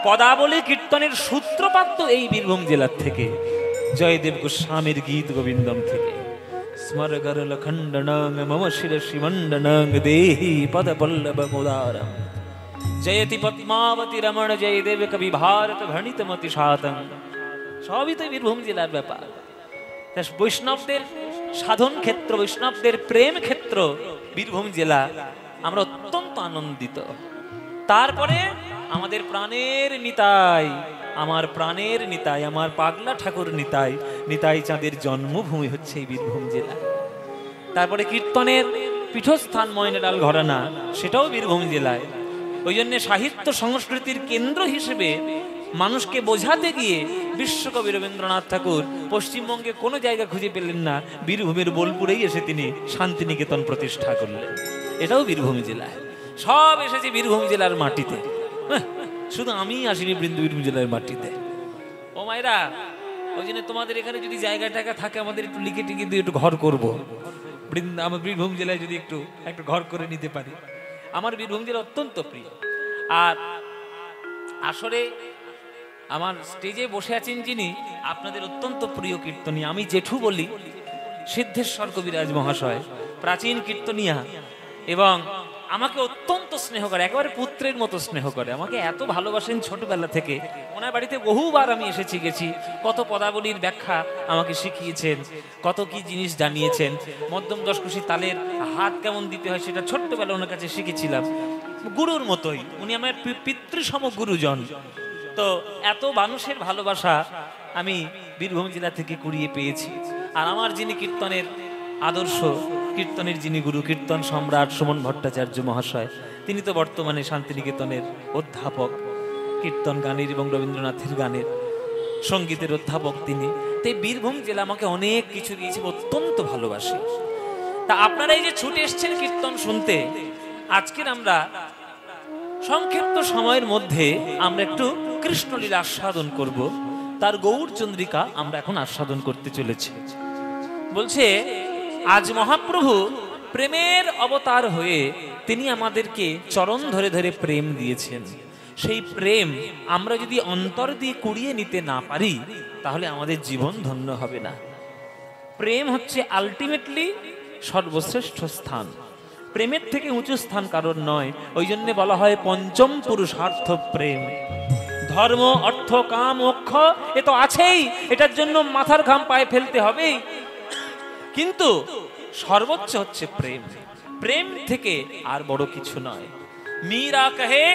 পদাবলী কীর্তনের সূত্রপাত তো এই বীরভূম জেলার থেকে, জয়দেব গোস্বামীর গীত গোবিন্দম থেকে। স্মরগরল খণ্ডনং মম শিরসি মণ্ডনং দেহি পদ পল্লব মুদারম জয়তি পদ্মাবতী রমণ জয়দেব কবি ভারত ভণিতমতি সাতং। সবই তো বীরভূম জেলার ব্যাপার। বৈষ্ণবদের সাধন ক্ষেত্র, বৈষ্ণবদের প্রেম ক্ষেত্র বীরভূম জেলা। আমরা অত্যন্ত আনন্দিত। তারপরে আমাদের প্রাণের নিতাই, আমার প্রাণের নিতাই, আমার পাগলা ঠাকুর নিতাই, নিতাই চাঁদের জন্মভূমি হচ্ছে এই বীরভূম জেলা। তারপরে কীর্তনের পীঠস্থান ময়নাডাল ঘরানা, সেটাও বীরভূম জেলায়। ওই জন্য সাহিত্য সংস্কৃতির কেন্দ্র হিসেবে মানুষকে বোঝাতে গিয়ে বিশ্বকবি রবীন্দ্রনাথ ঠাকুর পশ্চিমবঙ্গে কোনো জায়গা খুঁজে পেলেন না, বীরভূমের বোলপুরেই এসে তিনি শান্তিনিকেতন প্রতিষ্ঠা করলেন। এটাও বীরভূম জেলায়। সব এসেছে বীরভূম জেলার মাটিতে। শুধু আমি আসিনি বীরভূম জেলার মাটিতে। ও মায়েরা, ওই জন্য তোমাদের এখানে যদি জায়গা টাকা থাকে আমাদের একটু লিখে টিকে দিয়ে একটু ঘর করবো। আমার বীরভূম জেলায় যদি একটু ঘর করে নিতে পারি। আমার বীরভূম জেলা অত্যন্ত প্রিয়। আর আসরে আমার স্টেজে বসে আছেন যিনি আপনাদের অত্যন্ত প্রিয় কীর্তনী, আমি জেঠু বলি, সিদ্ধেশ্বর কবিরাজ মহাশয়, প্রাচীন কীর্তনিয়া, এবং আমাকে অত্যন্ত স্নেহ করে, একেবারে পুত্রের মতো স্নেহ করে। আমাকে এত ভালোবাসেন ছোটবেলা থেকে। ওনার বাড়িতে বহুবার আমি এসেছি গেছি। কত পদাবলীর ব্যাখ্যা আমাকে শিখিয়েছেন, কত কি জিনিস জানিয়েছেন। মধ্যম দশকুশি তালের হাত কেমন দিতে হয় সেটা ছোট্টবেলা ওনার কাছে শিখেছিলাম। গুরুর মতোই, উনি আমার পিতৃসম গুরুজন। তো এত মানুষের ভালোবাসা আমি বীরভূম জেলা থেকে কুড়িয়ে পেয়েছি। আর আমার যিনি কীর্তনের আদর্শ, কীর্তনের যিনি গুরু, কীর্তন সম্রাট সুমন ভট্টাচার্য মহাশয়, তিনি তো বর্তমানে শান্তিনিকেতনের অধ্যাপক, কীর্তন গানের এবং রবীন্দ্রনাথের গানের সঙ্গীতের অধ্যাপক তিনি। তাই বীরভূম জেলা আমাকে অনেক কিছু দিয়েছে, অত্যন্ত ভালোবাসি। তা আপনারা এই যে ছুটে এসছেন কীর্তন শুনতে, আজকের আমরা সংক্ষিপ্ত সময়ের মধ্যে আমরা একটু কৃষ্ণলীলা আস্বাদন করব। তার গৌর চন্দ্রিকা আমরা এখন আস্বাদন করতে চলেছি। বলছে, আজ মহাপ্রভু প্রেমের অবতার হয়ে তিনি আমাদেরকে চরণ ধরে ধরে প্রেম দিয়েছেন। সেই প্রেম আমরা যদি অন্তর দিয়ে কুড়িয়ে নিতে না পারি তাহলে আমাদের জীবন ধন্য হবে না। প্রেম হচ্ছে আলটিমেটলি সর্বশ্রেষ্ঠ স্থান। প্রেমের থেকে উঁচু স্থান কারণ নয়। ওই জন্য বলা হয় পঞ্চম পুরুষার্থ প্রেম। ধর্ম, অর্থ, কাম, মোক্ষ এ তো আছেই, এটার জন্য মাথার ঘাম পায়ে ফেলতে হবেই, কিন্তু সর্বোচ্চ হচ্ছে প্রেম। প্রেম থেকে আর বড় কিছু নয়। মীরা কহে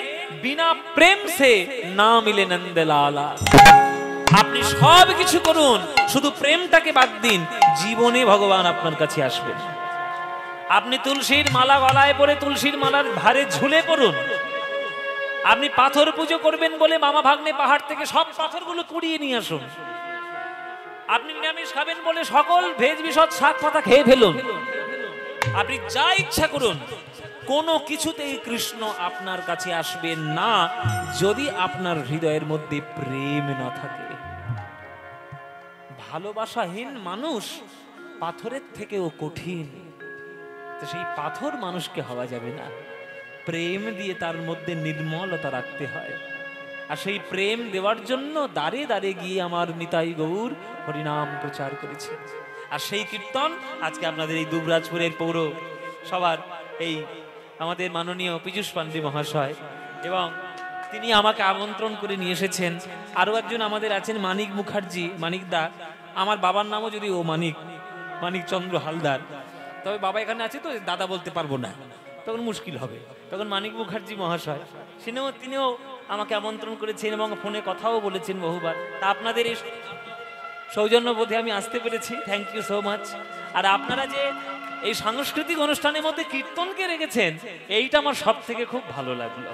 বিনা প্রেম সে না মিলে নন্দলালা। আপনি সব কিছু করুন, শুধু প্রেমটাকে বাদ দিন, জীবনে ভগবান আপনার কাছে আসবেন। আপনি তুলসীর মালা গলায় পরে তুলসীর মালার ভারে ঝুলে পড়ুন। আপনি পাথর পুজো করবেন বলে মামা ভাগ্নে পাহাড় থেকে সব পাথরগুলো কুড়িয়ে নিয়ে আসুন। আপনি নিরামিষ খাবেন বলে সকল ভেজ বিশদ শাক পাতা খেয়ে ফেলুন। আপনি যা ইচ্ছা করুন, কোনো কিছুতেই কৃষ্ণ আপনার কাছে আসবেন না যদি আপনার হৃদয়ের মধ্যে প্রেম না থাকে। ভালোবাসাহীন মানুষ পাথরের থেকেও কঠিন। তো সেই পাথর মানুষকে হওয়া যাবে না, প্রেম দিয়ে তার মধ্যে নির্মলতা রাখতে হয়। আর সেই প্রেম দেওয়ার জন্য দাঁড়ে দাঁড়ে গিয়ে আমার নিতাই গৌর হরিনাম প্রচার করেছে। আর সেই কীর্তন আজকে আপনাদের এই দুবরাজপুরের পৌর সবার এই আমাদের মাননীয় পীযূষ পান্ডে মহাশয়, এবং তিনি আমাকে আমন্ত্রণ করে নিয়ে এসেছেন। আরো একজন আমাদের আছেন মানিক মুখার্জি, মানিক দা। আমার বাবার নামও যদি ও মানিক চন্দ্র হালদার, তবে বাবা এখানে আছে তো দাদা বলতে পারবো না, তখন মুশকিল হবে। তখন মানিক মুখার্জি মহাশয় তিনিও আমাকে আমন্ত্রণ করেছেন এবং ফোনে কথাও বলেছেন বহুবার। তা আপনাদের এই সৌজন্যবোধে আমি আসতে পেরেছি, থ্যাংক ইউ সো মাচ। আর আপনারা যে এই সাংস্কৃতিক অনুষ্ঠানের মধ্যে কীর্তনকে রেখেছেন, এইটা আমার সব থেকে খুব ভালো লাগলো।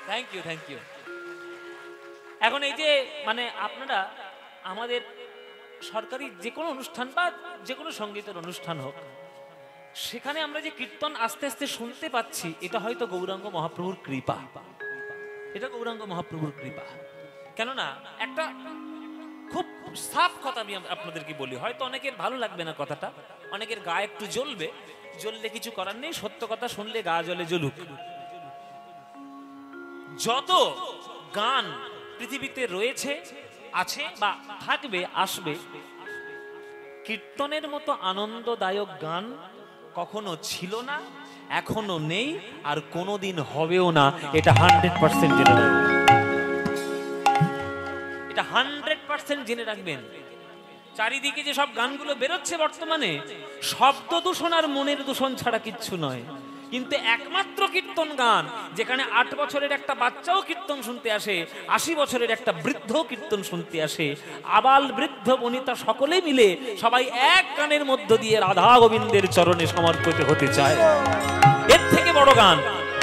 Thank you, thank you. এখন এই যে মানে আপনারা আমাদের সরকারি যে কোনো অনুষ্ঠান বা যে কোনো সঙ্গীতের অনুষ্ঠান হোক, সেখানে আমরা যে কীর্তন আস্তে আস্তে শুনতে পাচ্ছি, এটা হয়তো গৌরাঙ্গ মহাপ্রভুর কৃপা। এটা গৌরাঙ্গ মহাপ্রভুর কৃপা। কেননা একটা খুব সাফ কথা আমি আপনাদেরকে বলি, হয়তো অনেকের ভালো লাগবে না কথাটা, অনেকের গা একটু জ্বলবে, জ্বললে কিছু করার নেই, সত্য কথা শুনলে গা জ্বলে জ্বলুক। যত গান পৃথিবীতে রয়েছে, আছে বা থাকবে, আসবে, কীর্তনের মতো আনন্দদায়ক গান কখনো ছিল না, এখনো নেই, আর কোনোদিন হবেও না। এটা 100% জেনে রাখবেন। এটা 100% জেনে রাখবেন। চারিদিকে যে সব গানগুলো বেরোচ্ছে বর্তমানে, শব্দ দূষণ আর মনের দূষণ ছাড়া কিচ্ছু নয়। কিন্তু একমাত্র কীর্তন গান যেখানে 8 বছরের একটা বাচ্চাও কীর্তন শুনতে আসে, 80 বছরের একটা বৃদ্ধ কীর্তন শুনতে আসে, আবাল বৃদ্ধ বনিতা সকলে মিলে সবাই এক গানের মধ্য দিয়ে রাধা গোবিন্দের চরণে সমর্পিত হতে চায়। এর থেকে বড় গান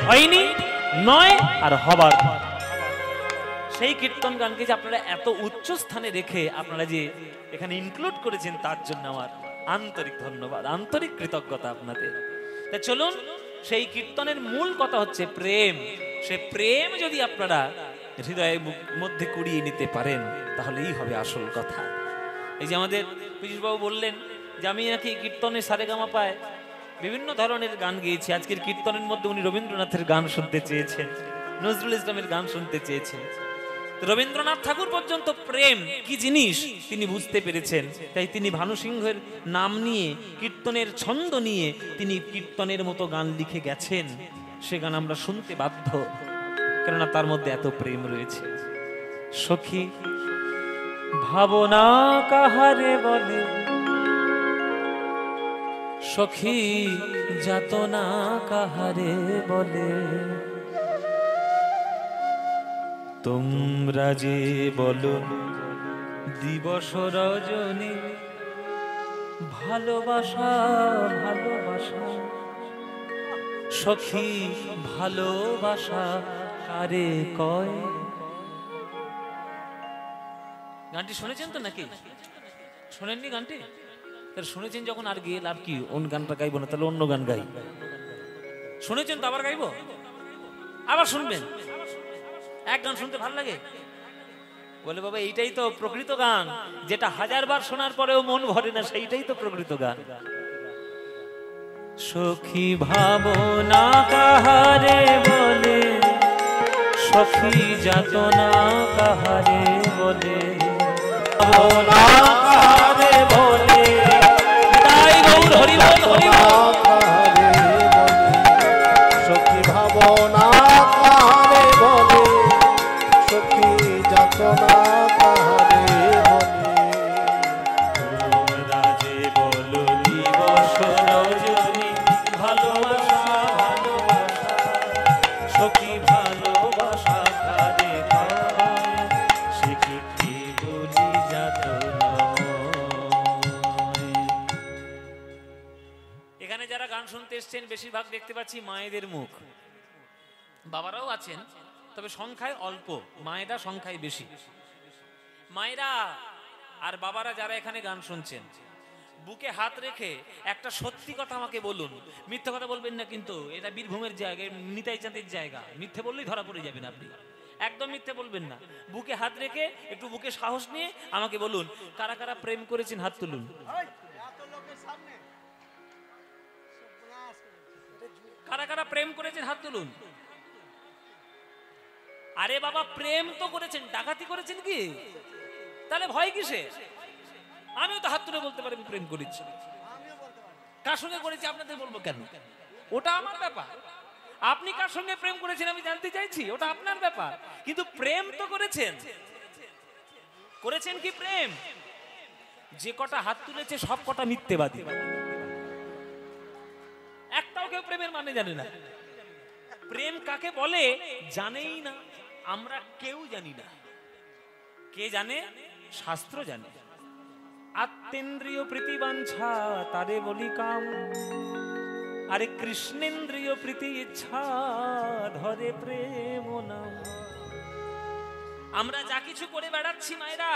হয়নি, নয়, আর হবার। সেই কীর্তন গানকে যে আপনারা এত উচ্চ স্থানে রেখে আপনারা যে এখানে ইনক্লুড করেছেন, তার জন্য আমার আন্তরিক ধন্যবাদ, আন্তরিক কৃতজ্ঞতা আপনাদের। তা চলুন, সেই কীর্তনের মূল কথা হচ্ছে প্রেম। সে প্রেম যদি আপনারা হৃদয়ের মধ্যে কুড়িয়ে নিতে পারেন, তাহলেই হবে আসল কথা। এই যে আমাদের পীযূষবাবু বললেন যে আমি নাকি কীর্তনে সারেগামা পায় বিভিন্ন ধরনের গান গেয়েছি। আজকের কীর্তনের মধ্যে উনি রবীন্দ্রনাথের গান শুনতে চেয়েছেন, নজরুল ইসলামের গান শুনতে চেয়েছেন। রবীন্দ্রনাথ ঠাকুর পর্যন্ত প্রেম কি জিনিস তিনি বুঝতে পেরেছেন, তাই তিনি ভানুসিংহের নাম নিয়ে, কীর্তনের ছন্দ নিয়ে তিনি কীর্তনের মতো গান লিখে গেছেন। সে গান আমরা শুনতে বাধ্য, কেননা তার মধ্যে এত প্রেম রয়েছে। সখী ভাবনা কাহারে বলে, সখী যাতনা কাহারে বলে, তোমরা যে বলো দিবস রজনী, ভালোবাসা ভালোবাসা, সখী ভালোবাসা কারে কয়। গানটি শুনেছেন তো নাকি? শোনেননি গানটি? তাহলে শুনেছেন যখন আর গিয়ে লাভ কি? অন্য গানটা গাইবো না, তাহলে অন্য গান গাই। শুনেছেন তো আবার গাইবো, আবার শুনবেন। এক গান শুনতে ভালো লাগে, বলে বাবা এইটাই তো প্রকৃত গান, যেটা 1000 বার শোনার পরেও মন ভরে না, সেইটাই তো প্রকৃত গান। সখী ভাবনা কাহারে বলে, সখী যাতনা কাহারে বলে, ভাবনা কাহারে বলে, তাই গৌর হরি বল হরি বল। সখী ভাবনা কাহারে বলে, সখী যাতনা কাহারে বলে, তোমরা যে বলো দিবস রজনী, ভালোবাসা ভালোবাসা, সখী ভালোবাসা কারে কয়, সে কি বলি যাতনা। এখানে যারা গান শুনতে এসছেন বেশিরভাগ দেখতে পাচ্ছি মায়েদের মুখ, বাবারাও আছেন, তবে সংখ্যায় অল্প, মায়েরা সংখ্যায় বেশি। মায়েরা আর বাবারা যারা এখানে গান শুনছেন, বুকে হাত রেখে একটা সত্যি কথা আমাকে বলুন, মিথ্যে কথা বলবেন না কিন্তু। এটা বীরভূমের জায়গা, নিতাই চাঁদের জায়গা, মিথ্যে বললেই ধরা পড়ে যাবেন আপনি। একদম মিথ্যে বলবেন না। বুকে হাত রেখে একটু বুকে সাহস নিয়ে আমাকে বলুন, কারা কারা প্রেম করেছেন হাত তুলুন। কারা কারা প্রেম করেছেন হাত তুলুন। আরে বাবা, প্রেম তো করেছেন, ডাকাতি করেছেন কি? তাহলে ভয় কিসে? আমিও তো হাত তুলে বলতে পারি আমি প্রেম করেছি। কার সঙ্গে করেছি আপনাদের বলবো কেন? ওটা আমার ব্যাপার। আপনি কার সঙ্গে প্রেম করেছেন আমি জানতে চাইছি, ওটা আপনার ব্যাপার। কিন্তু প্রেম তো করেছেন। করেছেন কি প্রেম? যে কটা হাত তুলেছে সব কটা মিথ্যেবাদী, একটাও কেউ প্রেমের মানে জানে না। প্রেম কাকে বলে জানেই না, আমরা কেউ জানি না। কে জানে? শাস্ত্র জানে। আত্মেন্দ্রিয় প্রীতিবাঞ্ছা তারে বলি কাম, আরে কৃষ্ণেন্দ্রিয় প্রীতি ইচ্ছা ধরে প্রেম নাম। আমরা যা কিছু করে বেড়াচ্ছি মায়েরা,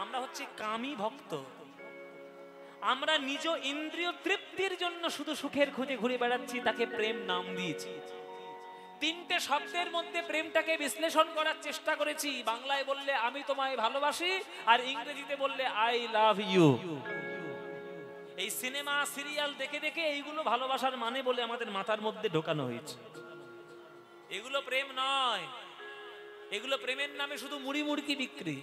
আমরা হচ্ছে কামী ভক্ত। আমরা নিজ ইন্দ্রিয় তৃপ্তির জন্য শুধু সুখের খোঁজে ঘুরে বেড়াচ্ছি, তাকে প্রেম নাম দিয়েছি। 3টে শব্দের মধ্যে প্রেমটাকে বিশ্লেষণ করার চেষ্টা করেছি। বাংলায় বললে আমি তোমায় ভালোবাসি, আর ইংরেজিতে বললে আই লাভ ইউ। এই সিনেমা সিরিয়াল দেখে দেখে এইগুলো ভালোবাসার মানে বলে আমাদের মাথার মধ্যে ঢোকানো হয়েছে। এগুলো প্রেম নয়। এগুলো প্রেমের নামে শুধু মুড়ি মুড়কি বিক্রি।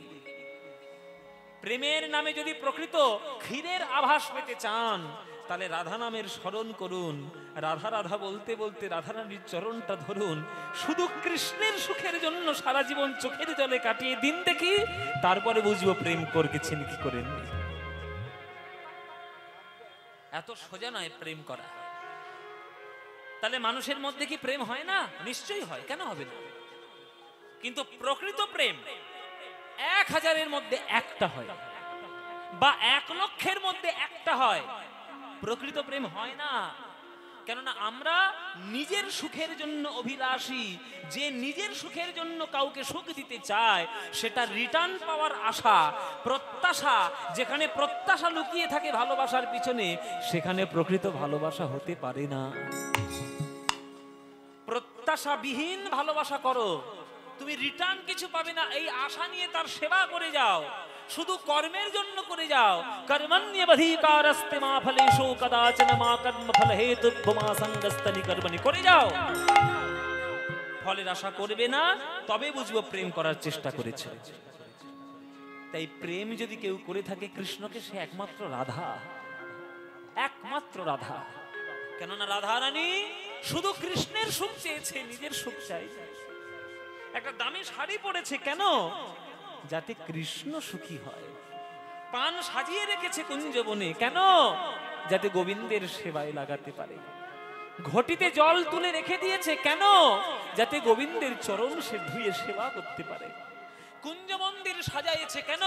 প্রেমের নামে যদি প্রকৃত ক্ষীরের আভাস পেতে চান, তাহলে রাধা নামের স্মরণ করুন, রাধা রাধা বলতে বলতে রাধা রানীর চরণটা ধরুন, শুধু কৃষ্ণের সুখের জন্য সারা জীবন চোখের জলে কাটিয়ে দিন দেখি, তারপরে বুঝবো প্রেম করছেন কি করেননি। এত সোজা নয় প্রেম করা। তাহলে মানুষের মধ্যে কি প্রেম হয় না? নিশ্চয়ই হয়, কেন হবে না? কিন্তু প্রকৃত প্রেম 1000-এর মধ্যে একটা হয়, বা 1,00,000-এর মধ্যে একটা হয়। প্রকৃত প্রেম হয় না। কেননা আমরা নিজের সুখের জন্য অভিলাষী। যে নিজের সুখের জন্য কাউকে সুখ দিতে চায়, সেটা রিটার্ন পাওয়ার আশা, প্রত্যাশা, যেখানে প্রত্যাশা লুকিয়ে থাকে ভালোবাসার পিছনে, সেখানে প্রকৃত ভালোবাসা হতে পারে না। প্রত্যাশাবিহীন ভালোবাসা করো, তুমি রিটার্ন কিছু পাবে না, এই আশা নিয়ে তার সেবা করে যাও, শুধু কর্মের জন্য করে যাও। কর্মণ্যবধিকারস্তে মা ফলেষু কদাচন মা কর্ম ফল হেতুর্ভুমা সঙ্গস্তনি কর্মণি, করে যাও। ফলের আশা করবে না, তবে বুঝবো প্রেম করার চেষ্টা করেছে। তাই প্রেম যদি কেউ করে থাকে কৃষ্ণকে, সে একমাত্র রাধা, একমাত্র রাধা। কেননা রাধা রানী শুধু কৃষ্ণের সুখ চেয়েছে, নিজের সুখ চাই। একটা দামি শাড়ি পরেছে কেন? যাতে কৃষ্ণ সুখী হয়। পান সাজিয়ে রেখেছে কুঞ্জবনে কেন? যাতে গোবিন্দের সেবায় লাগাতে পারে। ঘটিতে জল তুলে রেখে দিয়েছে কেন? যাতে গোবিন্দের চরণ সে ধুয়ে সেবা করতে পারে। কুঞ্জ মন্দির সাজাইছে কেন?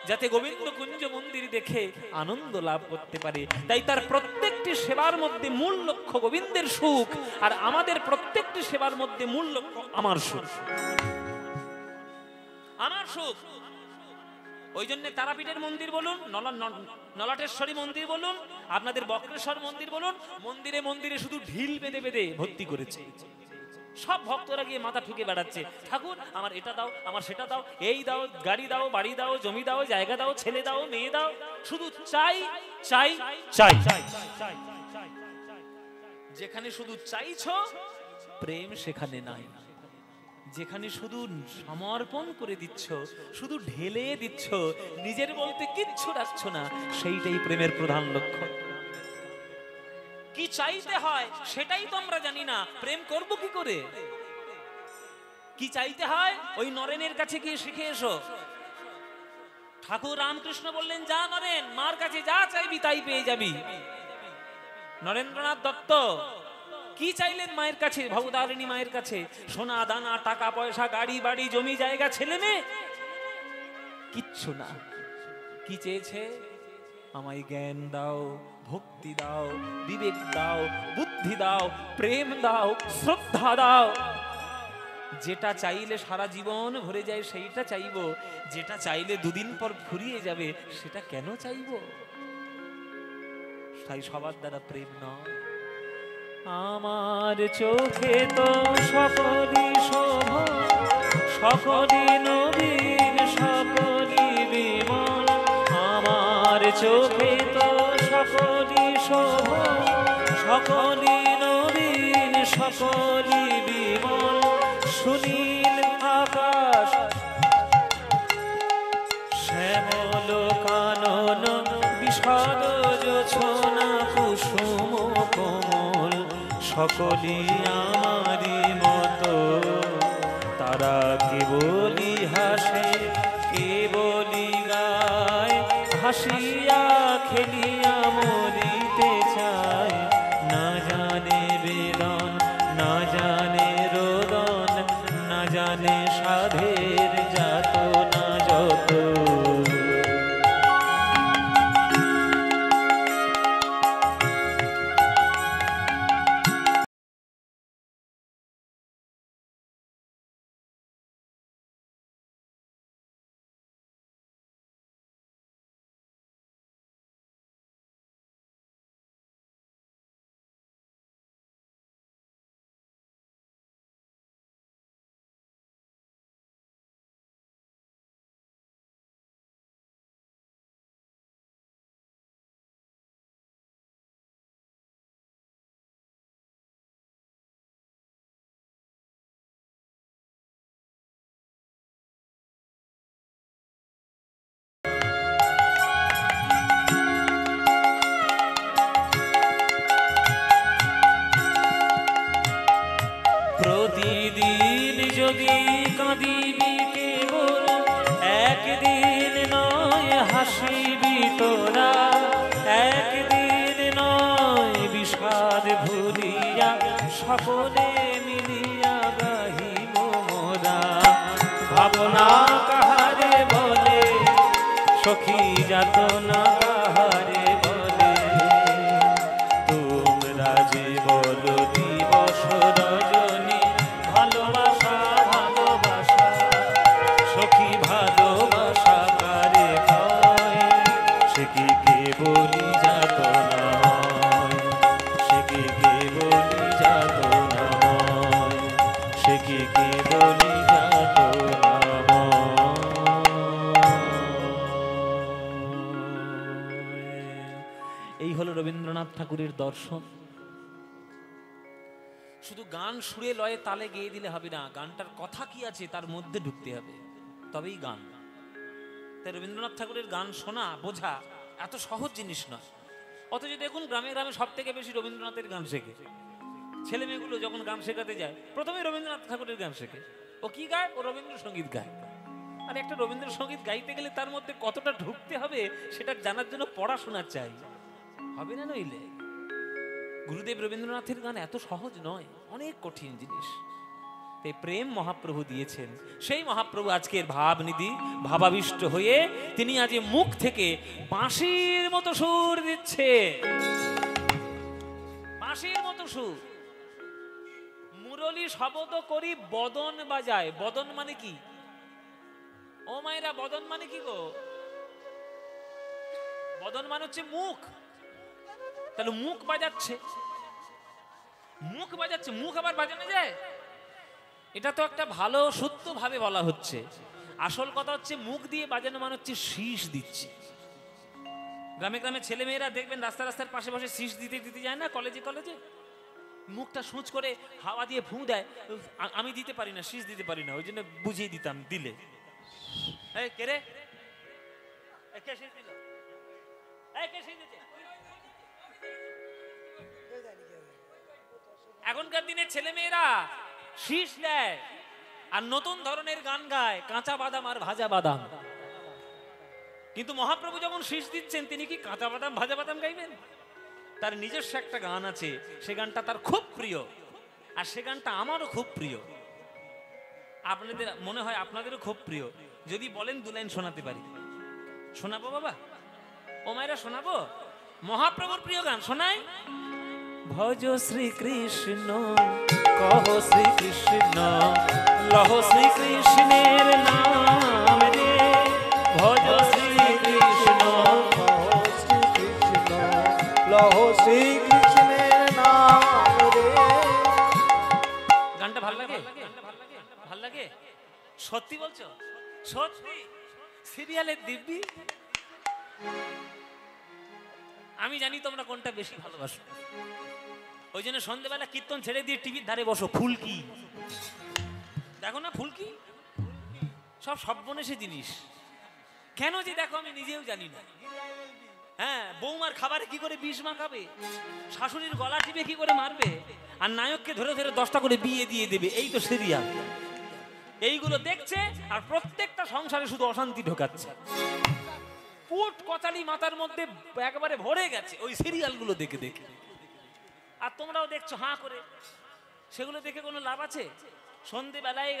যাতে গোবিন্দ কুঞ্জ মন্দির দেখে আনন্দ লাভ করতে পারে। তাই তার প্রত্যেকটি সেবার মধ্যে মূল লক্ষ্য গোবিন্দের সুখ, আর আমাদের প্রত্যেকটি সেবার মধ্যে মূল লক্ষ্য আমার সুখ, আমার সুখ। ওই জন্য তারাপীঠের মন্দির বলুন, নলাটেশ্বরী মন্দির বলুন, আপনাদের বক্রেশ্বর মন্দির বলুন, মন্দিরে মন্দিরে শুধু ঢিল বেঁধে বেঁধে ভর্তি করেছে। সব ভক্তরা গিয়ে মাথা ঠুকে বেড়াচ্ছে, ঠাকুর আমার এটা দাও, আমার সেটা দাও, এই দাও, গাড়ি দাও, বাড়ি দাও, জমি দাও, জায়গা দাও, ছেলে দাও, মেয়ে দাও, শুধু চাই চাই চাই। যেখানে শুধু চাইছো প্রেম সেখানে নাই। যেখানে শুধু সমর্পণ করে দিচ্ছ, শুধু ঢেলে দিচ্ছ, নিজের বলতে কিচ্ছু রাখছো না, সেইটাই প্রেমের প্রধান লক্ষ্য। কি চাইতে হয় সেটাই তো আমরা জানি না, প্রেম করব কি করে? কি চাইতে হয় ওই নরেনের কাছে গিয়ে শিখে এসো। ঠাকুর রামকৃষ্ণ বললেন, যা নরেন, মার কাছে যা চাইবি তাই পেয়ে যাবি। নরেন্দ্রনাথ দত্ত কি চাইলেন মায়ের কাছে, ভবতারিণী মায়ের কাছে? সোনা দানা, টাকা পয়সা, গাড়ি বাড়ি, জমি জায়গা, ছেলে মেয়ে, কিচ্ছু না। কি চেয়েছে? আমায় জ্ঞান দাও, ভক্তি দাও, বিবেক দাও, বুদ্ধি দাও, প্রেম দাও, শ্রদ্ধা দাও। যেটা চাইলে সারা জীবন ভরে যায় সেইটা চাইবো, যেটা চাইলে দুদিন পর ফুরিয়ে যাবে সেটা কেন চাইবো? তাই সবার দ্বারা প্রেম নয়। আমার চোখে তো সকলই শোভা, সকলই নবীন, সকলই বিমল। আমার চোখে তো সকলই শোভা, সকলই নবীন, সকলই বিমল। সুনীল আকাশ, শ্যামল কানন, বিশদ জোছনা, কুসুম কোমল। সকলই আমারই মতো, তারা কেবলই হাসে, কেবলই গায়, হাসিয়া খেলিয়া মরিতে চায়। না জানে বেদন, না জানে রোদন, না জানে সাধের যাতনা যত। যদি কাঁদিবি কেবল একদিন নয়, হাসিবি তোরা একদিন নয়, বিষাদ ভুলিয়া সকলে মিলিয়া গাহিব মোরা। ভাবনা কাহারে বলে সখী যাতনা কাহারে বলে, তোমরা যে বলো দিবস রজনী ভালোবাসা ভালোবাসা, সখী ভালোবাসা কারে কয়, সে কি কেবলই যাতনাময়, সে কি কেবলই যাতনাময়, সে কি কেবলই এই হলো রবীন্দ্রনাথ ঠাকুরের দর্শন। শুধু গান সুরে লয়ে তালে গেয়ে দিলে হবে না, গানটার কথা কি আছে তার মধ্যে ঢুকতে হবে, তবেই গান। তাই রবীন্দ্রনাথ ঠাকুরের গান শোনা বোঝা এত সহজ জিনিস নয়। অথচ দেখুন গ্রামে গ্রামে সব থেকে বেশি রবীন্দ্রনাথের গান শেখে। ছেলে মেয়েগুলো যখন গান শেখাতে যায় প্রথমে রবীন্দ্রনাথ ঠাকুরের গান শেখে। ও কি গায়? ও রবীন্দ্রসঙ্গীত গায়। আর একটা রবীন্দ্রসঙ্গীত গাইতে গেলে তার মধ্যে কতটা ঢুকতে হবে সেটা জানার জন্য পড়াশোনা চাই, হবে না নইলে। গুরুদেব রবীন্দ্রনাথের গান এত সহজ নয়, অনেক কঠিন জিনিস। তাই প্রেম মহাপ্রভু দিয়েছেন, সেই মহাপ্রভু আজকের ভাবনিধি ভাবাবিষ্ট হয়ে তিনি আজ মুখ থেকে বাঁশির মতো সুর দিচ্ছে, বাঁশির মতো সুর। মুরলী শব্দ করি বদন বাজায়। বদন মানে কি ও মায়েরা? বদন মানে কি গো? বদন মানে হচ্ছে মুখ। তাহলে মুখ বাজাচ্ছে, মুখ বাজাচ্ছে, মুখ আবার বাজানো যায়? এটা তো একটা ভালো সত্য ভাবে বলা হচ্ছে। আসল কথা হচ্ছে মুখ দিয়ে বাজানো মানে হচ্ছে শীষ দিচ্ছে। গ্রামে গ্রামে ছেলে মেয়েরা দেখবেন রাস্তা রাস্তার পাশে বসে শীষ দিতে দিতে যায় না কলেজে কলেজে, মুখটা সুচ করে হাওয়া দিয়ে ফু দেয়। আমি দিতে পারি না, শীষ দিতে পারি না, ওই জন্য বুঝিয়ে দিতাম দিলে। এই কে রে? কে শীষ দিল? এই কে শীষ দিতে? এখনকার দিনে ছেলে মেয়েরা শীষ দেয় আর নতুন ধরনের গান গায়, কাঁচা বাদাম আর ভাজা বাদাম। কিন্তু মহাপ্রভু যখন শীষ দিচ্ছেন তিনি কি কাঁচা বাদাম ভাজা বাদাম গাইবেন? তার নিজস্ব একটা গান আছে, সে গানটা তার খুব প্রিয়, আর সে গানটা আমারও খুব প্রিয়। আপনাদের মনে হয় আপনাদেরও খুব প্রিয়। যদি বলেন দু লাইন শোনাতে পারি। শোনাবো বাবা? ও মায়েরা শোনাবো? মহাপ্রভুর প্রিয় গান শোনাই। ভজ শ্রীকৃষ্ণ কহ শ্রীকৃষ্ণ, লহ শ্রীকৃষ্ণের নাম রে। ভজ শ্রীকৃষ্ণ কহ শ্রীকৃষ্ণ, লহ শ্রীকৃষ্ণের নাম রে। গানটা ভালো লাগে? ভাল লাগে? সত্যি বলছো? সত্যি? সিরিয়ালের দিব্যি? আমি জানি তোমরা কোনটা বেশি ভালোবাসো, ওই জন্য সন্ধ্যেবেলা কীর্তন ছেড়ে দিয়ে টিভির ধারে বসো। ফুলকি দেখো না? ফুলকি সব সর্বনেশে জিনিস। কেন যে দেখো আমি নিজেও জানি না। হ্যাঁ, বৌমার খাবারে কি করে বিষ মাখাবে, শাশুড়ির গলা টিপে কি করে মারবে, আর নায়ককে ধরে ধরে 10টা করে বিয়ে দিয়ে দেবে, এই তো সিরিয়াল। এইগুলো দেখছে আর প্রত্যেকটা সংসারে শুধু অশান্তি ঢোকাচ্ছে। পুট কচালি মাথার মধ্যে একবারে ভরে গেছে ওই সিরিয়ালগুলো দেখে দেখে। আর তোমরাও দেখছো হাঁ করে। সেগুলো দেখে কোনো লাভ আছে? সন্ধেবেলায়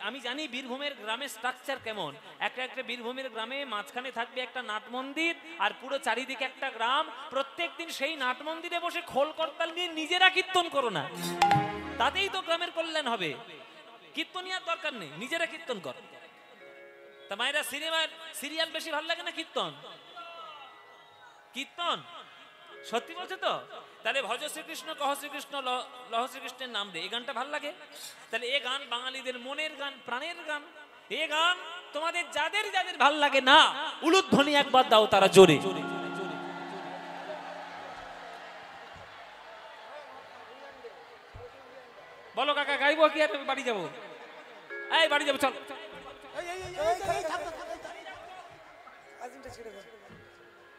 আমি জানি বীরভূমের গ্রামের স্ট্রাকচার কেমন। একটা বীরভূমের গ্রামে মাঝখানে থাকবে একটা নাট মন্দির, আর পুরো চারিদিকে একটা গ্রাম। প্রত্যেকদিন সেই নাট মন্দিরে বসে খোল করতাল নিয়ে নিজেরা কীর্তন করো না, তাতেই তো গ্রামের কল্যাণ হবে। কীর্তনিয়ার দরকার নেই, নিজেরা কীর্তন কর। তা মায়েরা সিরিয়াল বেশি ভালো লাগে না কীর্তন? কীর্তন সত্যি বলছো তো? তাহলে ভজ শ্রীকৃষ্ণ কহ শ্রীকৃষ্ণ লহ শ্রীকৃষ্ণের নাম রে, এই গানটা ভাল লাগে? তাহলে এ গান বাঙালিদের মনের গান, প্রাণের গান। এ গান তোমাদের যাদের যাদের ভাল লাগে না, উলুধ্বনি একবার দাও তারা জোরে। বলো কাকা গাইবো কি আর বাড়ি যাবো? এই বাড়ি যাবো, চল।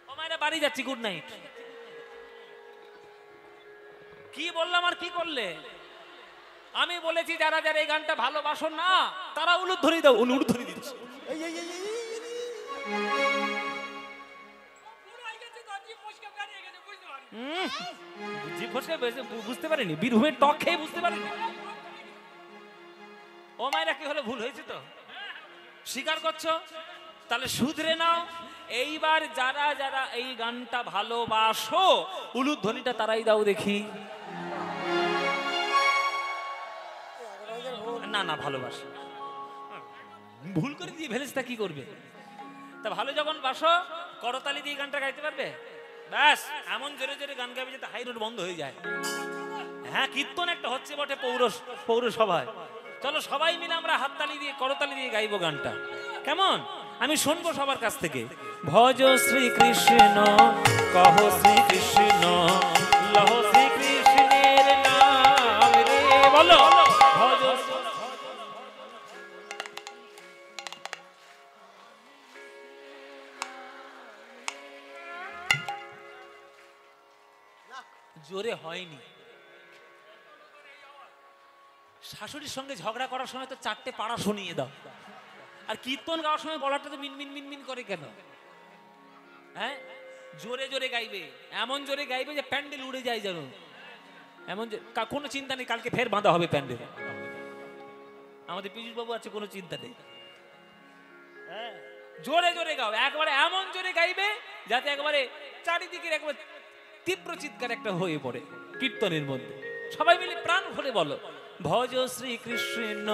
ও মায়েরা বাড়ি যাচ্ছি, গুড নাইট। কি বললাম আর কি করলে? আমি বলেছি যারা যারা এই গানটা ভালোবাসো না তারা উলুধ্বনি দাও, উলুধ্বনি দিচ্ছে। এই এই এই, এই, এই, জিভ ফসকে বুঝতে পারিনি, বীরভূমের টক খেয়ে বুঝতে পারিনি। ও মায়েরা কি হলো, ভুল হয়েছে তো স্বীকার করছো, তাহলে শুধরে নাও। এইবার যারা যারা এই গানটা ভালোবাসো উলুধ্বনিটা তারাই দাও দেখি। না না ভালোবাসো, ভুল করে দিয়ে ফেলেছে তা কি করবে? তা ভালো যখন বাসো করতালি দিয়ে গানটা গাইতে পারবে? ব্যাস এমন জোরে জোরে গান গাইবে যাতে হাই রোড বন্ধ হয়ে যায়। হ্যাঁ কীর্তন একটা হচ্ছে বটে পৌরসভায়, চলো সবাই মিলে আমরা হাততালি দিয়ে করতালি দিয়ে গাইবো গানটা, কেমন? আমি শুনবো সবার কাছ থেকে। ভজ শ্রীকৃষ্ণ কহ শ্রীকৃষ্ণ লহ শ্রীকৃষ্ণের নাম রে, বলো ভজ। জোরে হয়নি। শাশুড়ির সঙ্গে ঝগড়া করার সময় তো 4টে পাড়া শুনিয়ে দাও, আর কীর্তন গাওয়ার সময় গলাটা তো মিনমিন মিনমিন করে কেন? হ্যাঁ জোরে জোরে গাইবে, এমন জোরে গাইবে যে প্যান্ডেল উড়ে যায় যেন, এমন কোনো চিন্তা নেই, কালকে ফের বাঁধা হবে প্যান্ডেল। আমাদের পীযুষ বাবু আছে, কোনো চিন্তা নেই। হ্যাঁ জোরে জোরে গাও, একবারে এমন জোরে গাইবে যাতে একবারে চারিদিকের একবার তীব্র চিৎকার একটা হয়ে পড়ে কীর্তনের মধ্যে। সবাই মিলে প্রাণ ভরে বলো ভজ শ্রীকৃষ্ণ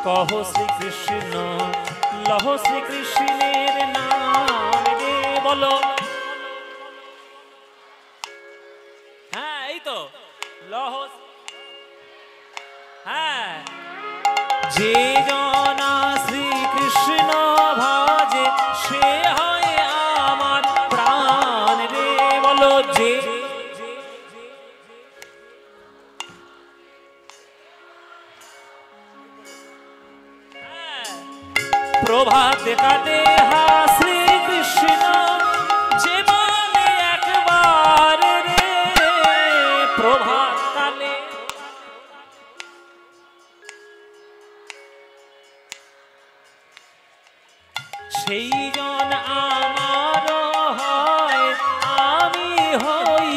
কহ শ্রীকৃষ্ণ লহ শ্রীকৃষ্ণের নাম রে, বলো। হ্যাঁ এই তো লহ। হ্যাঁ যে জনা শ্রীকৃষ্ণ ভজে সে হয় আমার প্রাণ রে, বলো যে। প্রভাতে কাটে হা শ্রীকৃষ্ণ যে বলে একবার রে, প্রভাত কালে সেই জন আমার হয় আমি হই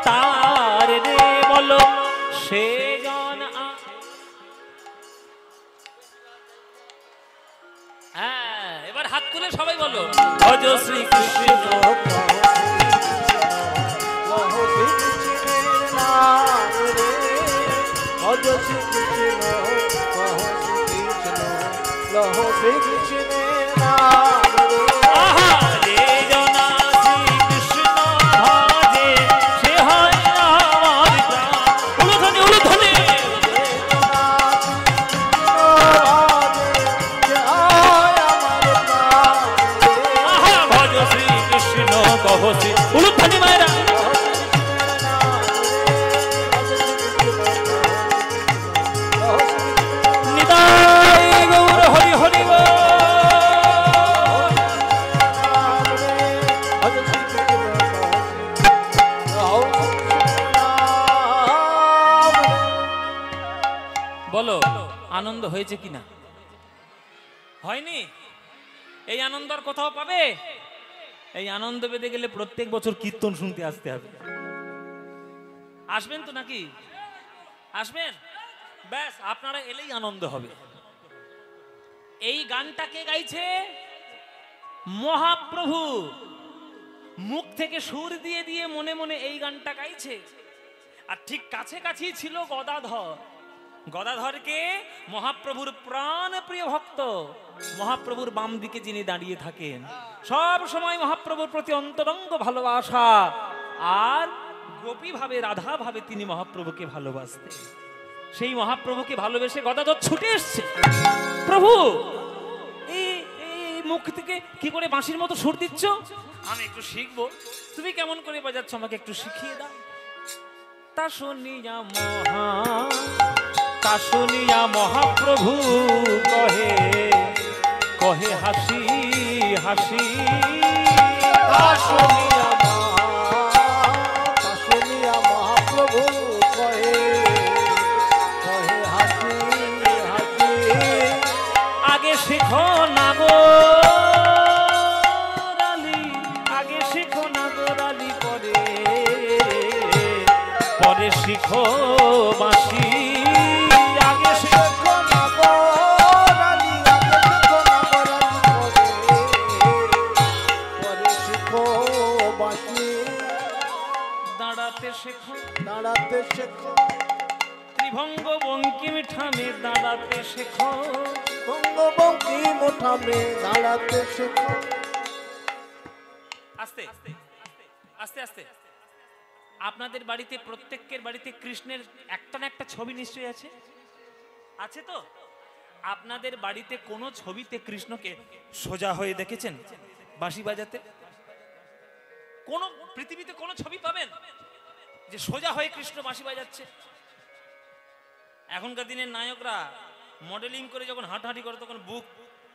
তার রে, বলো সে জন। হ্যাঁ এবার হাত তুলে সবাই বলো ভজ শ্রীকৃষ্ণ লহ শ্রীকৃষ্ণের নাম রে, ভজ শ্রীকৃষ্ণ কহ শ্রীকৃষ্ণ লহ শ্রীকৃষ্ণের নাম রে। আহা যে জনা শ্রীকৃষ্ণ ভজে সে হয় আমার প্রাণ, উলুধ্বনি উলুধ্বনি। আহা ভজ শ্রীকৃষ্ণ কহ শ্রী, উলুধ্বনি মায়েরা। নিতাই গৌর হরি হরি বল। বলো আনন্দ হয়েছে কিনা? হয়নি? এই আনন্দ আর কোথাও পাবে? এই আনন্দ পেতে গেলে প্রত্যেক বছর কীর্তন শুনতে আসতে হবে। আসবেন তো নাকি? আসবেন? ব্যাস আপনারা এলেই আনন্দ হবে। এই গানটাকে গাইছে মহাপ্রভু, মুখ থেকে সুর দিয়ে দিয়ে মনে মনে এই গানটা গাইছে। আর ঠিক কাছে কাছেই ছিল গদাধর। গদাধরকে মহাপ্রভুর প্রাণ প্রিয় ভক্ত, মহাপ্রভুর বাম দিকে যিনি দাঁড়িয়ে থাকেন, সব সময় মহাপ্রভুর প্রতি অন্তরঙ্গ ভালোবাসা, আর গোপী ভাবে রাধা ভাবে তিনি মহাপ্রভুকে ভালোবাসতেন। সেই মহাপ্রভুকে ভালোবেসে গদাধর ছুটে এসছে, প্রভু এই মুখ থেকে কি করে বাঁশির মতো সুর দিচ্ছ? আমি একটু শিখবো, তুমি কেমন করে বাজাচ্ছ আমাকে একটু শিখিয়ে দাও। তা শুনিয়া মহাপ্রভু কহে কহে হাসি হাসি। শুনিয়া মহাপ্রভু কহে কহে হাসি শেখো না গো রালি, আগে শেখো না গো রালি, পরে পরে শিখো বাঁশি, আগে শেখো না গো রানী, আগে শেখো না গো রানী, পরে শেখো বাঁশি। দাঁড়াতে শেখো, দাঁড়াতে শেখো, ত্রিভঙ্গ বঙ্কিম ঠামে দাঁড়াতে শেখো। বঙ্গবঙ্গী মোঠামে দাঁড়াতে শেখো। আস্তে আস্তে আস্তে। আপনাদের বাড়িতে প্রত্যেকের বাড়িতে কৃষ্ণের একটা না একটা ছবি নিশ্চয়ই আছে, আছে তো? আপনাদের বাড়িতে কোনো ছবিতে কৃষ্ণকে সোজা হয়ে দেখেছেন বাঁশি বাজাতে? কোন পৃথিবীতে কোন ছবি পাবেন যে সোজা হয়ে কৃষ্ণ বাঁশি বাজাচ্ছে? এখনকার দিনের নায়করা মডেলিং করে যখন হাঁটাহাঁটি করে তখন বুক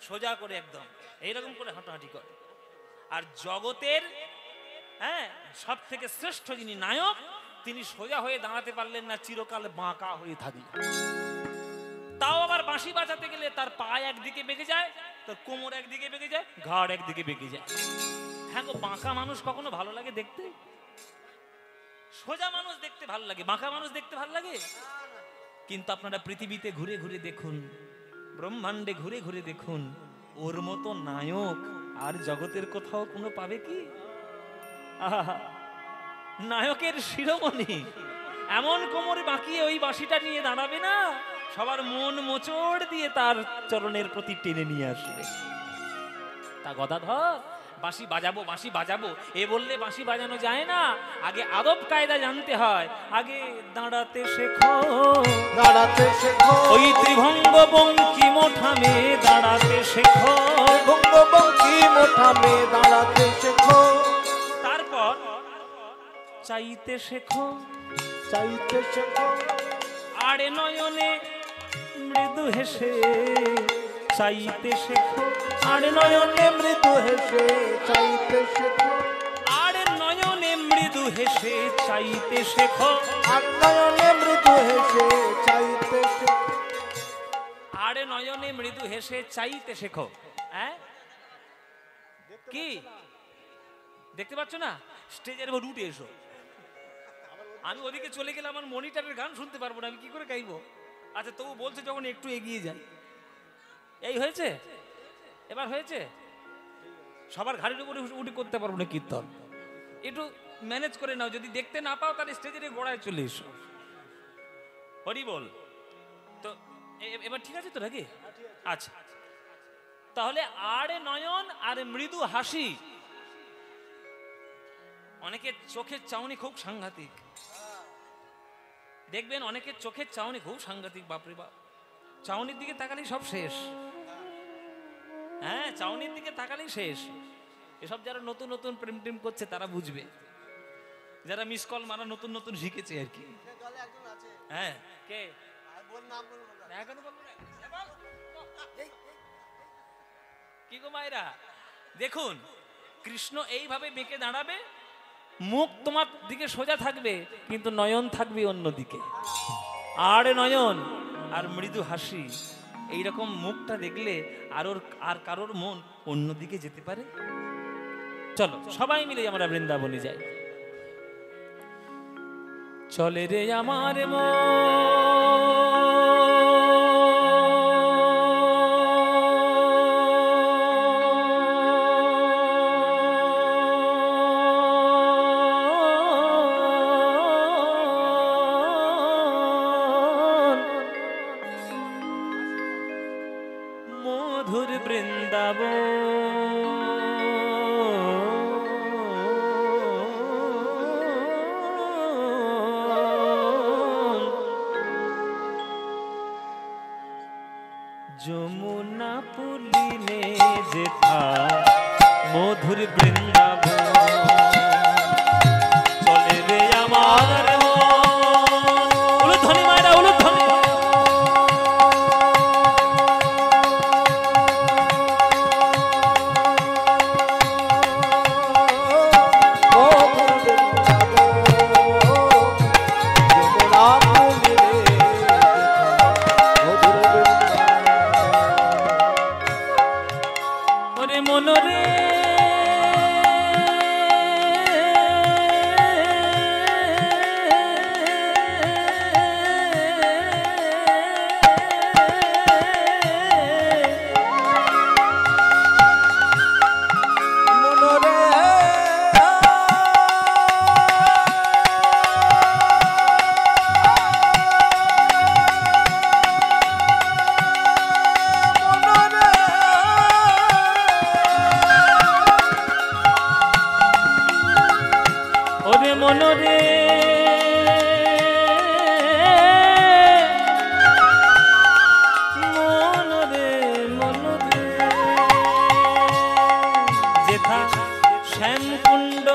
সোজা করে একদম এইরকম করে হাঁটাহাঁটি করে। আর জগতের সব থেকে শ্রেষ্ঠ যিনি নায়ক, তিনি সোজা হয়ে দাঁড়াতে পারলেন না, চিরকাল বাঁকা হয়ে থাকলেন। তাও আবার বাঁশি বাজাতে গেলে তার পা একদিকে বেঁকে যায়, তার কোমর একদিকে বেঁকে যায়, ঘাড় একদিকে বেঁকে যায়। হ্যাঁ গো, বাঁকা মানুষ কখনো ভালো লাগে দেখতে? সোজা মানুষ দেখতে ভালো লাগে, বাঁকা মানুষ দেখতে ভালো লাগে? কিন্তু আপনারা পৃথিবীতে ঘুরে ঘুরে দেখুন, ব্রহ্মাণ্ডে ঘুরে ঘুরে দেখুন, ওর মতো নায়ক আর জগতের কোথাও কোনো পাবে কি? আহা, নায়কের শিরোমণি এমন কোমরে বাঁকিয়ে ওই বাঁশিটা নিয়ে দাঁড়াবে না, সবার মন মোচড় দিয়ে তার চরণের প্রতি টেনে নিয়ে আসবে। তা গদাধর, বাঁশি বাজাবো বাঁশি বাজাবো এ বললে বাঁশি বাজানো যায় না, আগে আদব কায়দা জানতে হয়। আগে দাঁড়াতে শেখো, দাঁড়াতে শেখো, ওই ত্রিভঙ্গ বঙ্কিম ঠামে দাঁড়াতে শেখো। বঙ্গবঙ্গী মোঠামে দাঁড়াতে শেখো। তারপর চাইতে শেখো, চাইতে শেখো, আড়ে নয়নে মৃদু হেসে চাইতে শেখো। আড়ে নয়নে মৃদু হেসে চাইতে শেখো, আড়ে নয়নে মৃদু হেসে চাইতে শেখো। আর নয়নে মৃদু হেসে চাইতে শেখো। আড়ে নয়নে মৃদু হেসে চাইতে শেখো। কি দেখতে পাচ্ছ না? স্টেজের উপর উঠে এসো। আমি ওদিকে চলে গেলে আমার মনিটরের গান শুনতে পারবো না, আমি কি করে গাইবো? আচ্ছা, তবু বলছে যখন একটু এগিয়ে যাই। এই হয়েছে, এবার হয়েছে। সবার ঘাড়ির উপরে উঠে করতে পারবো না কীর্তন, একটু ম্যানেজ করে নাও। যদি দেখতে না পাও তাহলে স্টেজের গোড়ায় চলে এসো। হরি বল। তো এবার ঠিক আছে তো নাকি? আচ্ছা, তাহলে আড়ে নয়ন আর মৃদু হাসি। অনেকের চোখের চাউনি খুব সাংঘাতিক, দেখবেন অনেকের চোখের চাউনি খুব সাংঘাতিক। বাপরে বাপ, চাউনির দিকে তাকালেই সব শেষ। হ্যাঁ, চাউনির দিকে তাকালেই শেষ। এসব যারা নতুন নতুন প্রেম টেম করছে তারা বুঝবে, যারা মিস কল মারা নতুন নতুন শিখেছে আর কি। হ্যাঁ, কে? কি গো মায়েরা, দেখুন কৃষ্ণ এইভাবে বেঁকে দাঁড়াবে, মুখ তোমার দিকে সোজা থাকবে কিন্তু নয়ন থাকবে অন্যদিকে। আর নয়ন আর মৃদু হাসি, এইরকম মুখটা দেখলে আর কারোর মন অন্যদিকে যেতে পারে? চলো সবাই মিলে আমরা বৃন্দাবনে যাই। চলে রে আমার মধুর বৃন্দাবন, যমুনা পুলিনে যেথা মধুর বৃন্দাবন। চলে রে আমার উলুধ্বনি মায়েরা, উলুধ্বনি। মনরে মনরে মনরে মনরে যেথা শ্যামকুণ্ড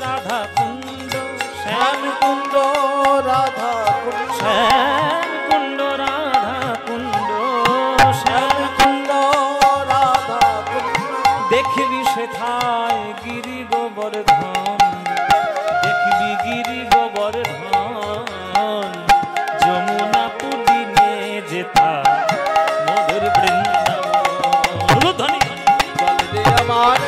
রাধা কুণ্ড শ্যামকুণ্ড রাধা কুণ্ড শ্যামকুণ্ড রাধা কুণ্ড শ্যামকুণ্ড রাধা কুণ্ড দেখবি সেথায় গিরি গোবর্ধন দেখবি গিরি গোবর্ধন যমুনা পুদিনে যেথা মধুর বৃন্দাবন ধ্বনি জল দে আমার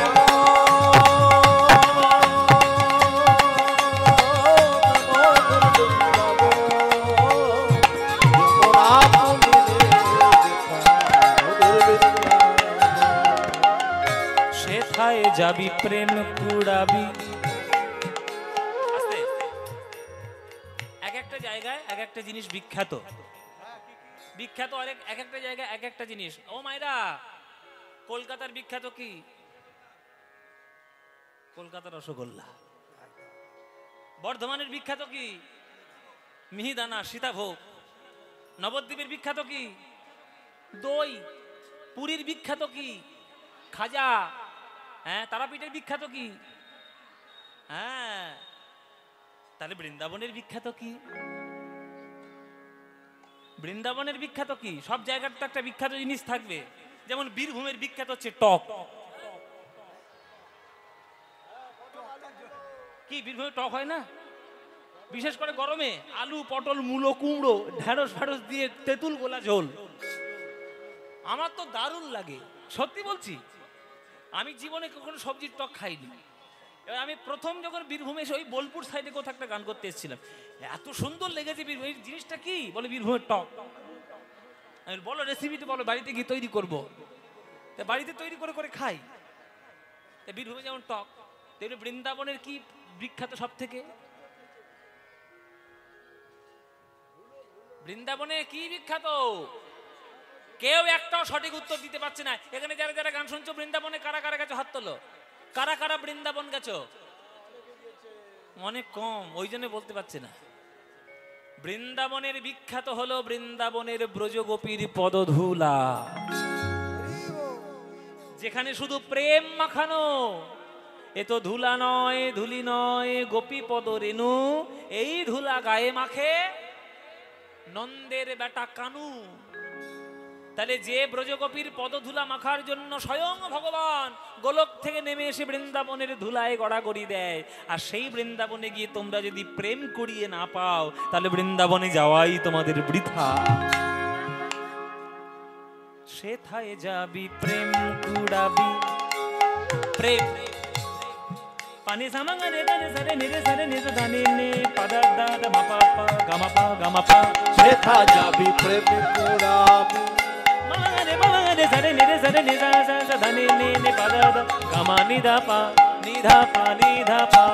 সেথায় যাবি প্রেম কুড়াবি এক একটা জায়গায় এক একটা জিনিস বিখ্যাত বিখ্যাত এক একটা জায়গায় এক একটা জিনিস ও মাইরা কলকাতার বিখ্যাত কি কলকাতার রসগোল্লা বর্ধমানের বিখ্যাত কি মিহিদানা সীতাভোগ নবদ্বীপের বিখ্যাত কি দই পুরীর বিখ্যাত কি খাজা হ্যাঁ তারাপীঠের বিখ্যাত কি হ্যাঁ তাহলে বৃন্দাবনের বিখ্যাত কি বৃন্দাবনের বিখ্যাত কি সব জায়গার তো একটা বিখ্যাত জিনিস থাকবে যেমন বীরভূমের বিখ্যাত হচ্ছে টক কি বীরভূমে টক হয় না বিশেষ করে গরমে আলু পটল মূলো কুমড়ো ঢেঁড়স ফেড়স দিয়ে তেঁতুল গোলা ঝোল আমার তো দারুণ লাগে সত্যি বলছি আমি জীবনে কখনো সবজির টক খাইনি এবার আমি প্রথম যখন বীরভূমে এসে ওই বোলপুর সাইডে কোথাও একটা গান করতে এসেছিলাম এত সুন্দর লেগেছে বীরভূম এই জিনিসটা কি বলে বীরভূমের টক আমি বলো রেসিপিটা বলো বাড়িতে গিয়ে তৈরি করবো বাড়িতে তৈরি করে করে খাই বীরভূমে যেমন টক তেমনি বৃন্দাবনের কি বিখ্যাত সব থেকে বৃন্দাবনে কি বিখ্যাত কেউ একটাও সঠিক উত্তর দিতে পারছে না এখানে যারা যারা গান শুনছো বৃন্দাবনে কারা কারা গেছো হাত তোলো কারা কারা বৃন্দাবন গেছো অনেক কম ওই জন্য বলতে পারছে না বৃন্দাবনের বিখ্যাত হলো বৃন্দাবনের ব্রজগোপীর পদধূলা যেখানে শুধু প্রেম মাখানো এ তো ধুলা নয় ধুলি নয় গোপী পদ রেণু এই ধুলা গায়ে মাখে নন্দের বেটা কানু তাহলে যে ব্রজগোপীর পদধুলা মাখার জন্য স্বয়ং ভগবান গোলক থেকে নেমে এসে বৃন্দাবনের ধুলায় গড়াগড়ি দেয় আর সেই বৃন্দাবনে গিয়ে তোমরা যদি প্রেম করিয়ে না পাও তাহলে বৃন্দাবনে যাওয়াই তোমাদের বৃথা সেথায় যাবি প্রেম কুড়াবি প্রেম পানি সামাঙ্গা রে রে সরে নিরে সরে নিজ ধানি নে পদা দা দা মা পা পা গা মা পা সেথা যাবি প্রেম কুড়াবি রে সরে নিরে সরে নিজা সা সা ধানি নে নে পদা দা গা মা নি ধা পা নি ধা পা নি ধা পা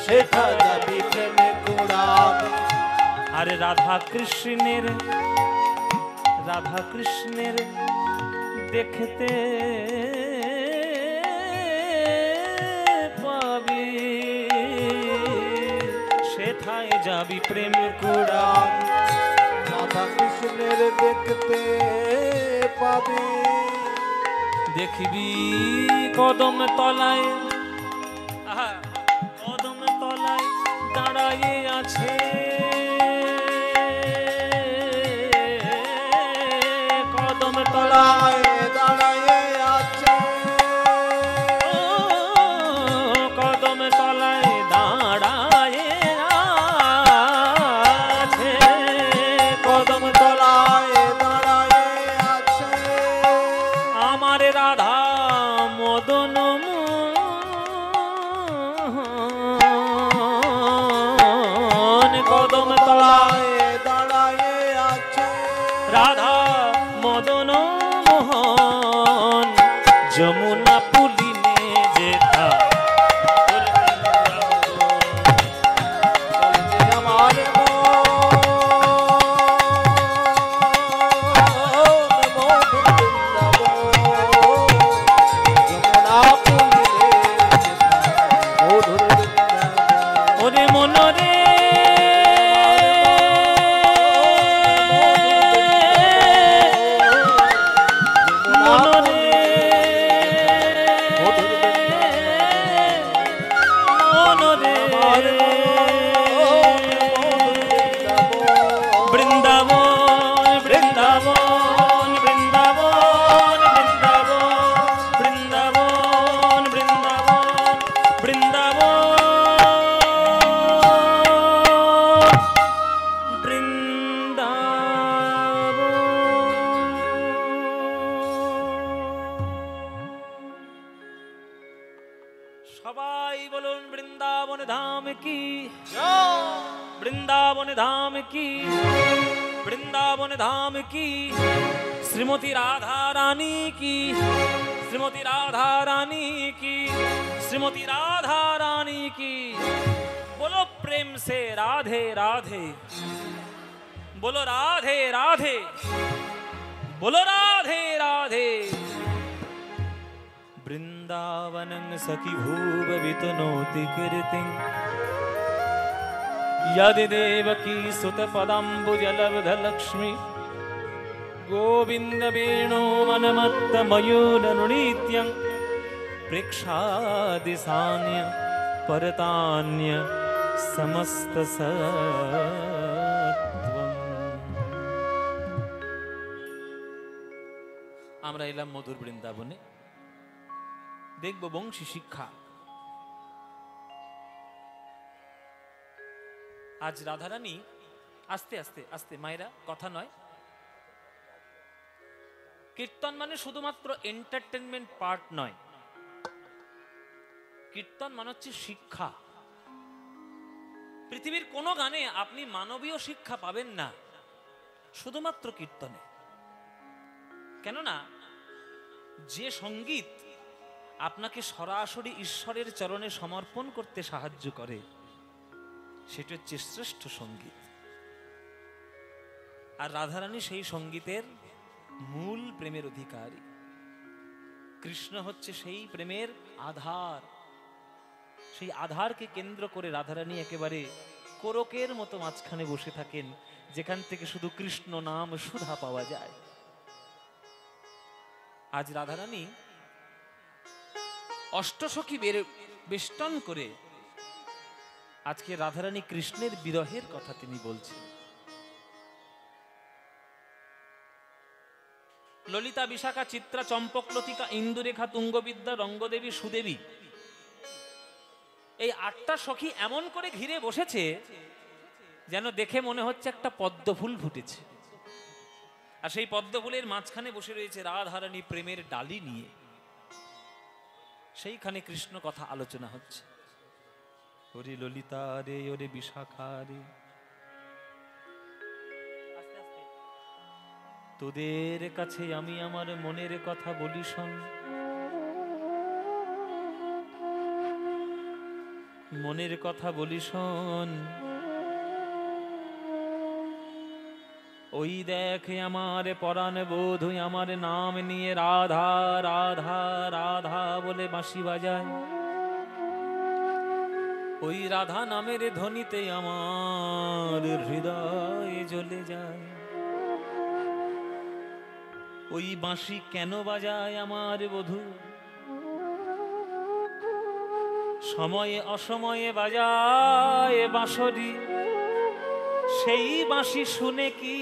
সেথা যাবি প্রেম কুড়াবি আরে রাধা কৃষ্ণের দেখতে পাবি সেথায় যাবি প্রেম কুড়াবি রাধা কৃষ্ণের দেখতে পাবি দেখবি কদম তলায় কদম তলায় দাঁড়ায়ে আছে কদম তলায় দাঁড়ায়ে আছে কদম তলায় দাঁড়ায়ে আছে কদম তলায় দাঁড়ায়ে আছে আমার রাধা যমুনা পুলিনে যেথা চলছে আমার ওরে মনরে সবাই বলুন বৃন্দাবন ধাম কি, বৃন্দাবন ধাম কি, বৃন্দাবন ধাম কি, শ্রীমতী রাধা রানী কি, শ্রীমতী রাধা রানী কি, শ্রীমতী রাধা রানী কি। बोलो प्रेम से राधे राधे, बोलो राधे राधे, बोलो राधे राधे। वृंदावनं सखी भूव वितनोति कीर्तिं यदि देवकी सुत पदाम्बुजलब्ध लक्ष्मी गोविंद वेणु मनमत्त मयूरनुनित्यं प्रेक्षादिशान्य परतान्य समस्त सत्वं। আমরা এলাম মধুর বৃন্দাবনে, দেখব বংশী শিক্ষা। আজ রাধারানী আস্তে আস্তে আস্তে, মায়েরা কথা নয়, কীর্তন মানে শুধুমাত্র এন্টারটেনমেন্ট পার্ট নয়, কীর্তন মানে হচ্ছে শিক্ষা। পৃথিবীর কোনো গানে আপনি মানবীয় শিক্ষা পাবেন না, শুধুমাত্র কীর্তনে। কেননা যে সঙ্গীত আপনাকে সরাসরি ঈশ্বরের চরণে সমর্পণ করতে সাহায্য করে, সেটা হচ্ছে শ্রেষ্ঠ সঙ্গীত। আর রাধারানী সেই সঙ্গীতের মূল প্রেমের অধিকারী। কৃষ্ণ হচ্ছে সেই প্রেমের আধার। সেই আধারকে কেন্দ্র করে রাধারানী একেবারে কোরকের মতো মাঝখানে বসে থাকেন, যেখান থেকে শুধু কৃষ্ণ নাম সুধা পাওয়া যায়। আজ রাধারানী অষ্টসখী বেষ্টন করে আজকে রাধারানী কৃষ্ণের বিরহের কথা তিনি বলছেন। ললিতা, বিশাখা, চিত্রা, চম্পক, লতিকা, ইন্দুরেখা, তুঙ্গবিদ্যা, রঙ্গদেবী, সুদেবী, এই 8টা সখী এমন করে ঘিরে বসেছে যেন দেখে মনে হচ্ছে একটা পদ্ম ফুল ফুটেছে। আর সেই পদ্ম ফুলের মাঝখানে বসে রয়েছে রাধারানী প্রেমের ডালি নিয়ে। সেইখানে কৃষ্ণ কথা আলোচনা হচ্ছে। ওরে ললিতা রে, ওরে বিশাখা রে, তোদের কাছে আমি আমার মনের কথা বলি শোন। মনের কথা বলি শোন। ওই দেখ আমার পরাণ বধূ আমার নাম নিয়ে রাধা রাধা রাধা বলে বাঁশি বাজায়। ওই রাধা নামের ধ্বনিতে আমার হৃদয় জ্বলে যায়। ওই বাঁশি কেন বাজায় আমার বধূ? সময়ে অসময়ে বাজায় বাঁশরি। সেই বাঁশি শুনে কি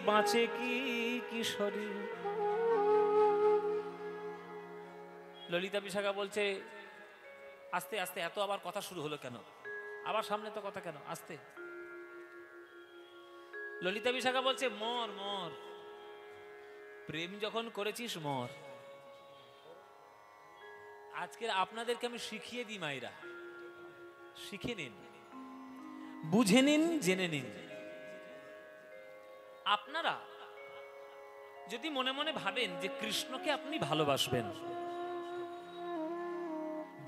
বাঁচে কি কিশোরী? ললিতা বিশাখা বলছে আস্তে আস্তে, এত আবার কথা শুরু হলো কেন? আবার সামনে তো কথা কেন? আস্তে। ললিতা বিশাখা বলছে মর মর, প্রেম যখন করেছিস মর। আজকে আপনাদেরকে আমি শিখিয়ে দিই, মায়েরা শিখে নিন, বুঝে নিন, জেনে নিন। আপনারা যদি মনে মনে ভাবেন যে কৃষ্ণকে আপনি ভালোবাসবেন,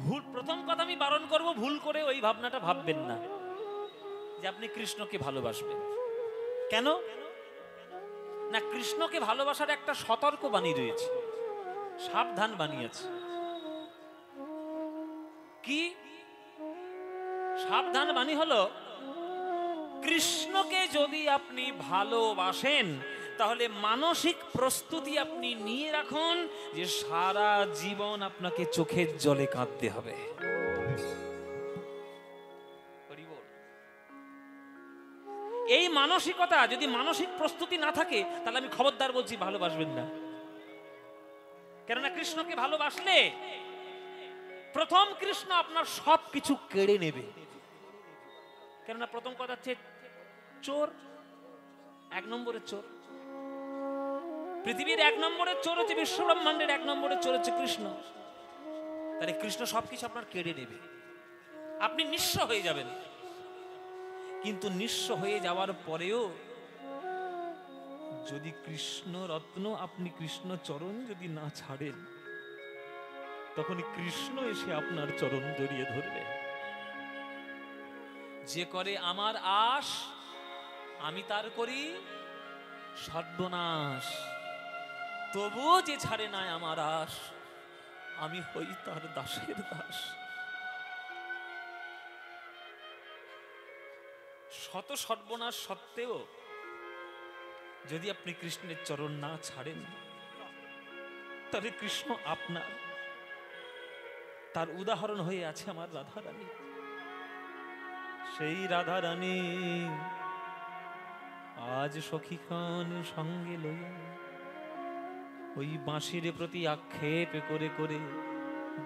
ভুল, প্রথম কথা আমি বারণ করব, ভুল করে ওই ভাবনাটা ভাববেন না যে আপনি কৃষ্ণকে ভালোবাসবেন। কেন না? কৃষ্ণকে ভালোবাসার একটা সতর্ক বাণী রয়েছে, সাবধান বাণী আছে। কি সাবধান বাণী? হলো কৃষ্ণকে যদি আপনি ভালোবাসেন তাহলে মানসিক প্রস্তুতি আপনি নিয়ে রাখুন যে সারা জীবন আপনাকে চোখের জলে কাঁদতে হবে। এই মানসিকতা, যদি মানসিক প্রস্তুতি না থাকে তাহলে আমি খবরদার বলছি ভালোবাসবেন না। কেননা কৃষ্ণকে ভালোবাসলে প্রথম কৃষ্ণ আপনার সবকিছু কেড়ে নেবে। কেননা প্রথম কথা হচ্ছে চোর, 1 নম্বরের চোর, পৃথিবীর 1 নম্বরের চোর হচ্ছে, বিশ্বব্রহ্মাণ্ডের 1 নম্বরের চোর হচ্ছে কৃষ্ণ। তাহলে কৃষ্ণ সবকিছু আপনার কেড়ে নেবে, আপনি নিঃস্ব হয়ে যাবেন। কিন্তু নিঃস্ব হয়ে যাওয়ার পরেও যদি কৃষ্ণ রত্ন, আপনি কৃষ্ণ চরণ যদি না ছাড়েন, তখন কৃষ্ণ এসে আপনার চরণ জড়িয়ে ধরবে। যে করে আমার আশ আমি তার করি সর্বনাশ, তবুও যে ছাড়ে না আমার আশ আমি হই তার দাসের দাস। শত সর্বনাশ সত্ত্বেও যদি আপনি কৃষ্ণের চরণ না ছাড়েন তাহলে কৃষ্ণ আপনার। তার উদাহরণ হয়ে আছে আমার রাধা রানী। সেই রাধা রানী আজ সখীখান সঙ্গে লইয়া ওই বাঁশির প্রতি আক্ষেপ করে করে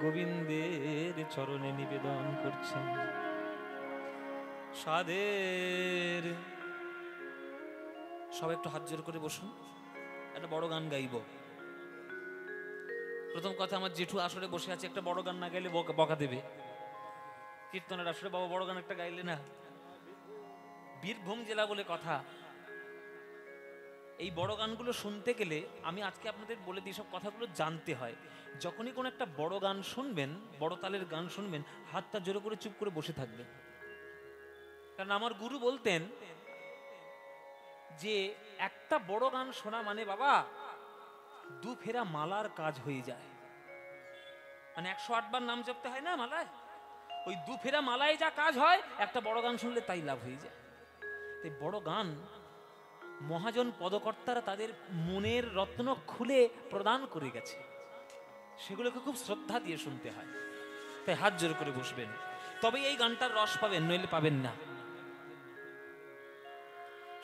গোবিন্দের চরণে নিবেদন করছেন। সাধের সব একটু হাত জোর করে বসুন, একটা বড় গান গাইব। প্রথম কথা, আমার জেঠু আসরে বসে আছে, একটা বড় গান না গাইলে বকা দেবে। কীর্তনের আসরে বাবা বড় গান একটা গাইলে না, বীরভূম জেলা বলে কথা। এই বড় গানগুলো শুনতে গেলে আমি আজকে আপনাদের বলে দিই, সব কথাগুলো জানতে হয়। যখনই কোনো একটা বড় গান শুনবেন, বড় তালের গান শুনবেন, হাতটা জোরে করে চুপ করে বসে থাকবেন। কারণ আমার গুরু বলতেন যে একটা বড় গান শোনা মানে বাবা 2 ফেরা মালার কাজ হয়ে যায়। মানে 108 বার নাম জপতে হয় না মালায়, ওই 2 ফেরা মালায় যা কাজ হয় একটা বড় গান শুনলে তাই লাভ হয়ে যায়। এই বড় গান মহাজন পদকর্তারা তাদের মনের রত্ন খুলে প্রদান করে গেছে, সেগুলোকে খুব শ্রদ্ধা দিয়ে শুনতে হয়। তাই হাত জোর করে বসবেন, তবে এই গানটার রস পাবেন, নইলে পাবেন না।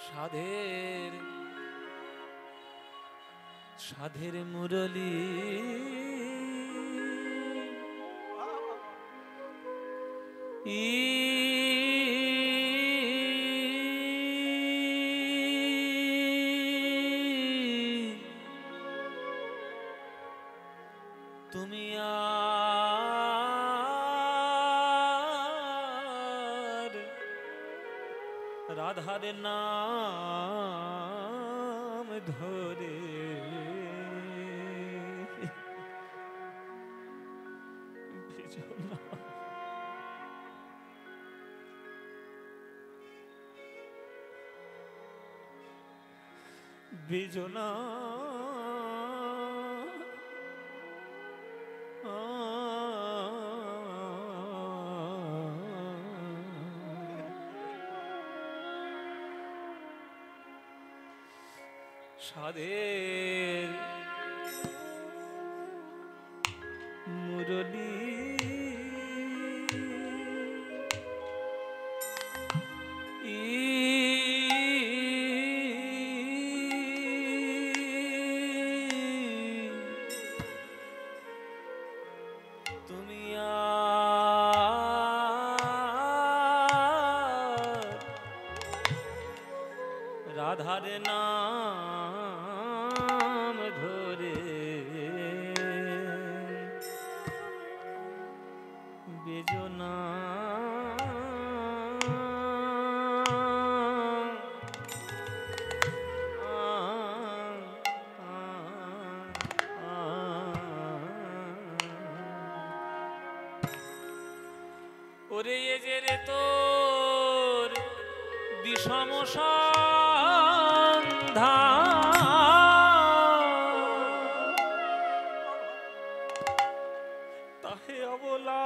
সাধের সাধের মুরলী তুমি আর রাধার নাম ধরে বেজনা সাধের মুরলী তুমি রাধার নাম ধরে বেজনা ওরে এ যে রে তোর বিষম সন্ধান, তাহে অবলা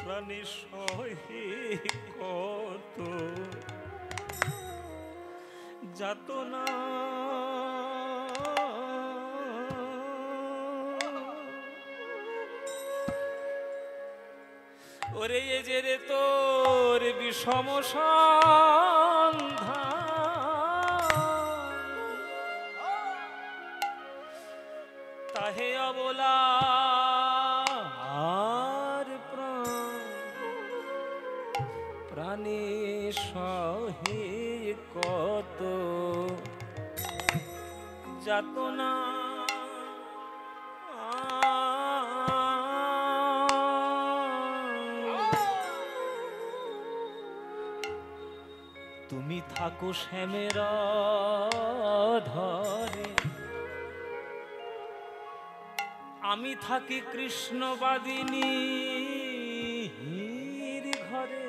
প্রাণী সহে কত যাতনা। ওরে এ যে রে তোর বিষম সন্ধান, তাহে অবলা আর প্রাণে সহে কত যাতনা। তুমি থাকো শ্যামের ধরে, আমি থাকি কৃষ্ণবাদিনীর ঘরে।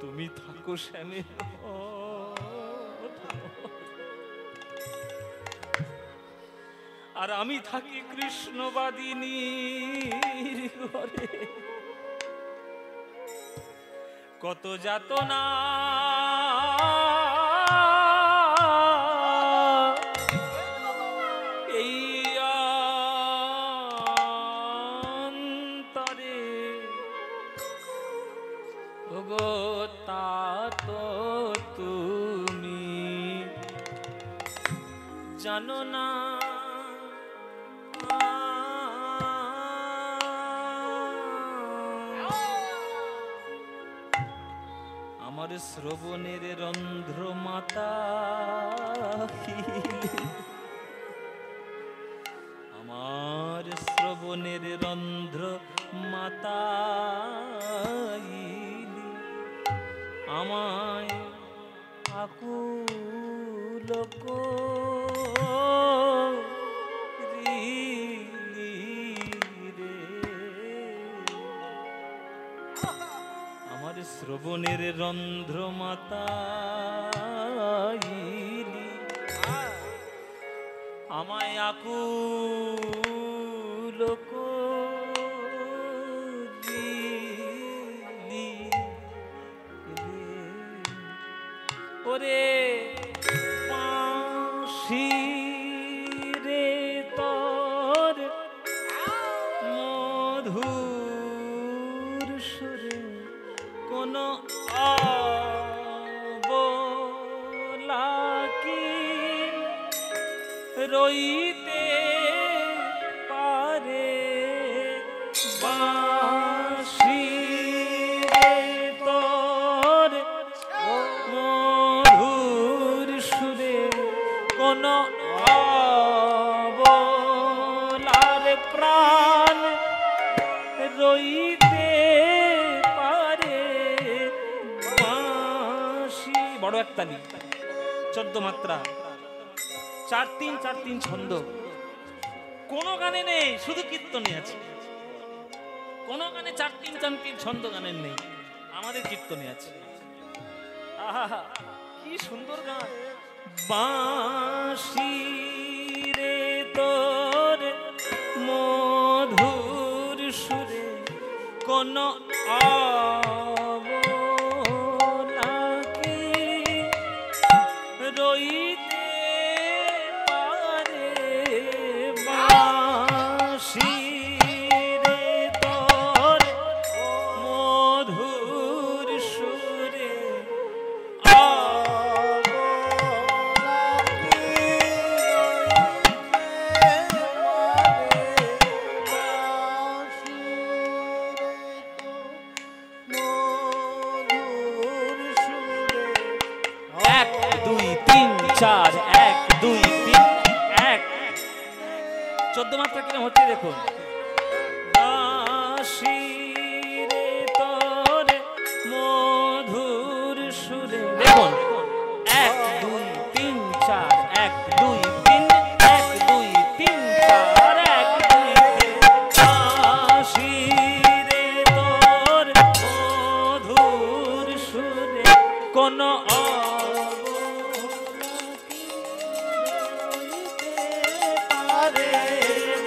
তুমি থাকো শ্যামের আর আমি থাকি কৃষ্ণবাদিনীর ঘরে। কত যাতনা এই অন্তরে, ওগো তা তো তুমি জানো না। আমার শ্রবণের রন্ধ্র মাতা, আমার শ্রবণের রন্ধ্র মাতা, আমায় আকুল আমার শ্রবণের রন্ধ্র মাতা, আমায় আকুল ওরে পাশি রে তোর মধুর সুরে কোন অবলা কি রইতে পারে। বাঁশি রে তোর মধুর সুরে কোন অবলার প্রাণ রইতে পারে। বাঁশি বড় একতালি, 14 মাত্রা, 4-3 ছন্দ। কোন গানে নেই, শুধু কীর্তনে আছে। কোন গানে 4-3 ছন্দ গানের নেই, আমাদের কীর্তনে আছে। আহা কি সুন্দর গান। বাঁশি রে তোর মধুর সুরে কোন অবলা কি রইতে পারে। বাঁশি রে তোর মধুর সুরে চার 1 2 3 1 14 মাত্রা কিরকম হচ্ছে দেখুন। বাঁশি রে তোর মধুর সুরে দেখুন 1 2 3 4 1 2 3 কোন পারে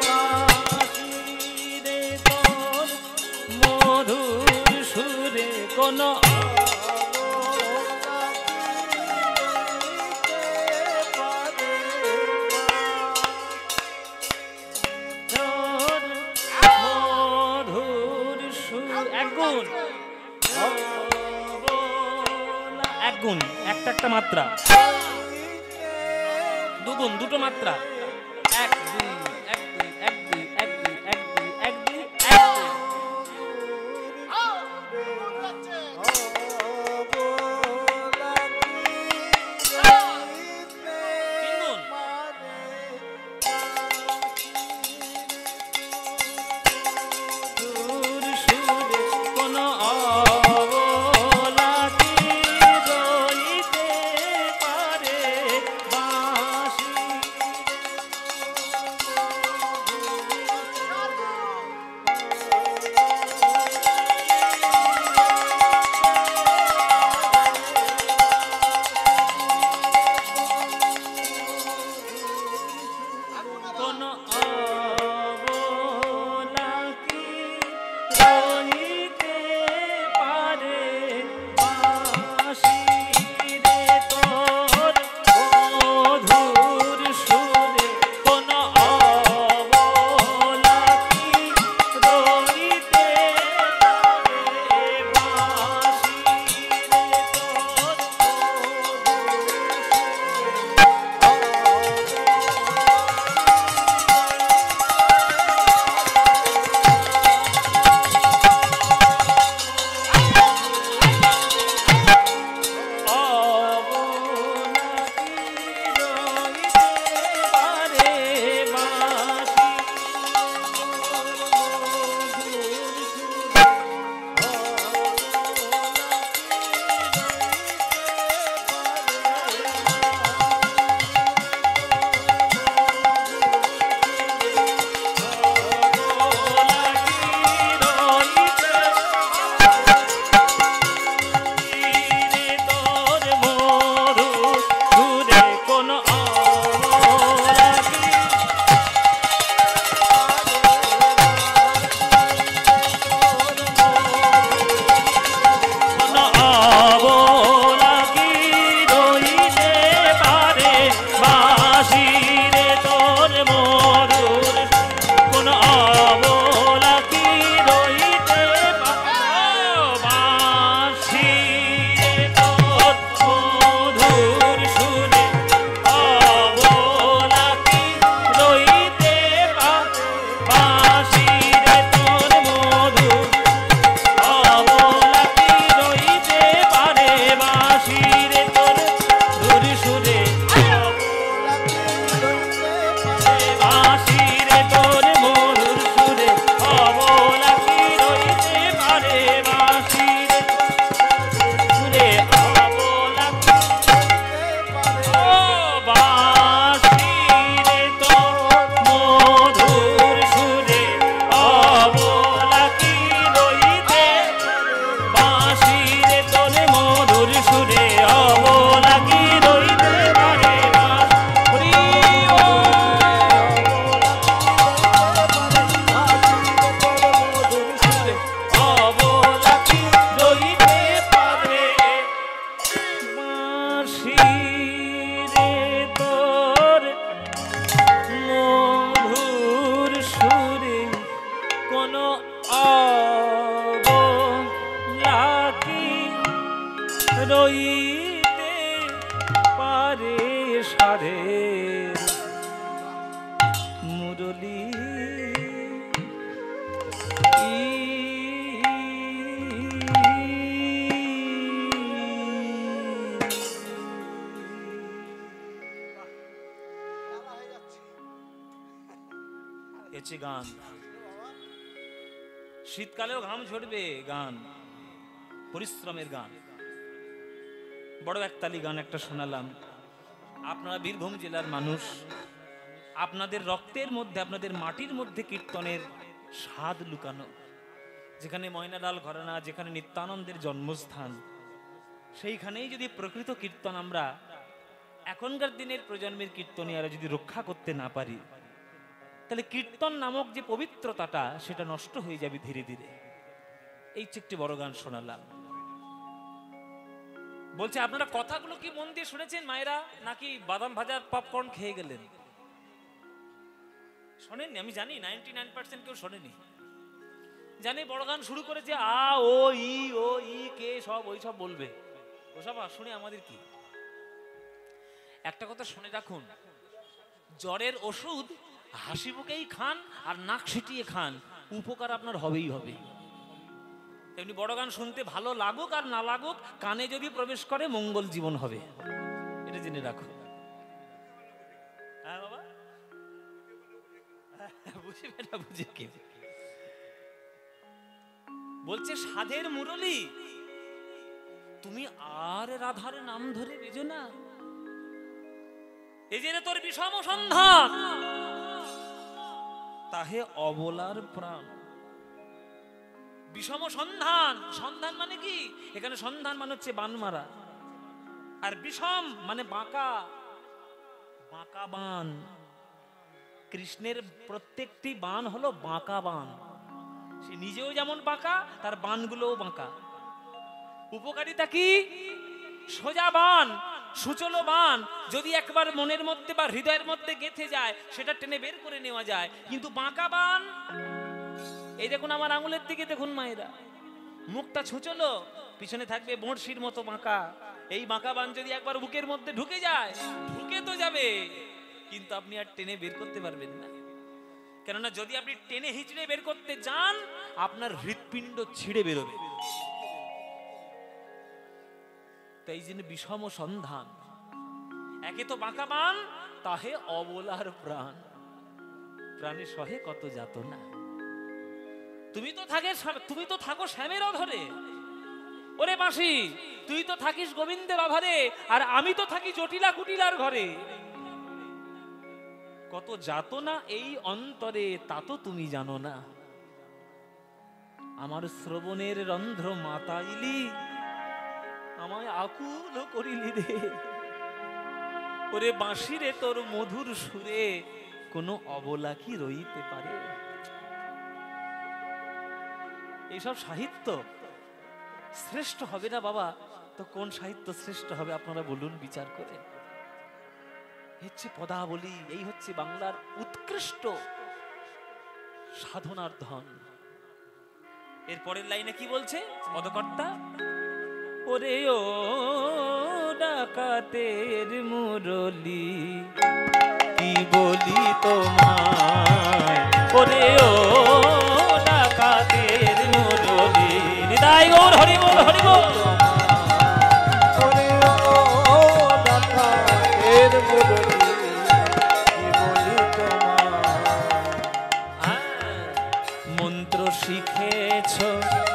বাঁশিরে তোর মধুর সুরে কোন মধুর সুর একগুণ একগুণ একটা মাত্রা দুগুণ দুটো মাত্রা এক দুই এক দুই এক দুই এক দুই এক দুই এক দুই এক দুই রইতে পারে সারে মুরলি এছে গান শীতকালেও ঘাম ঝরবে গান পরিশ্রমের গান বড় একতালি গান একটা শোনালাম আপনারা বীরভূম জেলার মানুষ আপনাদের রক্তের মধ্যে আপনাদের মাটির মধ্যে কীর্তনের স্বাদ লুকানো যেখানে ময়নালাল ঘরানা যেখানে নিত্যানন্দের জন্মস্থান সেইখানেই যদি প্রকৃত কীর্তন আমরা এখনকার দিনের প্রজন্মের কীর্তনীয়রা যদি রক্ষা করতে না পারি, তাহলে কীর্তন নামক যে পবিত্রতাটা সেটা নষ্ট হয়ে যাবে ধীরে ধীরে। এই একটি বড় গান শোনালাম। বলছে আপনারা কথাগুলো কি মন দিয়ে শুনেছেন মায়েরা, নাকি বাদাম ভাজার পপকর্ন খেয়ে গেলেন? শোনেননি? আমি জানি 99% কেউ শোনেনি। জানি বড় গান শুরু করেছে, আ ও ই কে সব ওই সব বলবে, ওসব শুনে আমাদের কি? একটা কথা শুনে রাখুন, জ্বরের ওষুধ হাসি মুখেই খান আর নাক ছিটিয়ে খান, উপকার আপনার হবেই হবে। তেমনি বড় গান শুনতে ভালো লাগুক আর না লাগুক, কানে যদি প্রবেশ করে মঙ্গল জীবন হবে, এটা জেনে রাখুন। হ্যাঁ বাবা, বুঝবে না বুঝে কে? বলছে সাধের মুরলী তুমি আর রাধার নাম ধরে বেজো না, এই যে তোর বিষম সন্ধান তাহে অবলার প্রাণ। বিষম সন্ধান, সন্ধান মানে কি? এখানে সন্ধান মানে হচ্ছে বান মারা, আর বিষম মানে বাঁকা, বাঁকা বান। কৃষ্ণের প্রত্যেকটি বান হলো বাঁকা বান, সে নিজেও যেমন বাঁকা, তার বানগুলোও বাঁকা। উপকারিতা কি? সোজা বান, সুচলো বান যদি একবার মনের মধ্যে বা হৃদয়ের মধ্যে গেঁথে যায়, সেটা টেনে বের করে নেওয়া যায়। কিন্তু বাঁকা বান, এই দেখুন আমার আঙুলের দিকে দেখুন মায়েরা, মুখটা ছুচলো, পিছনে থাকবে বড়শির মতো বাঁকা। এই বাঁকা বান যদি একবার বুকের মধ্যে ঢুকে যায়, ঢুকে তো যাবে, কিন্তু আপনি আর টেনে বের করতে পারবেন না। কেননা যদি আপনি টেনে হিচড়ে বের করতে যান, আপনার হৃৎপিণ্ড ছিঁড়ে বেরোবে। তাই জন্য বিষম সন্ধান, একে তো বাঁকা বান, তাহে অবলার প্রাণ। প্রাণে সহে কত যাতনা। তুমি তো থাকো শ্যামের অধরে, ওরে বাঁশি তুই তো থাকিস গোবিন্দের অধরে, আর আমি তো থাকি জটিলা কুটিলার ঘরে। কত যাতনা এই অন্তরে, তা তো তুমি জানো না। আমার শ্রবণের রন্ধ্র মাতাইলি, আমায় আকুল করিলি রে। ওরে বাঁশি রে তোর মধুর সুরে কোনো অবলা কি রইতে পারে? এইসব সাহিত্য শ্রেষ্ঠ হবে না বাবা, তো কোন সাহিত্য শ্রেষ্ঠ হবে আপনারা বলুন বিচার করে। হচ্ছে পদাবলী, এই হচ্ছে বাংলার উৎকৃষ্ট সাধনার ধন। এর পরের লাইনে কি বলছে পদকর্তা? ওরে ও ডাকাতের মুরলি কি বলি তোমায়, ওরে ও ডাকাতের মুরলি। নিতাই গৌর হরি বল হরি বল। ওরে ও ডাকাতের মুরলি কি বলি তোমায়। মন্ত্র শিখেছ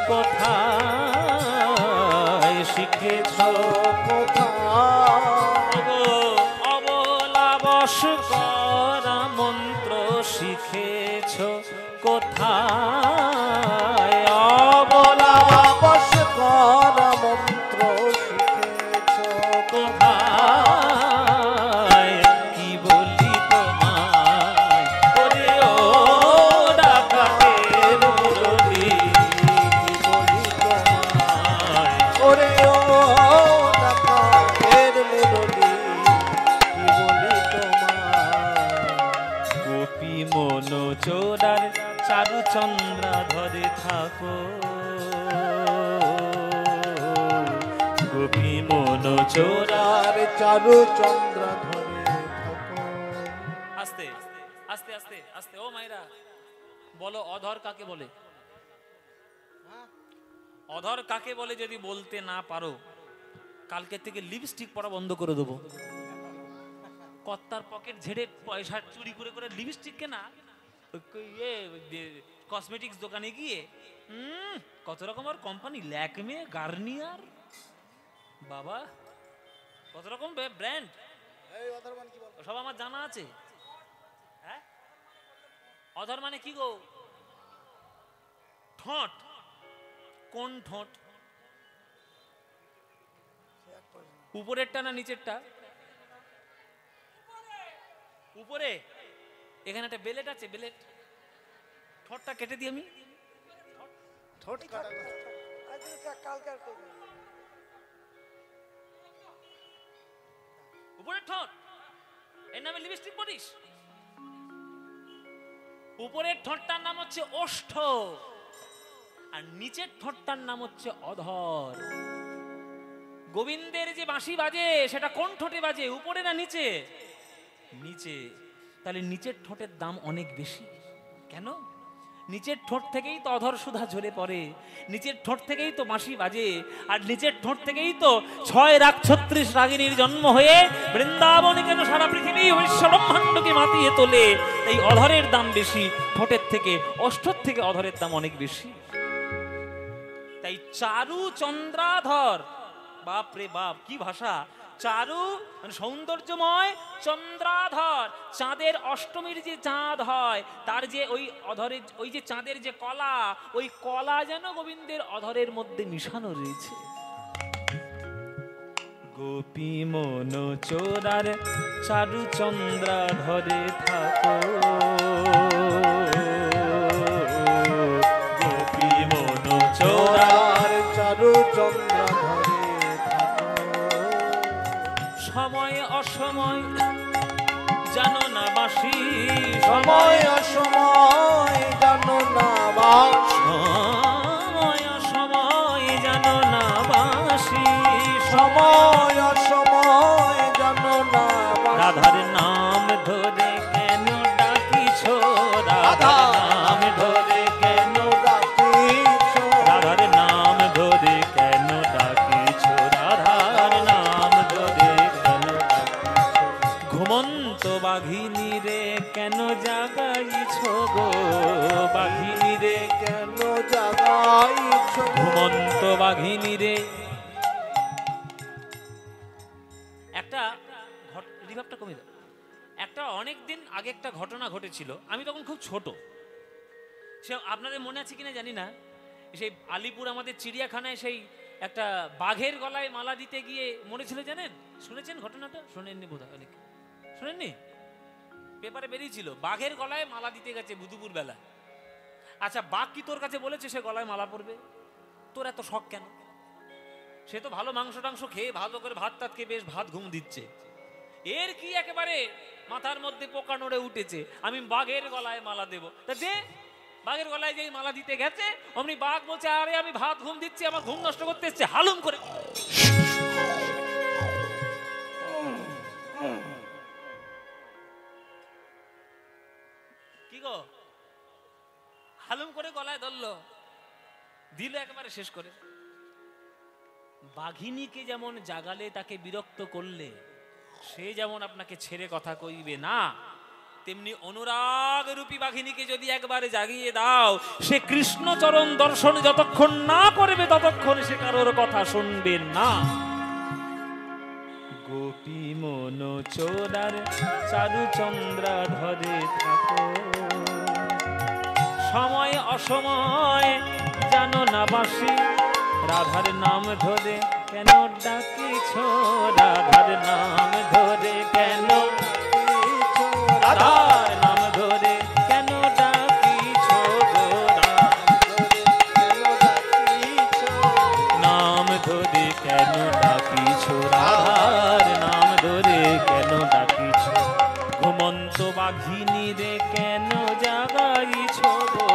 কোথায়, শিখেছ কোথায়, অবলা বশ করা মন্ত্র শিখেছ কোথায়, অবলা বশ করা মন্ত্র শিখেছ কোথায়, কি বলি তোমায়, ওরে ও ডাকাতের মুরলি কি বলি তোমায়। ওরে ও ডাকাতের মুরলি কি বলি তোমায়। গোপী মন চোরার চারু চন্দ্রা ধরে থাকো, গোপী মন চোরার। আর চারু চন্দ্র ধরে থাকো। আস্তে আস্তে আস্তে আস্তে, ও মাইরা বলো অধর কাকে বলে? অধর কাকে বলে যদি বলতে না পারো, কালকে থেকে লিপস্টিক পরা বন্ধ করে দেবো। কর্তার পকেট ঝেড়ে পয়সা চুরি করে করে লিপস্টিক কেনা, কসমেটিক্স দোকানে গিয়ে কত রকমের কোম্পানি, ল্যাকমে, গার্নিয়ার, বাবা কত রকম ব্র্যান্ড, সব আমার জানা আছে। হ্যাঁ, অধর মানে কি গো? ঠোঁট। কোন ঠোঁট? উপরেরটা না নিচেরটা? উপরে। এখানে একটা বেলেট আছে, বেলেট। ঠোঁটটা কেটে দিই আমি। ঠোঁট কাটা উপরের ঠোঁট, এর নামে লিপস্টিক পরিস? উপরের ঠোঁটটার নাম হচ্ছে ওষ্ঠ, আর নিচের ঠোঁটটার নাম হচ্ছে অধর। গোবিন্দের যে বাঁশি বাজে সেটা কোন ঠোঁটে বাজে, উপরে না নিচে? নিচে। তাহলে নিচের ঠোঁটের দাম অনেক বেশি। কেন? নিচের ঠোঁট থেকেই তো অধর সুধা ঝরে পড়ে, নিচের ঠোঁট থেকেই তো বাঁশি বাজে, আর নিচের ঠোঁট থেকেই তো 6 রাগ 36 রাগিনীর জন্ম হয়ে বৃন্দাবনে কেন সারা পৃথিবী বিশ্ব ব্রহ্মাণ্ডকে মাতিয়ে তোলে। তাই অধরের দাম বেশি ঠোঁটের থেকে, ওষ্ঠর থেকে অধরের দাম অনেক বেশি। তাই চারু চন্দ্রাধর, বাপ রে বাপ কি ভাষা! চারু মানে সৌন্দর্যময়, চন্দ্রাধর চাঁদের অষ্টমীর যে চাঁদ হয় তার যে ওই অধরের ওই যে চাঁদের যে কলা, ওই কলা যেন গোবিন্দের অধরের মধ্যে মিশানো রয়েছে। গোপী মন চোরার চারু চন্দ্রাধরে থাকো, গোপী মন চোরার চারু চন্দ্রাধরে থাকো। সময় অসময় জানো না বাঁশি, সময় অসময় জানো না বাঁশি, সময় অসময় জানো না বাঁশি, সময় অসময় জানো না বাঁশি। রাধার নাম ধরে কেন ডাকিছ, রাধার নাম ধরে কেন ডাকিছ, রাধার নাম ধরে কেন ডাকিছ, রাধার নাম ধরে কেন ডাকিছ। ঘুমন্ত বাঘিনী রে কেন জাগাইছ গো, বাঘিনী রে কেন জাগাইছ, ঘুমন্ত বাঘিনী রে। একটা রিভাবটা কমে দাও। একটা অনেক দিন আগে একটা ঘটনা ঘটেছিল, আমি তখন খুব ছোট। সে আপনাদের মনে আছে কিনা জানি না, সেই আলিপুর আমাদের চিড়িয়াখানায় সেই একটা বাঘের গলায় মালা দিতে গিয়ে মরেছিল, জানেন? শুনেছেন ঘটনাটা? শোনেননি বোধহয়, অনেক শোনেননি? পেপারে বেরিয়েছিল, বাঘের গলায় মালা দিতে গেছে দুপুর বেলা। আচ্ছা, বাঘ কি তোর কাছে বলেছে সে গলায় মালা পরবে? তোর এত শখ কেন? সে তো ভালো মাংস টাংস খেয়ে ভালো করে ভাত টাত খেয়ে বেশ ভাত ঘুম দিচ্ছে, এর কি একেবারে মাথার মধ্যে পোকা নড়ে উঠেছে আমি বাঘের গলায় মালা দেব? তা দে। বাঘের গলায় যেই মালা দিতে গেছে অমনি বাঘ বলছে, আরে আমি ভাত ঘুম দিচ্ছি, আমার ঘুম নষ্ট করতে এসছে, হালুম করে। কি গো, হালুম করে গলায় ধরলো, দিল একেবারে শেষ করে। বাঘিনীকে যেমন জাগালে তাকে বিরক্ত করলে সে যেমন আপনাকে ছেড়ে কথা কইবে না, তেমনি অনুরাগ রূপী বাঘিনীকে যদি একবারে জাগিয়ে দাও, সে কৃষ্ণ চরণ দর্শন যতক্ষণ না করবে ততক্ষণ সে কারোর কথা শুনবে না। গোপী মন চোরার চারু চন্দ্রা ধরে থাকো, সময় অসময় জানো না বাঁশি, রাধার নাম ধরে কেন ডাকিছ, রাধার নাম ধরে কেন, রাধার নাম ধরে কেন ডাকিছ গো, নাম ধরে কেন ডাকিছ, রাধার নাম ধরে কেন ডাকিছ। ঘুমন্ত বাঘিনী রে কেন জাগাইছ গো,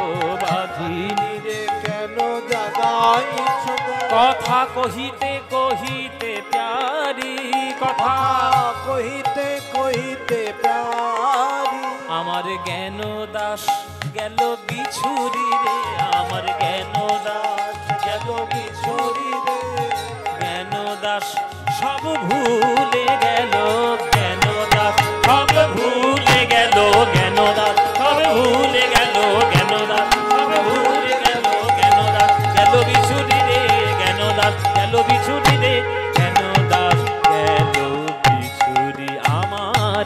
বাঘিনী রে কেন জাগাইছ, কথা কহিতে কহিতে প্যারি, কথা কহিতে কহিতে প্যারি, আমার জ্ঞান দাস গেল বিছুরি রে, আমার জ্ঞান দাস গেল বিছুরি রে, জ্ঞান দাস সব ভুলে গেল, জ্ঞান দাস সব ভুলে গেল, জ্ঞান দাস সব ভুলে গেল, জ্ঞান দাস সব ভুলে গেল, জ্ঞান দাস গেল বিছুরি রে, জ্ঞান দাস গেল বিছুরি রে, জ্ঞান দাস গেল বিছুরি, আমার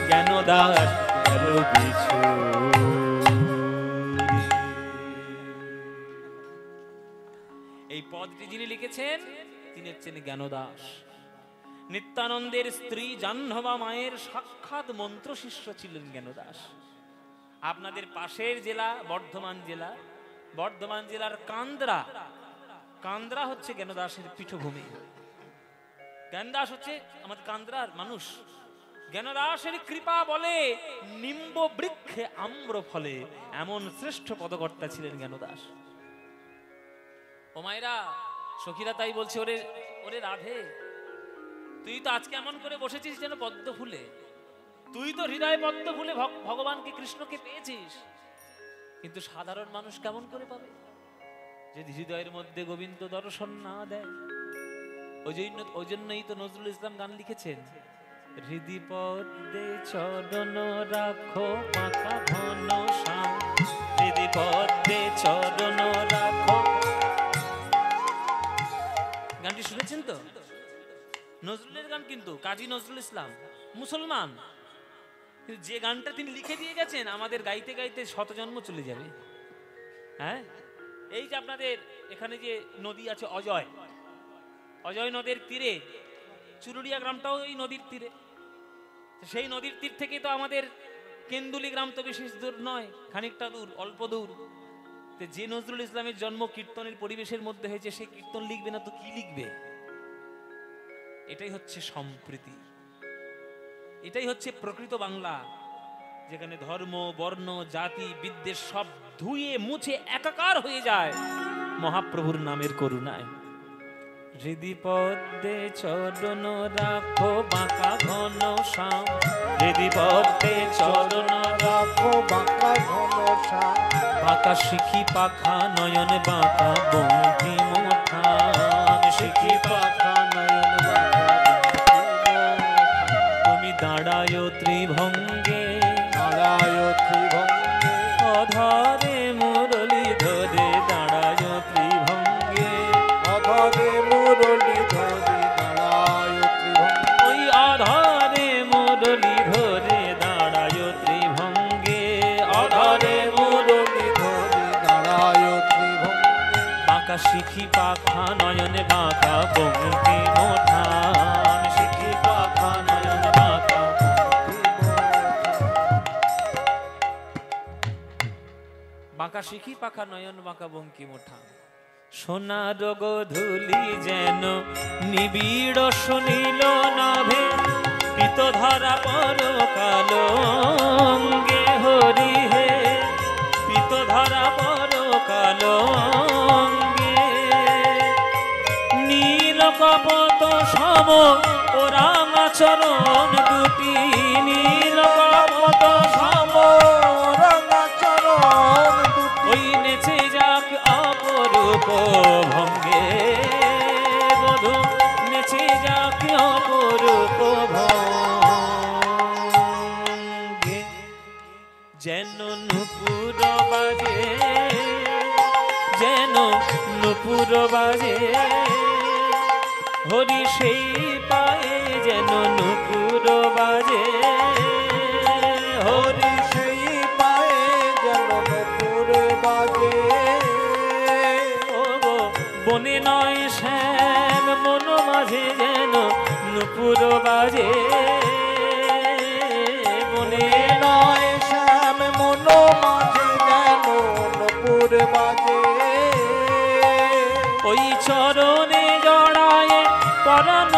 জ্ঞান দাস গেল বিছুরি। এই পদটি যিনি লিখেছেন তিনি হচ্ছেন জ্ঞানদাস। নিত্যানন্দের স্ত্রী জাহ্নবা মায়ের সাক্ষাৎ মন্ত্র শিষ্য ছিলেন জ্ঞানদাস। আপনাদের পাশের জেলা বর্ধমান জেলা, বর্ধমান জেলার কান্দ্রা, কান্দ্রা হচ্ছে জ্ঞানদাসের পীঠভূমি। জ্ঞানদাস হচ্ছে আমাদের কান্দ্রার মানুষ। জ্ঞানদাসের কৃপা বলে নিম্ব বৃক্ষে আম্র ফলে, এমন শ্রেষ্ঠ পদকর্তা ছিলেন জ্ঞানদাস। ও মায়েরা, সখীরা তাই বলছে, ওরে ওরে রাধে, তুই তো আজকে এমন করে বসেছিস যেন পদ্ম ফুলে। তুই তো হৃদয় পদ্ম ফুলে ভগবানকে কৃষ্ণকে পেয়েছিস, কিন্তু সাধারণ মানুষ কেমন করে পাবে যদি হৃদয়ের মধ্যে গোবিন্দ দর্শন না দেয়? ওই জন্যই তো নজরুল ইসলাম গান লিখেছেন, হৃদি পদ্মে চরণ রাখো পাখা ঘন শ্যাম, হৃদি পদ্মে চরণ রাখো। গানটি শুনেছেন তো? নজরুলের গান, কিন্তু কাজী নজরুল ইসলাম মুসলমান, কিন্তু যে গানটা তিনি লিখে দিয়ে গেছেন আমাদের গাইতে গাইতে শতজন্ম চলে যাবে। হ্যাঁ, এই যে আপনাদের এখানে যে নদী আছে অজয়, অজয় নদের তীরে চুরুলিয়া গ্রামটাও এই নদীর তীরে। সেই নদীর তীর থেকে তো আমাদের কেন্দুলি গ্রাম তো বিশেষ দূর নয়, খানিকটা দূর, অল্প দূর। যে নজরুল ইসলামের জন্ম কীর্তনের পরিবেশের মধ্যে হয়েছে, সে কীর্তন লিখবে না তো কি লিখবে? এটাই হচ্ছে সম্প্রীতি, এটাই হচ্ছে প্রকৃত বাংলা, যেখানে ধর্ম বর্ণ জাতি বিদ্বেষ সব ধুয়ে মুছে একাকার হয়ে যায় মহাপ্রভুর নামের করুণায়। হৃদি পদ্মে চরণ রাখো বাঁকা ঘন শ্যাম, হৃদি পদ্মে চরণ রাখো বাঁকা ঘন শ্যাম, বাঁকা শিখি পাখা নয়ন বাঁকা বঙ্কিম ঠান, শিখি পাখা নয়ন বাঁকা তুমি দাঁড়ায় ত্রিভঙ্গে, দাঁড়ায় ত্রিভঙ্গে, অধরে মুরলি ধরে দাঁড়ায় ত্রিভঙ্গে, অধরে মুরলি ধরে দাঁড়ায় ত্রিভঙ্গে, ওই অধরে মুরলি ধরে দাঁড়ায় ত্রিভঙ্গে, অধরে মুরলি ধরে দাঁড়ায় ত্রিভঙ্গে, বাঁকা শিখি পাখা নয়নে বাঁকা বঙ্কিম ঠান, শিখি পাখা নয়নে বাঁকা। বাঁকা শিখি পাখা নয়ন বাঁকা বঙ্কিম ঠান। সোনার গোধূলি যেন নিবিড় শুনিল নভে, পিত ধরা পর কালো অঙ্গে হরি হে, পিত ধরা পর কালো অঙ্গে, নীল কপত সম ও রামাচরণ দুটি, নীল কপত সম রামাচরণ দুটি, ওই নেচে যাক অপরূপ ভঙ্গে, বধূ নেচে যাক অপরূপ ভঙ্গে, যেন নুপুর বাজে, যেন নুপুর বাজে, হরি সেই পায়ে যেন নুপুর বাজে, হরি সেই পায়ে যেন নুপুর বাজে, ও গো বনে নয় শ্যাম মন মাঝে যেন নুপুর বাজে, বনে নয় শ্যাম মন মাঝে যেন নুপুর বাজে, ওই চরণে জড়ায় পরাণ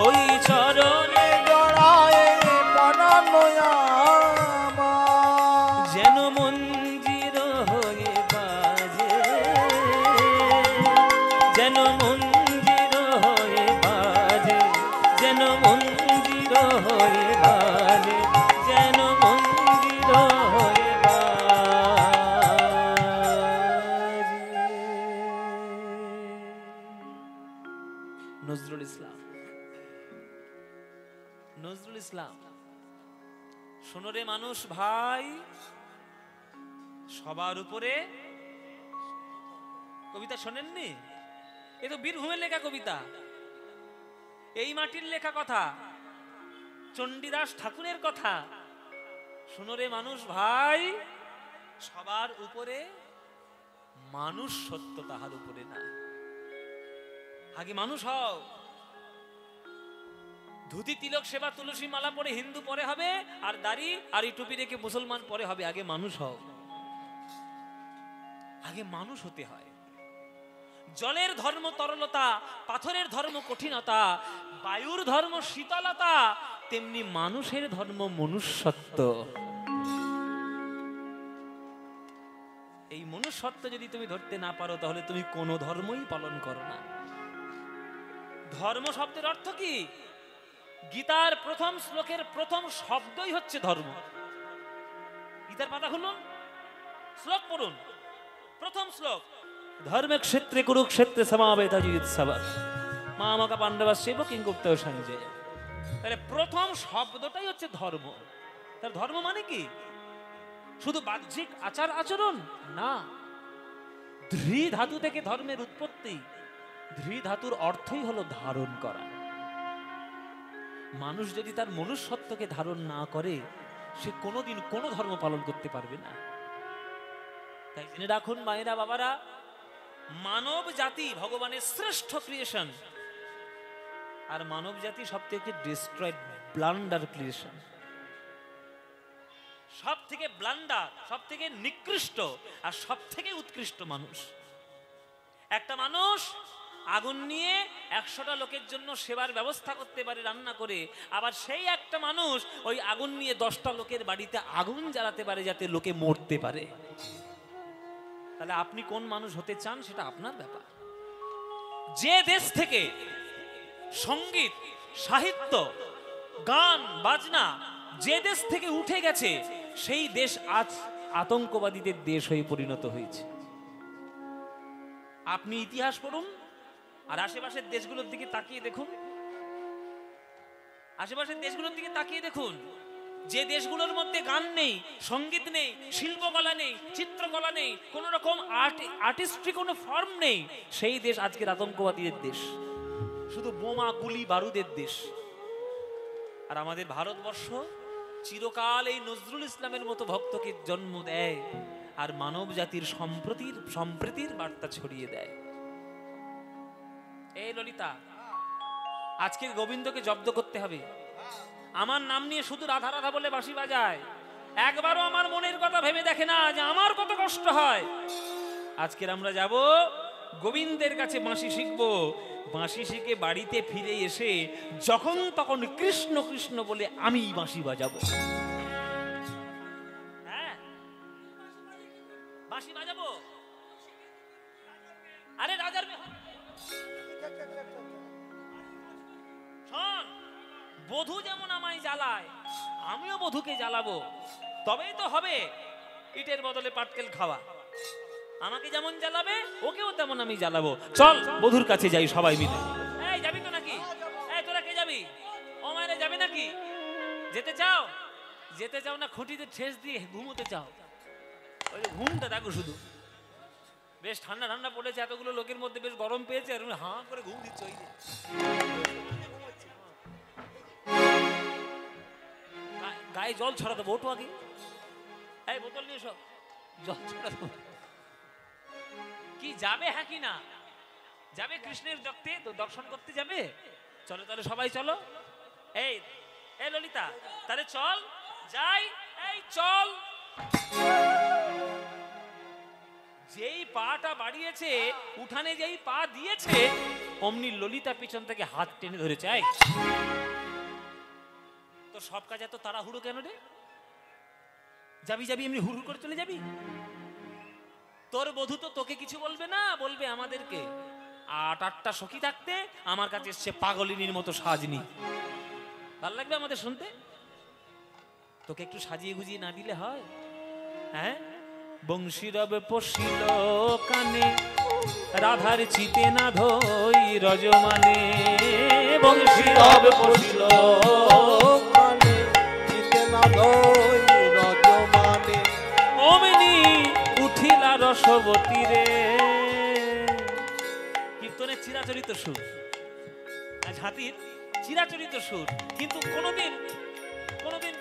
ওই চরণে জড়ায় পরানো আমার, যেন মঞ্জির হয়ে বাজে, যেন মঞ্জির হয়ে বাজে, যেন মঞ্জির হয়ে বাজে, যেন মঞ্জির হয়ে বাজে। নজরুল ইসলাম, নজরুল ইসলাম। শোনো রে মানুষ ভাই, সবার উপরে কবিতা শোনেননি? এ তো বীরভূমের লেখা কবিতা, এই মাটির লেখা কথা, চণ্ডীদাস ঠাকুরের কথা। শুনো রে মানুষ ভাই, সবার উপরে মানুষ সত্য, তাহার উপরে না। আগে মানুষ হও। ধুতি তিলক সেবা তুলসী মালা পরে হিন্দু পরে হবে, আর দাড়ি আর এই টুপি রেখে মুসলমান পরে হবে। আগে মানুষ হও, আগে মানুষ হতে হয়। জলের ধর্ম তরলতা, পাথরের ধর্ম কঠিনতা, বায়ুর ধর্ম শীতলতা, তেমনি মানুষের ধর্ম মনুষ্যত্ব। এই মনুষ্যত্ব যদি তুমি ধরতে না পারো, তাহলে তুমি কোনো ধর্মই পালন করো না। ধর্ম শব্দের অর্থ কি? গীতার প্রথম শ্লোকের প্রথম শব্দই হচ্ছে ধর্ম। গীতার পাতা খুলুন, শ্লোক পড়ুন। প্রথম শ্লোক, ধর্মে ক্ষেত্রে কুরুক্ষেত্রে সমাবেত যুৎসবা মামকা পাণ্ডবাস্যেব কিংগুপ্ত সঞ্জয়। তাহলে প্রথম শব্দটাই হচ্ছে ধর্ম। তার ধর্ম মানে কি? শুধু বাহ্যিক আচার আচরণ না। ধৃ ধাতু থেকে ধর্মের উৎপত্তি। ধৃ ধাতুর অর্থই হলো ধারণ করা। মানুষ যদি তার মনুষ্যত্বকে ধারণ না করে, সে কোনোদিন কোনো ধর্ম পালন করতে পারবে না। তাই জেনে রাখুন মায়েরা বাবারা, মানব জাতি ভগবানের শ্রেষ্ঠ ক্রিয়েশন, আর মানব জাতি সব থেকে ডিস্ট্রয়েড ব্লান্ডার ক্রিয়েশন। সব থেকে ব্লান্ডার, সব থেকে নিকৃষ্ট আর সব থেকে উৎকৃষ্ট মানুষ। একটা মানুষ আগুন নিয়ে 100টা লোকের জন্য সেবার ব্যবস্থা করতে পারে রান্না করে, আবার সেই একটা মানুষ ওই আগুন নিয়ে 10টা লোকের বাড়িতে আগুন জ্বালাতে পারে যাতে লোকে মরতে পারে। তাহলে আপনি কোন মানুষ হতে চান সেটা আপনার ব্যাপার। যে দেশ থেকে সঙ্গীত, সাহিত্য, গান, বাজনা যে দেশ থেকে উঠে গেছে, সেই দেশ আজ আতঙ্কবাদীদের দেশ হয়ে পরিণত হয়েছে। আপনি ইতিহাস পড়ুন আর আশেপাশের দেশগুলোর দিকে তাকিয়ে দেখুন। আশেপাশের দেশগুলোর দিকে তাকিয়ে দেখুন, যে দেশগুলোর মধ্যে গান নেই, সঙ্গীত নেই, শিল্পকলা নেই, চিত্রকলা নেই, কোন রকম আর্টিস্ট্রি কোনো ফর্ম নেই, সেই দেশ আজকের আতঙ্কবাদীদের দেশ, শুধু বোমা গুলি বারুদের দেশ। আর আমাদের ভারতবর্ষ চিরকাল এই নজরুল ইসলামের মতো ভক্তকে জন্ম দেয় আর মানব জাতির সম্প্রীতির বার্তা ছড়িয়ে দেয়। এই ললিতা, আজকের গোবিন্দকে জব্দ করতে হবে। আমার নাম নিয়ে শুধু রাধা রাধা বলে বাঁশি বাজায়, একবারও আমার মনের কথা ভেবে দেখে না যে আমার কত কষ্ট হয়। আজকের আমরা যাব গোবিন্দের কাছে বাঁশি শিখবো। বাঁশি শিখে বাড়িতে ফিরে এসে যখন তখন কৃষ্ণ কৃষ্ণ বলে আমি বাঁশি বাজাবো। হ্যাঁ, বাঁশি বাজাবো। আরে রাজার শোন, বধূ যেমন আমায় জ্বালায়, আমিও বধূকে জ্বালাবো, তবেই তো হবে ইটের বদলে পাটকেল খাওয়া। আমাকে যেমন জ্বালাবে ওকেও তেমন আমি জ্বালাবো। চল বধূর কাছে যাই সবাই মিলে। এই যাবি তো নাকি? এই তোরা কে যাবি? ও মায়েরা যাবে নাকি? যেতে চাও? যেতে চাও না খুঁটিতে ঠেস দিয়ে ঘুমোতে চাও? ওই ঘুমটা দেখো শুধু। বেশ ঠান্ডা ঠান্ডা পড়েছে, এতগুলো লোকের মধ্যে বেশ গরম পেয়েছে, আর হাঁ করে ঘুম দিচ্ছে। ওই গায়ে জল ছড়া দেবো, ওঠো আগে। এই বোতল নিয়ে সব জল ছড়া দেবো। কি যাবে? হ্যাঁ কি না যাবে? কৃষ্ণের জগতে তো দর্শন করতে যাবে। চলো তাহলে সবাই চলো। এই এই ললিতা, তাহলে চল যাই। এই চল। যেই পাটা বাড়িয়েছে, উঠানে যেই পা দিয়েছে, অমনি ললিতা পিছন থেকে হাত টেনে ধরেছে। এই তো সব কাজ এত তাড়াহুড়ো কেন রে? যাবি যাবি এমনি হুড় করে চলে যাবি? তোর বধূ তো তোকে কিছু বলবে না, বলবে আমাদেরকে। 8টা সখী থাকতে আমার কাছে এসছে পাগলিনীর মতো সাজনি। ভালো লাগবে আমাদের শুনতে? তোকে একটু সাজিয়ে গুজিয়ে না দিলে হয়? হ্যাঁ, বংশীরব পশিল কানে, রাধার চিতে না ধই রজমানে। বংশীরব পশিল কানে, চিতে না ধই রজমানে। অমনি উঠিলা রসবতী রে। চিরাচরিত সুর, ঝাঁতির চিরাচরিত সুর, কিন্তু কোনোদিন কোনোদিন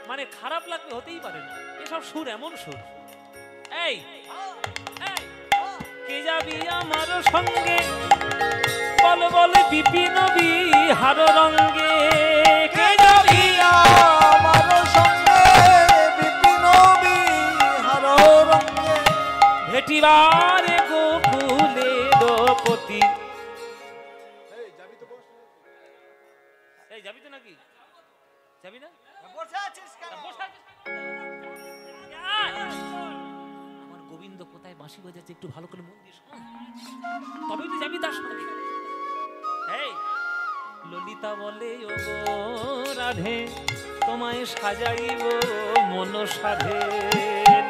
মানে খারাপ লাগবে হতেই পারে না। এসব সুর এমন সুর। এই এই, কে যাবি আমার সঙ্গে বল বল বিপিন বিহার রঙ্গে, কে যাবি আমার সঙ্গে বিপিন বিহার রঙ্গে, ভেটিবারে গোকুলের পতি। এই যাবি তো নাকি? যাবি না? বসে আছিস কেন? আমার গোবিন্দ কোথায় বাঁশি বাজাচ্ছে একটু ভালো করে মন দিয়ে শোন, তবেই তো যাবি তার সঙ্গে। এই ললিতা বলে ও গো রাধে তোমায় সাজাইব মন সাধে,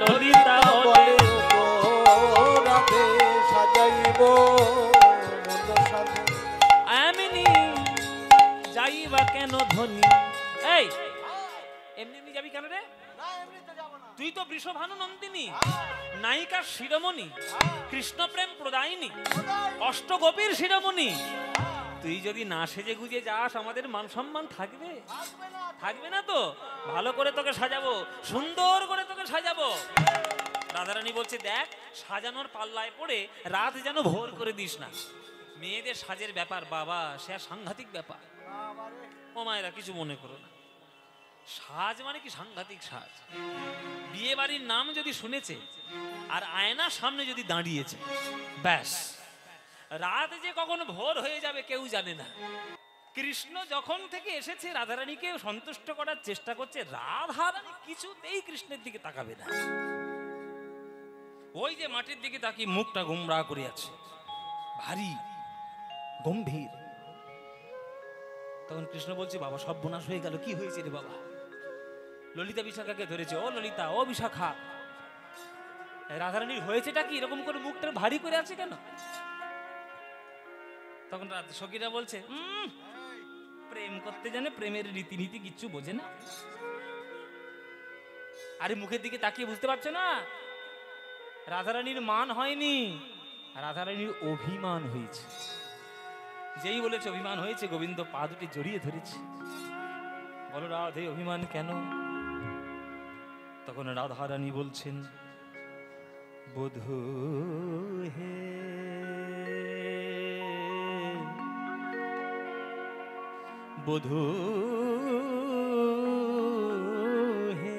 ললিতা বলে ও রাধে সাজাইব মন সাধে, এমনি যাইবা কেন ধনী। এই এমনি এমনি যাবি কেন রে? না এমনিতে যাব না। তুই তো বৃষভানু নন্দিনী, নায়িকার শিরোমণি, কৃষ্ণ প্রেম প্রদায়িনী, অষ্টগোপীর শিরোমণি। তুই যদি না সেজে গুজে যাস আমাদের মান সম্মান থাকবে? থাকবে না তো। ভালো করে তোকে সাজাবো, সুন্দর করে তোকে সাজাবো। রাধারানী বলছে দেখ সাজানোর পাল্লায় পড়ে রাত যেন ভোর করে দিস না। মেয়েদের সাজের ব্যাপার বাবা, সে সাংঘাতিক ব্যাপার। ও মায়েরা কিছু মনে করো না, সাজ মানে কি সাংঘাতিক সাজ। বিয়ে বাড়ির নাম যদি শুনেছে আর আয়নার সামনে যদি দাঁড়িয়েছে, ব্যাস রাত যে কখন ভোর হয়ে যাবে কেউ জানে না। কৃষ্ণ যখন থেকে এসেছে রাধারানীকে সন্তুষ্ট করার চেষ্টা করছে, রাধারানী কিছুতেই কৃষ্ণের দিকে তাকাবে না। ওই যে মাটির দিকে তাকিয়ে মুখটা গুমরা করে আছে, ভারী গম্ভীর। তখন কৃষ্ণ বলছে বাবা সর্বনাশ হয়ে গেল, কি হয়েছে রে বাবা? ললিতা বিশাখাকে ধরেছে, ও ললিতা ও বিশাখা, রাধারানীর হয়েছেটা কি? এরকম করে মুখটা ভারী করে আছে কেন? তখন সখীরা বলছে প্রেম করতে জানে, প্রেমের রীতিনীতি কিচ্ছু বোঝে না। আরে মুখের দিকে তাকিয়ে বুঝতে পারছো না? রাধারানীর মান হয়নি, রাধারানীর অভিমান হয়েছে। যেই বলেছে অভিমান হয়েছে, গোবিন্দ পা দুটি জড়িয়ে ধরেছে। বলো রাধে অভিমান কেন? তখন রাধারানী বলছেন বধূ হে বধূ হে,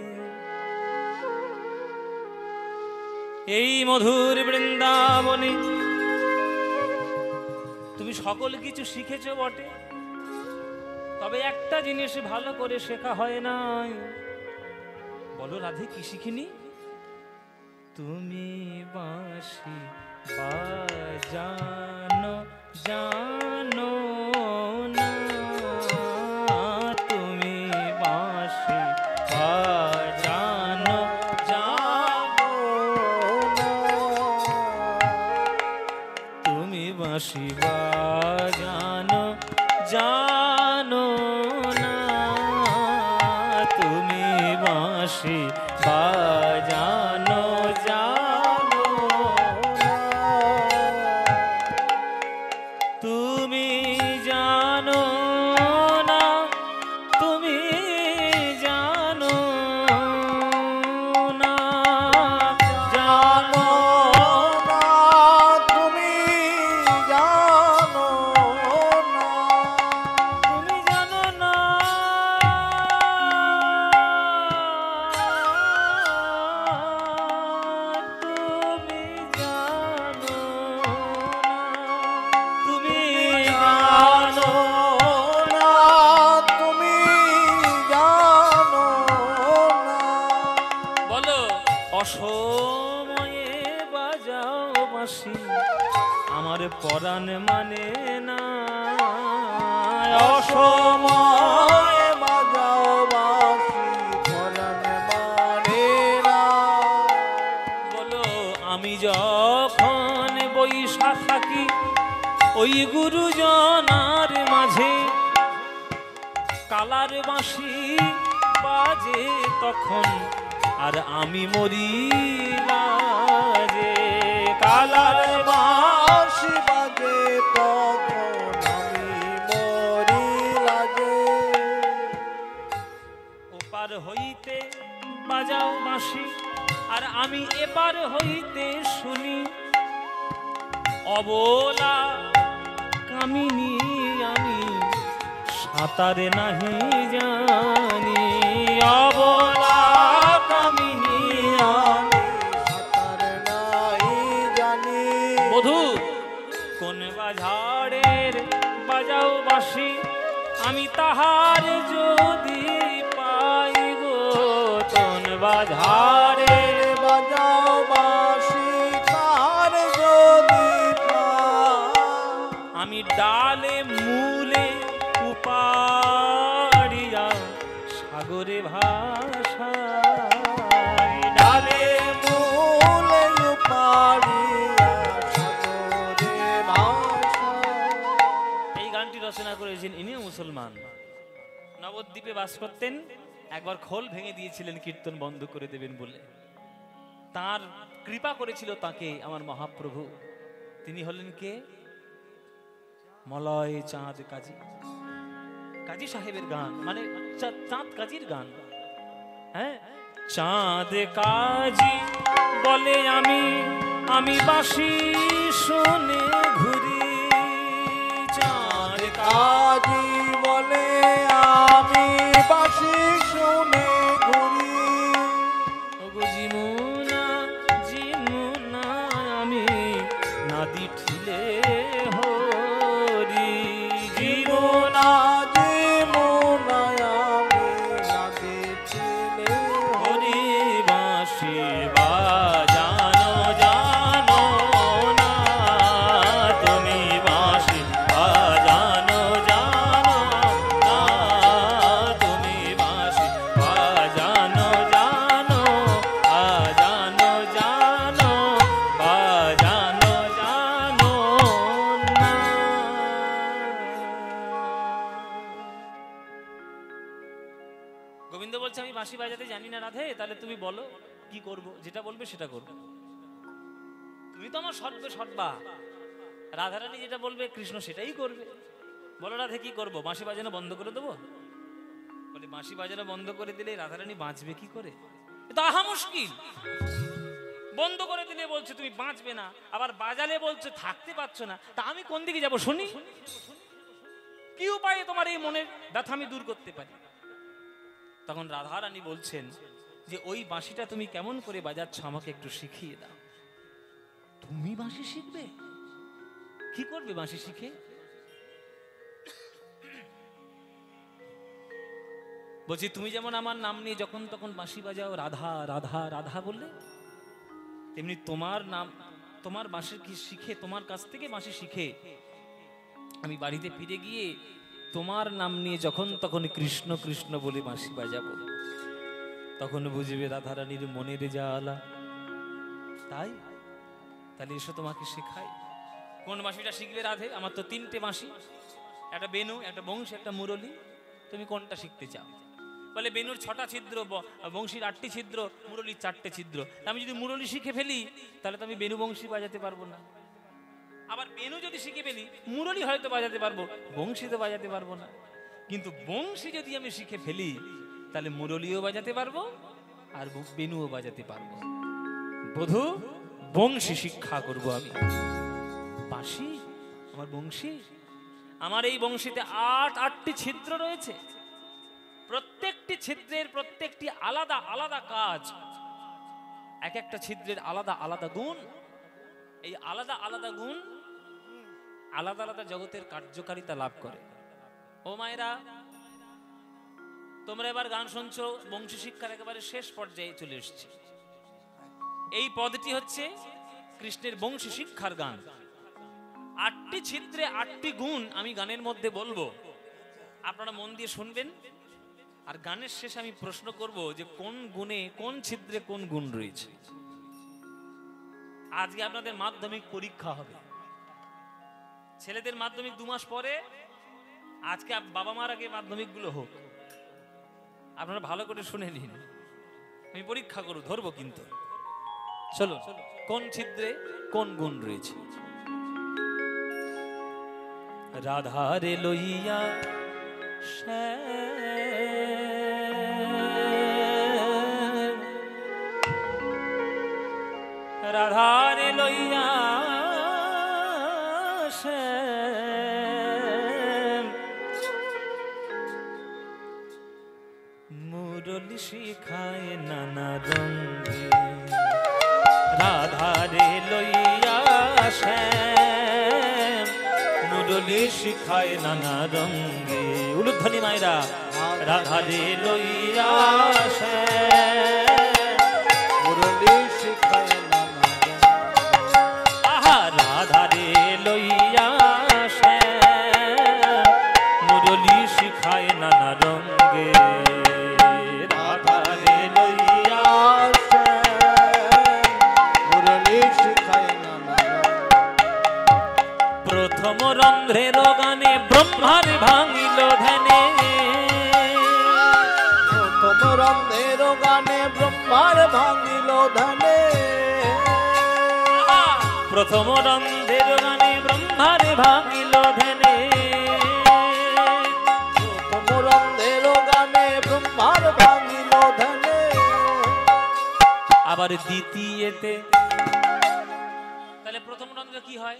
এই মধুর বৃন্দাবনে তুমি সকল কিছু শিখেছো বটে, তবে একটা জিনিস ভালো করে শেখা হয় নাই। বলো রাধে কি শিখিনি? তুমি বাঁশি বাজানো জানো না, তুমি বাঁশি বাজানো জানো না, তুমি বাঁশি বাজানো জানো না, তুমি বাঁশি বাজানো জানো না, তুমি জানো না, তুমি জানো না, জানো না তুমি জানো না, তুমি জানো না, তুমি জানো না, তুমি জানো না তুমি জানো না। বলো অসময়ে বাজাও বাঁশি আমার পরাণ মানে না, অসময় সময় বাজাও বাঁশি পরাণ মানে না। বলো আমি যখন বৈশা থাকি ওই গুরুজনার মাঝে, কালার বাঁশি বাজে তখন আর আমি মরি লাজে, কালার বাঁশি বাজে তো বাজাও বাঁশি আর আমি এপার হইতে শুনি অবলা কামিনী আমি সাঁতারে নাহি জানি অবলা কামিনী আমি সাঁতার নাই জানি। বধূ কোন বাজারের বাজাও বাঁশি আমি তাহার যদি পাই গো কোন বাজারের বাজাও বাঁশি তার যদি পাই। আমি ডালে মূলে উপাড়িয়া সাগরে ভাষাই ডালে মূলে উপাড়িয়া সাগরে ভাষায়। এই গানটি রচনা করেছেন ইনিও মুসলমান, নবদ্বীপে বাস করতেন। একবার খোল ভেঙে দিয়েছিলেন কীর্তন বন্ধ করে দেবেন বলে। তার কৃপা করেছিল তাকে আমার মহাপ্রভু। তিনি হলেন কে? মলয় চাঁদ কাজী। কাজী সাহেবের গান মানে চাঁদ কাজীর গান। হ্যাঁ, চাঁদ কাজী বলে আমি বাঁশি শুনে ঘুরি। চাঁদ কাজী বলে আমি বাঁশি শুনে ঘুরি। জিমুনা জিমুনা আমি নাদি ঠিলে হরি জীবনা জীবনা আমি নাদি ঠিলে হরি বাঁশি বাজানো জানো না তুমি বাঁশি বাজানো জানো না তুমি বাঁশি বাজানো জানো বাজানো জানো বাজানো জানো না। গোবিন্দ বলছে আমি বাঁশি বাজাতে জানি না রাধে, তাহলে তুমি বলো কি করব, যেটা বলবে সেটা করব। তুমি তো আমার সর্বে সর্বা, রাধারানী যেটা বলবে কৃষ্ণ সেটাই করবে। বলো রাধে কি করব, বাঁশি বাজানো বন্ধ করে দেবো? বলে বাঁশি বাজানো বন্ধ করে দিলে রাধারানী বাঁচবে কি করে? এ তো আহা মুশকিল। বন্ধ করে দিলে বলছে তুমি বাঁচবে না, আবার বাজালে বলছে থাকতে পারছো না, তা আমি কোন দিকে যাব শুনি? কি উপায়ে তোমার এই মনের ব্যথা আমি দূর করতে পারি? তখন রাধারানী বলছেন যে ওই বাঁশিটা তুমি কেমন করে বাজাচ্ছ আমাকে একটু শিখিয়ে দাও। তুমি বাঁশি শিখবে? কি করবে বাঁশি শিখে? বলছি তুমি যেমন আমার নাম নিয়ে যখন তখন বাঁশি বাজাও রাধা রাধা রাধা বললে, তেমনি তোমার নাম তোমার বাঁশি কি শিখে, তোমার কাছ থেকে বাঁশি শিখে আমি বাড়িতে ফিরে গিয়ে তোমার নাম নিয়ে যখন তখন কৃষ্ণ কৃষ্ণ বলে বাঁশি বাজাবো, তখন বুঝবে রাধারানীর মনের জ্বালা। তাই তাহলে এসো তোমাকে শেখাই। কোন বাঁশিটা শিখবে রাধে? আমার তো 3টে বাঁশি, একটা বেনু, একটা বংশী, একটা মুরলী। তুমি কোনটা শিখতে চাও? বলে বেনুর 6টা ছিদ্র, বংশীর 8টি ছিদ্র, মুরলীর 4টে ছিদ্র। আমি যদি মুরলী শিখে ফেলি তাহলে তো আমি বেনু বংশী বাজাতে পারবো না। আবার বেনু যদি শিখে ফেলি মুরলী হয়তো বাজাতে পারবো, বংশী তো বাজাতে পারবো না। কিন্তু বংশী যদি আমি শিখে ফেলি তাহলে মুরলীও বাজাতে পারবো আর বেনুও বাজাতে পারবো। বধূ বংশী শিক্ষা করব আমি। বাঁশি আমার বংশী, আমার এই বংশীতে 8টি ছিদ্র রয়েছে। প্রত্যেকটি ছিদ্রের প্রত্যেকটি আলাদা আলাদা কাজ, এক একটা ছিদ্রের আলাদা আলাদা গুণ। এই আলাদা আলাদা গুণ আলাদা আলাদা জগতের কার্যকারিতা লাভ করে। ও মায়েরা, তোমরা এবার গান শুনছো, বংশী শিক্ষার একেবারে শেষ পর্যায়ে চলে এসেছে। এই পদটি হচ্ছে কৃষ্ণের বংশী শিক্ষার গান। 8টি ছিদ্রে 8টি গুণ আমি গানের মধ্যে বলবো, আপনারা মন দিয়ে শুনবেন। আর গানের শেষে আমি প্রশ্ন করব যে কোন গুণে, কোন ছিদ্রে কোন গুণ রয়েছে। আজকে আপনাদের মাধ্যমিক পরীক্ষা হবে, ছেলেদের মাধ্যমিক 2 মাস পরে। আজকে বাবা মার আগে মাধ্যমিক গুলো হোক, আপনারা ভালো করে শুনে নিন। আমি পরীক্ষা করব, ধরবো কিন্তু। চলো, কোন ছিদ্রে কোন গুণ রয়েছে। রাধারে লইয়া শ্যাম রাধারে লইয়া মুরলি শিখায় নানা রঙে রাধারে লইয়া শ্যাম মুরলি শিখায় নানা রঙে উলুধ্বনি মায়েরা রাধারে লইয়া শ্যাম মুরলি শিখায় নানা আহা রাধারে লইয়া শ্যাম মুরলি শিখায় নানা রঙে রাধারে লইয়া মুরলি শিখায় নানা প্রথম রন্ধ্রের গানে ব্রহ্মার ভাঙিল ধ্যানে প্রথম রন্ধের গানে ব্রহ্মার ভাঙিল ধানে প্রথম রন্ধ্রের গানে ব্রহ্মার ভাঙিল ধ্যানে প্রথম রন্ধের গানে ব্রহ্মার ভাঙিল ধানে আবার দ্বিতীয়তে তাহলে প্রথম রন্ধ্রে কি হয়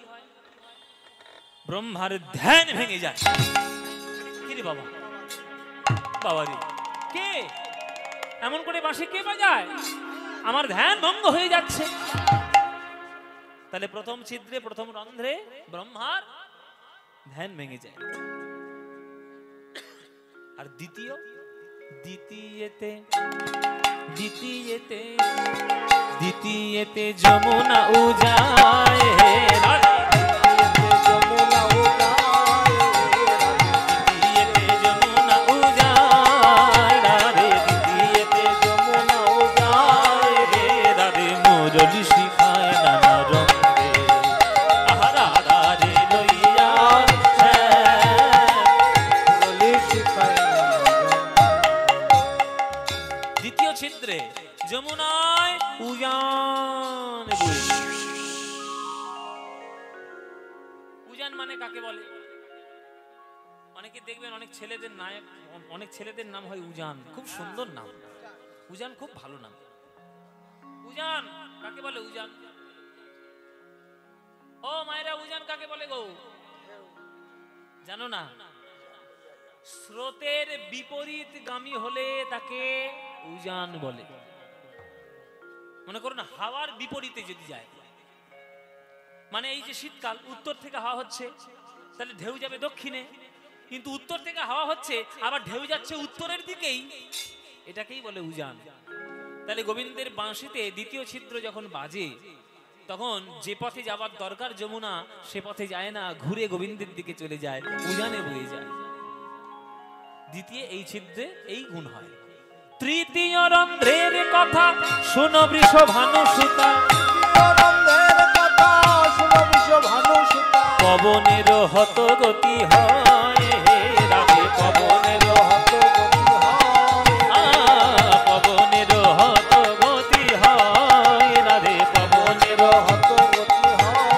ব্রহ্মার ধ্যান ভেঙে যায় কি রে বাবা বাবারি কে এমন করে বাঁশি কে বাজায় আমার ধ্যান ভঙ্গ হয়ে যাচ্ছে তাহলে প্রথম ছিদ্রে প্রথম রন্ধ্রে ব্রহ্মার ধ্যান ভেঙে যায় আর দ্বিতীয়তে যমুনা উজায় যমুনা দ্বিতীয়তে যমুনা উজায় দ্বিতীয়তে যমুনা উজায় রাধে মুরলি শিখায় নানা রঙে আহা রাধারে লইয়া মুরলি শিখায় দ্বিতীয় ছিদ্রে যমুনায় উজান উজান মানে কাকে বলে অনেকে দেখবেন অনেক ছেলেদের নাম হয় উজান খুব সুন্দর নাম উজান খুব ভালো নাম উজান কাকে বলে উজান ও মায়েরা উজান কাকে বলে গো জানো না স্রোতের বিপরীতগামী হলে তাকে উজান বলে মনে করুন হাওয়ার বিপরীতে যদি যায় মানে এই যে শীতকাল উত্তর থেকে হাওয়া হচ্ছে তাহলে ঢেউ যাবে দক্ষিণে কিন্তু উত্তর থেকে হাওয়া হচ্ছে আবার ঢেউ যাচ্ছে উত্তরের দিকেই এটাকেই বলে উজান তাহলে গোবিন্দের বাঁশিতে দ্বিতীয় ছিদ্র যখন বাজে তখন যে পথে যাবার দরকার যমুনা সে পথে যায় না ঘুরে গোবিন্দের দিকে চলে যায় উজানে বয়ে যায় দ্বিতীয় এই ছিদ্রে এই গুণ হয় তৃতীয় রন্ধ্রের কথা শোনো বৃষভানু সুতা রন্ধের কথা শুনো বিশ্বভানু সুতা পবনের হত গতি হয় রাধে পবনের হত গতি হয় পবনের হত গতি হয় রাধে পবনের হত গতি হয়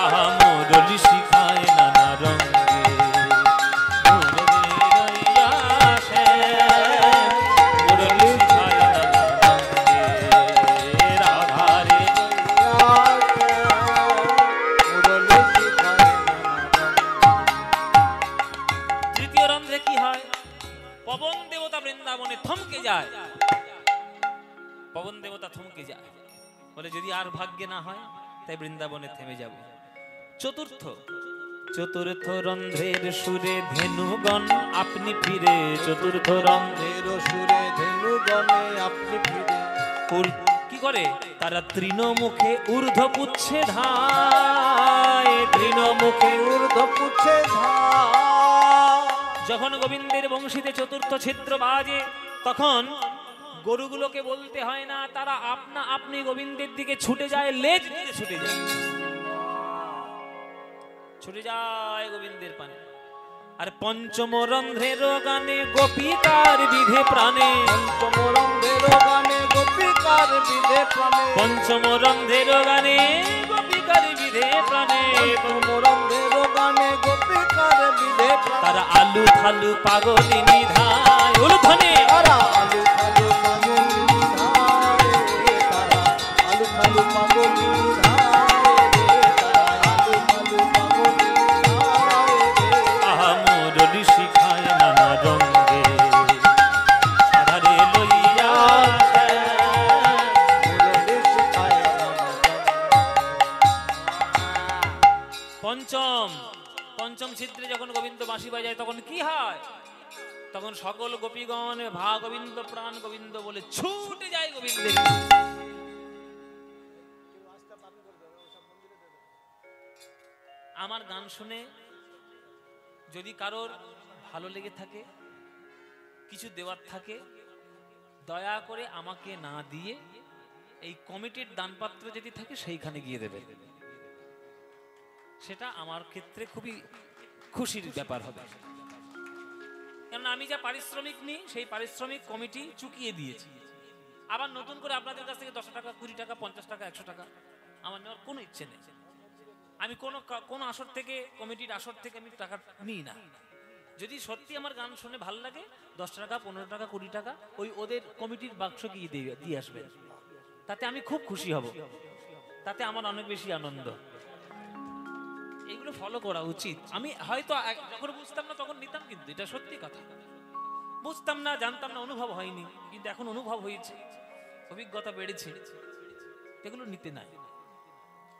আহা মুরলি শিখায় নানা রঙে মুরলি শিখায় নানা রঙে রাধারে মুরলি শিখায় তৃতীয় রন্ধ্রে কি হয় পবন দেবতা বৃন্দাবনে থমকে যায় পবন দেবতা থমকে যায় বলে যদি আর ভাগ্যে না হয় তাই বৃন্দাবনে থেমে যাব চতুর্থ রন্ধ্রের সুরে ধেনুগণ আপনি ফিরে চতুর্থ রন্ধ্রের সুরে ধেনুগণে আপনি ফিরে কি করে তারা তৃণমুখে ঊর্ধ্ব পুচ্ছে ধায় তৃণমুখে ঊর্ধ্ব পুচ্ছে যখন গোবিন্দের বংশীতে চতুর্থ ছিদ্র বাজে তখন গরুগুলোকে বলতে হয় না তারা আপনি গোবিন্দের দিকে ছুটে যায় লেজ দিয়ে ছুটে যায় গোবিন্দের পানে আর পঞ্চম রন্ধ্রের গানে গোপিকার বিধে প্রাণে পঞ্চম রন্ধের গানে গোপিকার বিধে প্রাণে পঞ্চম রন্ধ্রের গানে গোপিকার বিধে প্রাণে পঞ্চম রন্ধের গানে গোপিকার বিধে প্রাণে তারা আলু থালু পাগলিনী ধায় উলুধ্বনি তারা আলু খালু পাগল ধারে তারা আলু খালু পঞ্চম পঞ্চম ছিদ্রে যখন গোবিন্দ বাঁশি বাজায় তখন কি হয়? তখন সকল গোপীগণ ভা গোবিন্দ প্রাণ গোবিন্দ বলে ছুটে যায় গোবিন্দের। আমার গান শুনে যদি কারোর ভালো লেগে থাকে, কিছু দেওয়ার থাকে, দয়া করে আমাকে না দিয়ে এই কমিটির দানপাত্র যদি থাকে সেইখানে গিয়ে দেবে। সেটা আমার ক্ষেত্রে খুবই খুশির ব্যাপার হবে, কেননা আমি যা পারিশ্রমিক নিই সেই পারিশ্রমিক কমিটি চুকিয়ে দিয়েছি। আবার নতুন করে আপনাদের কাছ থেকে 10 টাকা 20 টাকা 50 টাকা 100 টাকা আমার নেওয়ার কোনো ইচ্ছে নেই। আমি কোনো আসর থেকে, কমিটির আসর থেকে আমি টাকা নিই না। যদি সত্যি আমার গান শুনে ভালো লাগে 10 টাকা 15 টাকা 20 টাকা ওই ওদের কমিটির বাক্স গিয়ে দিয়ে আসবেন, তাতে আমি খুব খুশি হব, তাতে আমার অনেক বেশি আনন্দ। এইগুলো ফলো করা উচিত। আমি হয়তো যখন বুঝতাম না তখন নিতাম, কিন্তু এটা সত্যি কথা, বুঝতাম না জানতাম না অনুভব হয়নি, কিন্তু এখন অনুভব হয়েছে, অভিজ্ঞতা বেড়েছে। এগুলো নিতে নাই,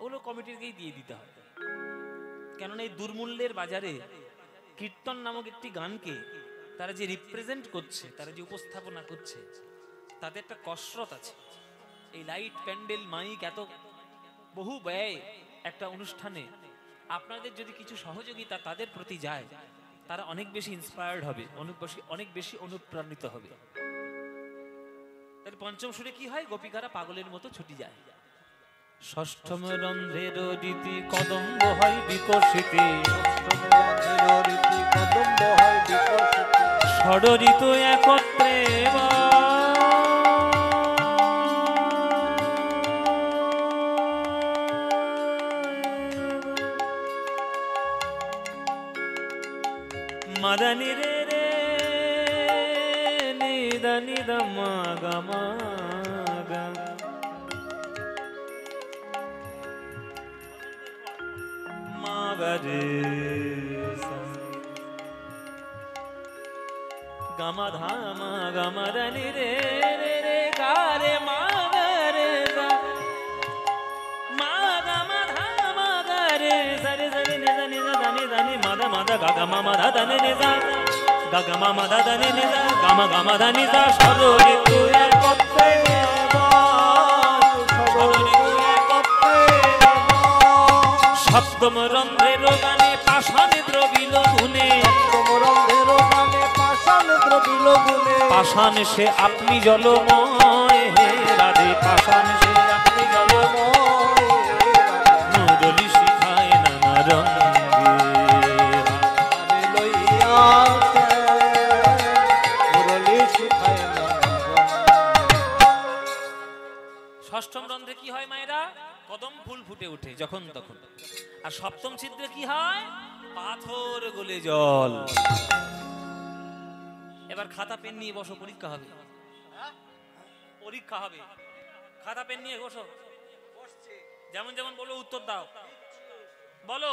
ওগুলো কমিটিরকেই দিয়ে দিতে হয়। কেননা এই দুর্মূল্যের বাজারে কীর্তন নামক একটি গানকে তারা যে রিপ্রেজেন্ট করছে, তারা যে উপস্থাপনা করছে, তাতে একটা কসরত আছে। এই লাইট প্যান্ডেল মাইক এত বহু ব্যয় একটা অনুষ্ঠানে আপনাদের যদি কিছু সহযোগিতা তাদের প্রতি যায়, তারা অনেক বেশি ইন্সপায়ার্ড হবে, অনেক বেশি অনুপ্রাণিত হবে। তাহলে পঞ্চম সুরে কি হয়? গোপিকারা পাগলের মতো ছুটি যায়। ষষ্ঠম রন্ধ্রের রীতি কদম্ব হয় বিকশিতে, ষড়ঋত একত্রে মদনি রে রে নিদ নিদ মগ মগ মগ রে গম ধাম গম নি রে রে রে গা রে মগ রে গা মগ ধাম গা রে সরি সরি নিদ নিদ దని దని మద మద గగ మమ దని నిద గగ మమ దని నిద గమ గమ దని ద সররি তুই একত্রে সপ্তম রন্ধ্রের গানে পাষাণ দ্রবিল গুণে, পাষাণ সে আপনি জলময় হে রাধে, পাষাণ সে আপনি জলময় মুরলি শিখায় নানা রঙে। ষষ্ঠম রন্ধ্রে কি হয় মায়েরা? কদম ফুল ফুটে ওঠে যখন তখন। আর সপ্তম ছিদ্রে কি হয়? পাথর গলে জল। এবার খাতা পেন নিয়ে বসো, পরীক্ষা হবে, পরীক্ষা হবে। খাতা পেন নিয়ে বসো, যেমন যেমন বলো উত্তর দাও। বলো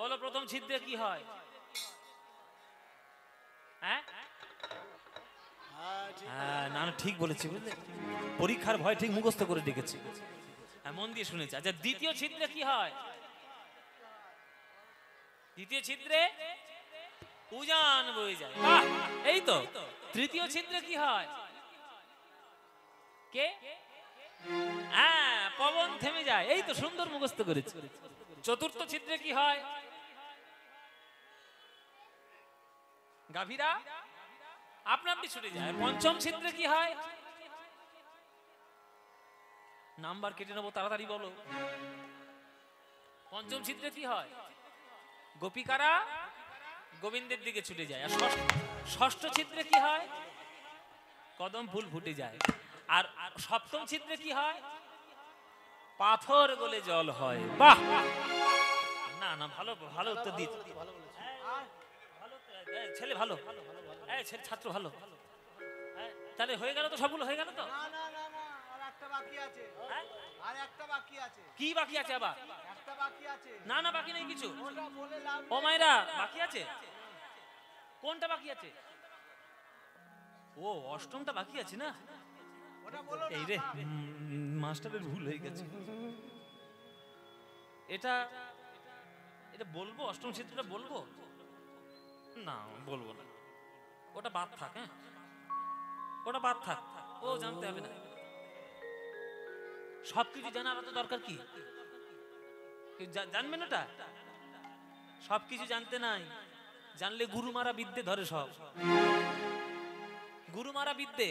বলো প্রথম ছিদ্রে কি হয়? হ্যাঁ না না ঠিক বলেছি, বুঝলে, পরীক্ষার ভয় ঠিক মুখস্থ করে ডেকেছি, মন দিয়ে শুনেছি। আচ্ছা দ্বিতীয় ছিদ্রে কি হয়? দ্বিতীয় ছিদ্রে উজান বয়ে যায়, এই তো। তৃতীয় ছিদ্রে কি হয়? কে? হ্যাঁ পবন থেমে যায়, এই তো সুন্দর মুখস্থ করেছি। চতুর্থ ছিদ্রে কি হয়? গাভীরা আপনা আপনি ছুটে যায়। পঞ্চম ছিদ্রে কি হয়? নাম্বার কেটে নেবো, তাড়াতাড়ি বলো। পঞ্চম ছিদ্রে কি হয়? গোপিকারা গোবিন্দের দিকে ছুটে যায়। আর ষষ্ঠ ছিদ্রে কি হয়? কদম ফুল ফুটে যায়। আর সপ্তম ছিদ্রে কি হয়? পাথর গলে জল হয়। বাহ, না না ভালো ভালো উত্তর দিচ্ছে ছেলে, ভালো ছেলে, ছাত্র ভালো। তাহলে হয়ে গেল তো, সবগুলো হয়ে গেল তো? কি বাকি আছে? আবার না না বাকি নেই কিছু। ও মায়েরা বাকি আছে? কোনটা বাকি আছে? ও অষ্টমটা বাকি আছে না? এই রে মাস্টারের ভুল হয়ে গেছে। এটা এটা বলবো, অষ্টম ছিদ্রটা বলবো না, বলবো না, ওটা বাদ থাক। হ্যাঁ, ওটা বাদ থাক, ও জানতে হবে না। সবকিছু জানার তো দরকার কি? জানবেন ওটা? সবকিছু জানতে নাই, জানলে গুরু মারা বিদ্যে ধরে। সব গুরু মারা বিদ্যে,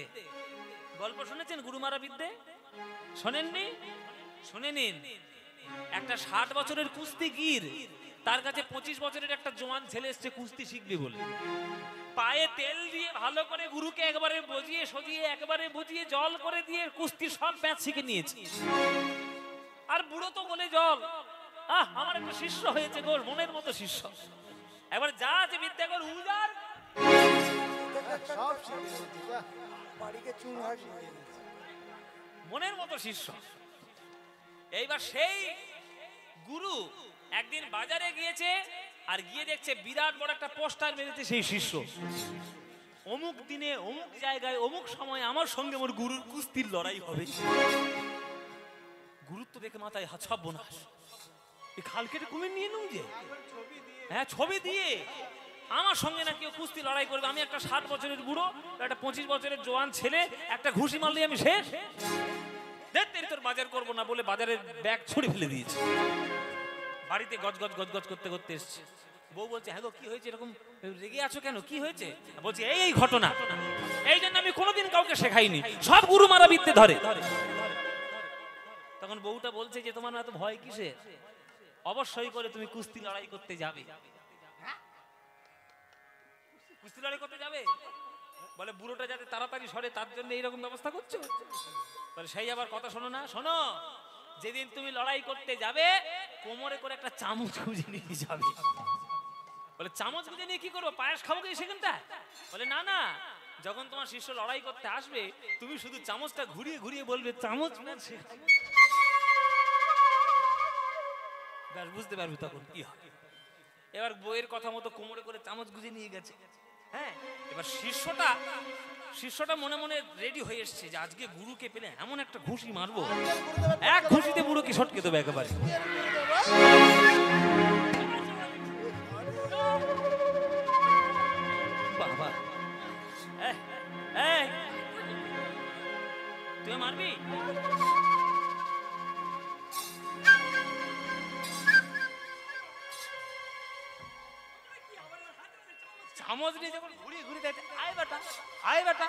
গল্প শুনেছেন গুরু মারা বিদ্যে? শোনেননি? শুনে নিন। একটা 60 বছরের কুস্তিগীর, তার কাছে 25 বছরের একটা জোয়ান ছেলে এসছে কুস্তি শিখবে বলে। পায়ে তেল দিয়ে ভালো করে গুরুকে একবারে বজিয়ে সজিয়ে একবারে বুঝিয়ে জল করে দিয়ে কুস্তি সব ম্যাচ শিখে নিয়েছে। আর বুড়ো তো বলে জল, আমার একটা শিষ্য হয়েছে গো, মনের মতো শিষ্য। এবার যা আছে বিদ্যা কর উজার, সব শিখে নিয়েছি, বাহ, বাড়িকে চুন হয় মনের মতো শিষ্য। এইবার সেই গুরু একদিন বাজারে গিয়েছে, আর গিয়ে দেখছে বিরাট বড় একটা পোস্টার মেরেছে সেই শিষ্য, অমুক দিনে অমুক জায়গায় অমুক সময় আমার সঙ্গে আমার গুরুর কুস্তির লড়াই হবে। গুরুত্ব দেখে মাথায় হাত সব বোনাস, এই খাল কেটে কুমির নিয়ে নুন যে, হ্যাঁ ছবি দিয়ে আমার সঙ্গে না কেউ কুস্তি লড়াই করবে। আমি একটা 60 বছরের বুড়ো, একটা 25 বছরের জোয়ান ছেলে, একটা ঘুষি মারলে আমি শেষ। তোর বাজার করবো না বলে বাজারের ব্যাগ ছুড়ে ফেলে দিয়েছে। বাড়িতে গজগজ গজগজ করতে করতে এসছে। বউ বলছে, হ্যাঁ গো কি হয়েছে, এরকম রেগে আছো কেন, কি হয়েছে? বলছে এই ঘটনা, এই জন্য আমি কোনোদিন কাউকে শেখাইনি, সব গুরু মারা বিদ্যে ধরে। তখন বউটা বলছে যে তোমার এত ভয় কিসে, অবশ্যই করে তুমি কুস্তি লড়াই করতে যাবে। কুস্তি লড়াই করতে যাবে বলে, বুড়োটা যাতে তাড়াতাড়ি সরে তার জন্য এইরকম ব্যবস্থা করছো। বলে সেই আবার কথা শোনো না, শোনো, যেদিন তুমি লড়াই করতে যাবে কোমরে করে একটা চামচ খুঁজে নিয়ে যাবে। বলে চামচ খুঁজে নিয়ে কি করবো, পায়েস খাবো কি সেখানটা? বলে না না, যখন তোমার শিষ্য লড়াই করতে আসবে তুমি শুধু চামচটা ঘুরিয়ে ঘুরিয়ে বলবে চামচ, ব্যাস বুঝতে পারবে তখন কি হয়। এবার বইয়ের কথা মতো কোমরে করে চামচ গুঁজে নিয়ে গেছে। হ্যাঁ, এবার শিষ্যটা মনে মনে রেডি হয়ে এসছে যে আজকে গুরুকে পেলে এমন একটা ঘুষি মারবো, এক ঘুষিতে বুড়োকে সটকে দেবে একেবারে। বাবা, তুই মারবি? চামচ নিয়ে যখন ঘুরিয়ে ঘুরিয়ে দেখে, আয় বেটা আয় বেটা,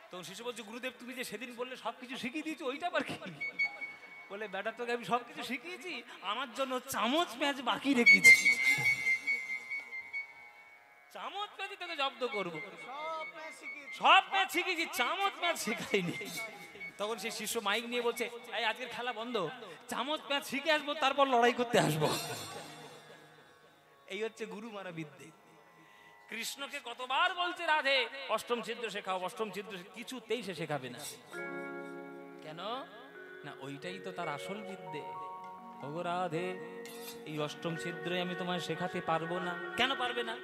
তখন শিশু বলছে, গুরুদেব তুমি যে সেদিন বললে সবকিছু শিখিয়ে দিয়েছো, ওইটা আবার কি? বলে বেটা তোকে আমি সবকিছু শিখিয়েছি, আমার জন্য চামচ ম্যাচ বাকি রেখেছি, চামচ ম্যাচ তোকে জব্দ করবো। সব ম্যাচ শিখিয়েছি, চামচ ম্যাচ শেখাইনি। তখন সেই শিষ্য মাইক নিয়ে বলছে, এই আজকের খেলা বন্ধ, চামচ ম্যাচ শিখে আসবো, তারপর লড়াই করতে আসবো। এই হচ্ছে গুরু মারা বিদ্যে। কৃষ্ণকে কতবার বলছে রাধে অষ্টম ছিদ্র শেখাও, অষ্টম ছিদ্র, কিছুতেই সে শেখাবে না। কেন না, ওইটাই তো তার আসল বিদ্যে। ওগো রাধে, এই অষ্টম ছিদ্র আমি তোমায় শেখাতে পারবো না। কেন পারবে না?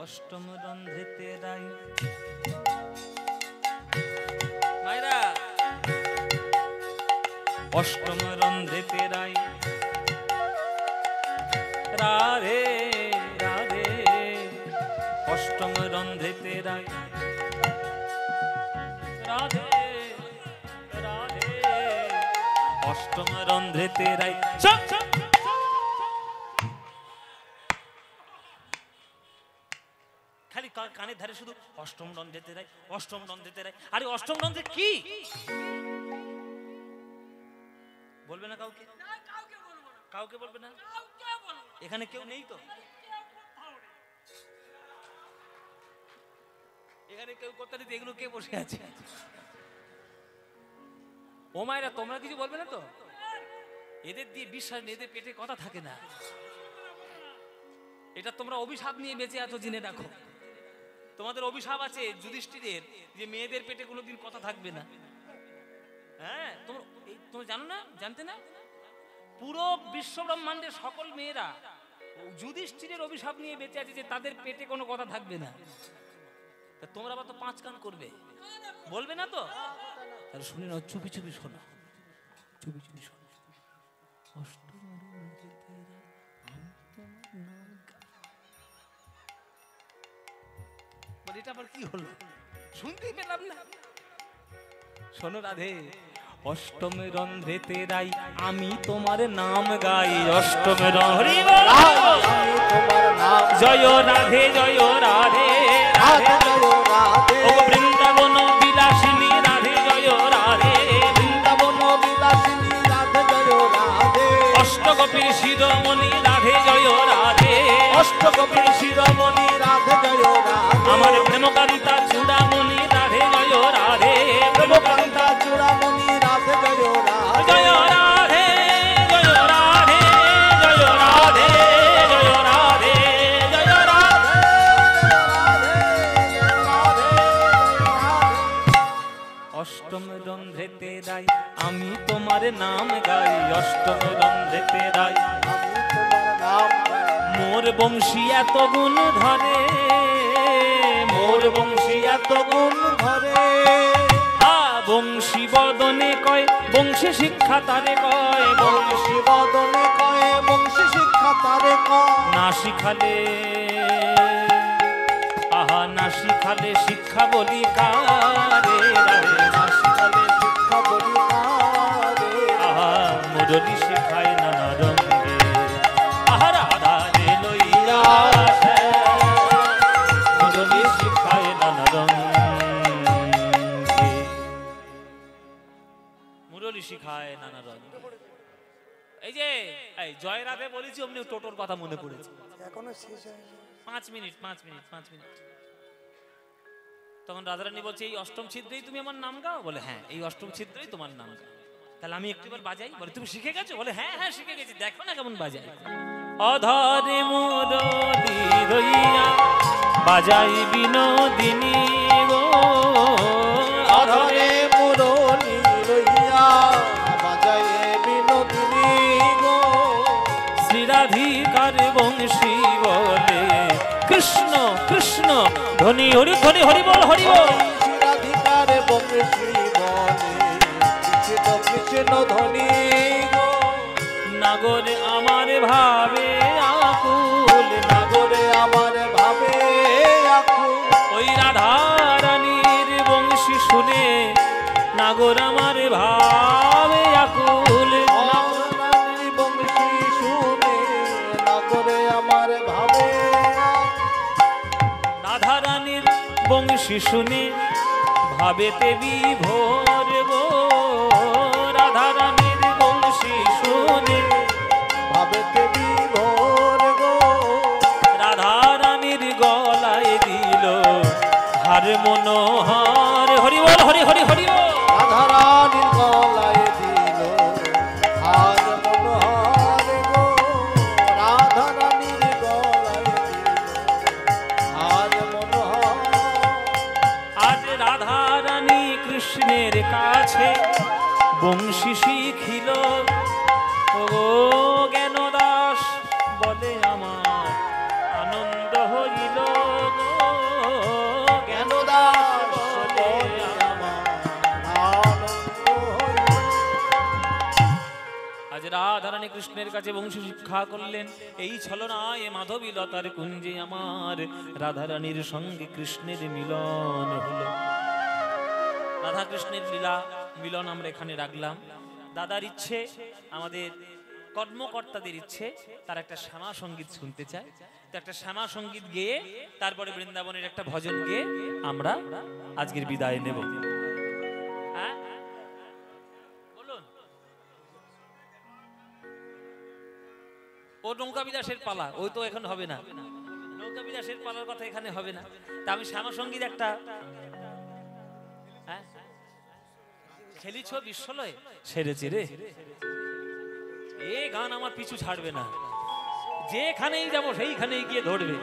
অষ্টম রন্ধ্রেতে রাই, মায়েরা, অষ্টম রন্ধ্রেতে রাই, রাধে রাধে, অষ্টম রন্ধ্রেতে রাই, রাধে রাধে, অষ্টম রন্ধ্রেতে রাই। খালি কানের ধারে শুধু অষ্টম রন্ধ্রেতে রাই, অষ্টম রন্ধ্রেতে রাই। আরে অষ্টম রন্ধ্রে কি বলবে না কাউকে? কাউকে বলবে না? এখানে কেউ নেই তো? এখানে কেউ করতে দিতে, এগুলো কে বসে আছে? ও মায়েরা, তোমরা কিছু বলবে না তো? এদের দিয়ে বিশ্বাস নেই, এদের পেটে কথা থাকে না। এটা তোমরা অভিশাপ নিয়ে বেঁচে আছো, জেনে রাখো। তোমাদের অভিশাপ আছে যুধিষ্ঠিরের, যে মেয়েদের পেটে কোনোদিন কথা থাকবে না। হ্যাঁ, তোমরা জানো না? জানতে না? পুরো বিশ্ব ব্রহ্মাণ্ডের সকল মেয়েরা যুধিষ্ঠিরের অভিশাপ নিয়ে বেঁচে আছে যে তাদের পেটে কোনো কথা থাকবে না। তোমরা আবার তো 5 কান করবে, বলবে না তো? তাহলে শুনে নাও, চুপি চুপি শোনো, চুপি চুপি শোনো। অষ্টম বলি এটা আবার কি হলো, শুনতেই পেলাম না। শোনো রাধে, অষ্টম রন্ধ্রেতে রাই আমি তোমার নাম গাই, অষ্টম হরি বল, আমি তোমার নাম জয় রাধে জয় রাধে রাধে রাধে, জয় রাধে ও বৃন্দাবন বিলাসিনী রাধে জয় রাধে, বৃন্দাবন বিলাসিনী রাধে জয় রাধে অষ্টগোপীর শিরোমণি রাধে জয় রাধে, অষ্টগোপীর শিরোমণি রাধে জয় রাধে আমার প্রেমকান্তা চূড়ামণি রাধে জয় রাধে, প্রেমকান্তা চূড়ামণি রাধে জয় রাধে জয় রাধে জয় রাধে জয় রাধে জয় রাধে জয় রাধে। অষ্টম রন্ধ্রেতে রাই আমি তোমার নাম গাই, অষ্টম রন্ধ্রেতে রাই আমি তোমার নাম মোর বংশী এত গুণ ধরে, মোর বংশী এত গুণ ধরে বংশী বদনে কয় বংশী শিক্ষা তারে কয়, বংশী বদনে কয়ে বংশী শিক্ষা তারে কয় না শিখালে আহা না শিখালে শিক্ষা বলি কারে রাধে, না শিখালে শিক্ষা বলি কারে আহা মুরলি শিখায় নানা রঙে, আহা রাধা রে লইয়া আসে, মুরলি শিখায় নানা রঙে, মুরলি শিখায় নানা রঙে। এই যে এই জয় রাধে বলেছি অমনি টোটোর কথা মনে পড়েছে। এখনো শেষ হয়নি 5 মিনিট 5 মিনিট 5 মিনিট। তখন রাধারানী বলছে এই অষ্টম ছিদ্রেই তুমি আমার নাম গাও, বলে হ্যাঁ এই অষ্টম ছিদ্রেই তোমার নাম গাও, তাহলে আমি একটুবার বাজাই, বলে তুমি শিখে গেছো, বলে হ্যাঁ হ্যাঁ শিখে গেছি, দেখো না কেমন বাজাই। অধরে মুরলি রইয়া বাজাই বিনোদিনী গো, অধরে মুরলি রইয়া বাজায়ে বিনোদিনী গো শ্রীরাধিকার বংশী বলে কৃষ্ণ কৃষ্ণ ধ্বনি হরি ধ্বনি হরি বল হরি বল, শিরাধিকার বংশী বলে কৃষ্ণ কৃষ্ণ ধ্বনি গো নাগরে আমার ভাবে আকুল, নাগরে আমার ভাবে আকুল ওই রাধা রানীর বংশী শুনে নাগর আমার ভাবে আকুল, রানী বংশী শুনে নাগরে আমার ভাবে রাধা রানীর বংশী শুনে ভাবেতে বিভোর গো, রাধা রানীর বংশী শুনে ভাবেতে বিভোর গো রাধা রানীর গলায় দিল হার মনোহর, হরি বল হরি হরি হরি বল, রাধারানীর গলায় দিল হার মনোহর গো রাধারানীর গলায় দিল হার মনোহর আজ রাধা রানী কৃষ্ণের কাছে বংশী শিখিল, ও জ্ঞান দাস বলে আমার আনন্দ হইল গো, জ্ঞান দাস বলে আমার। আজ রাধা রানী কৃষ্ণের কাছে বংশী শিক্ষা করলেন, এই ছলনায় মাধবী লতার কুঞ্জে আমার রাধা রানীর সঙ্গে কৃষ্ণের মিলন হলো। রাধা কৃষ্ণের লীলা মিলন আমরা এখানে রাখলাম। দাদার ইচ্ছে, আমাদের কর্মকর্তাদের ইচ্ছে, তার একটা শ্যামা সঙ্গীত শুনতে চায়, তো একটা শ্যামা সঙ্গীত গেয়ে তারপরে বৃন্দাবনের একটা ভজন গেয়ে আমরা আজকের বিদায় নেব। হ্যাঁ বলুন, ও নৌকা বিলাসের পালা, ওই তো এখন হবে না, নৌকা বিলাসের পালার কথা এখানে হবে না। তা আমি শ্যামা সঙ্গীত একটা, হ্যাঁ খেলিছ বিশ্বলয়ে সেরেছে রে, এ গান আমার পিছু ছাড়বে না, যেখানেই যাব সেইখানেই গিয়ে ধরবে।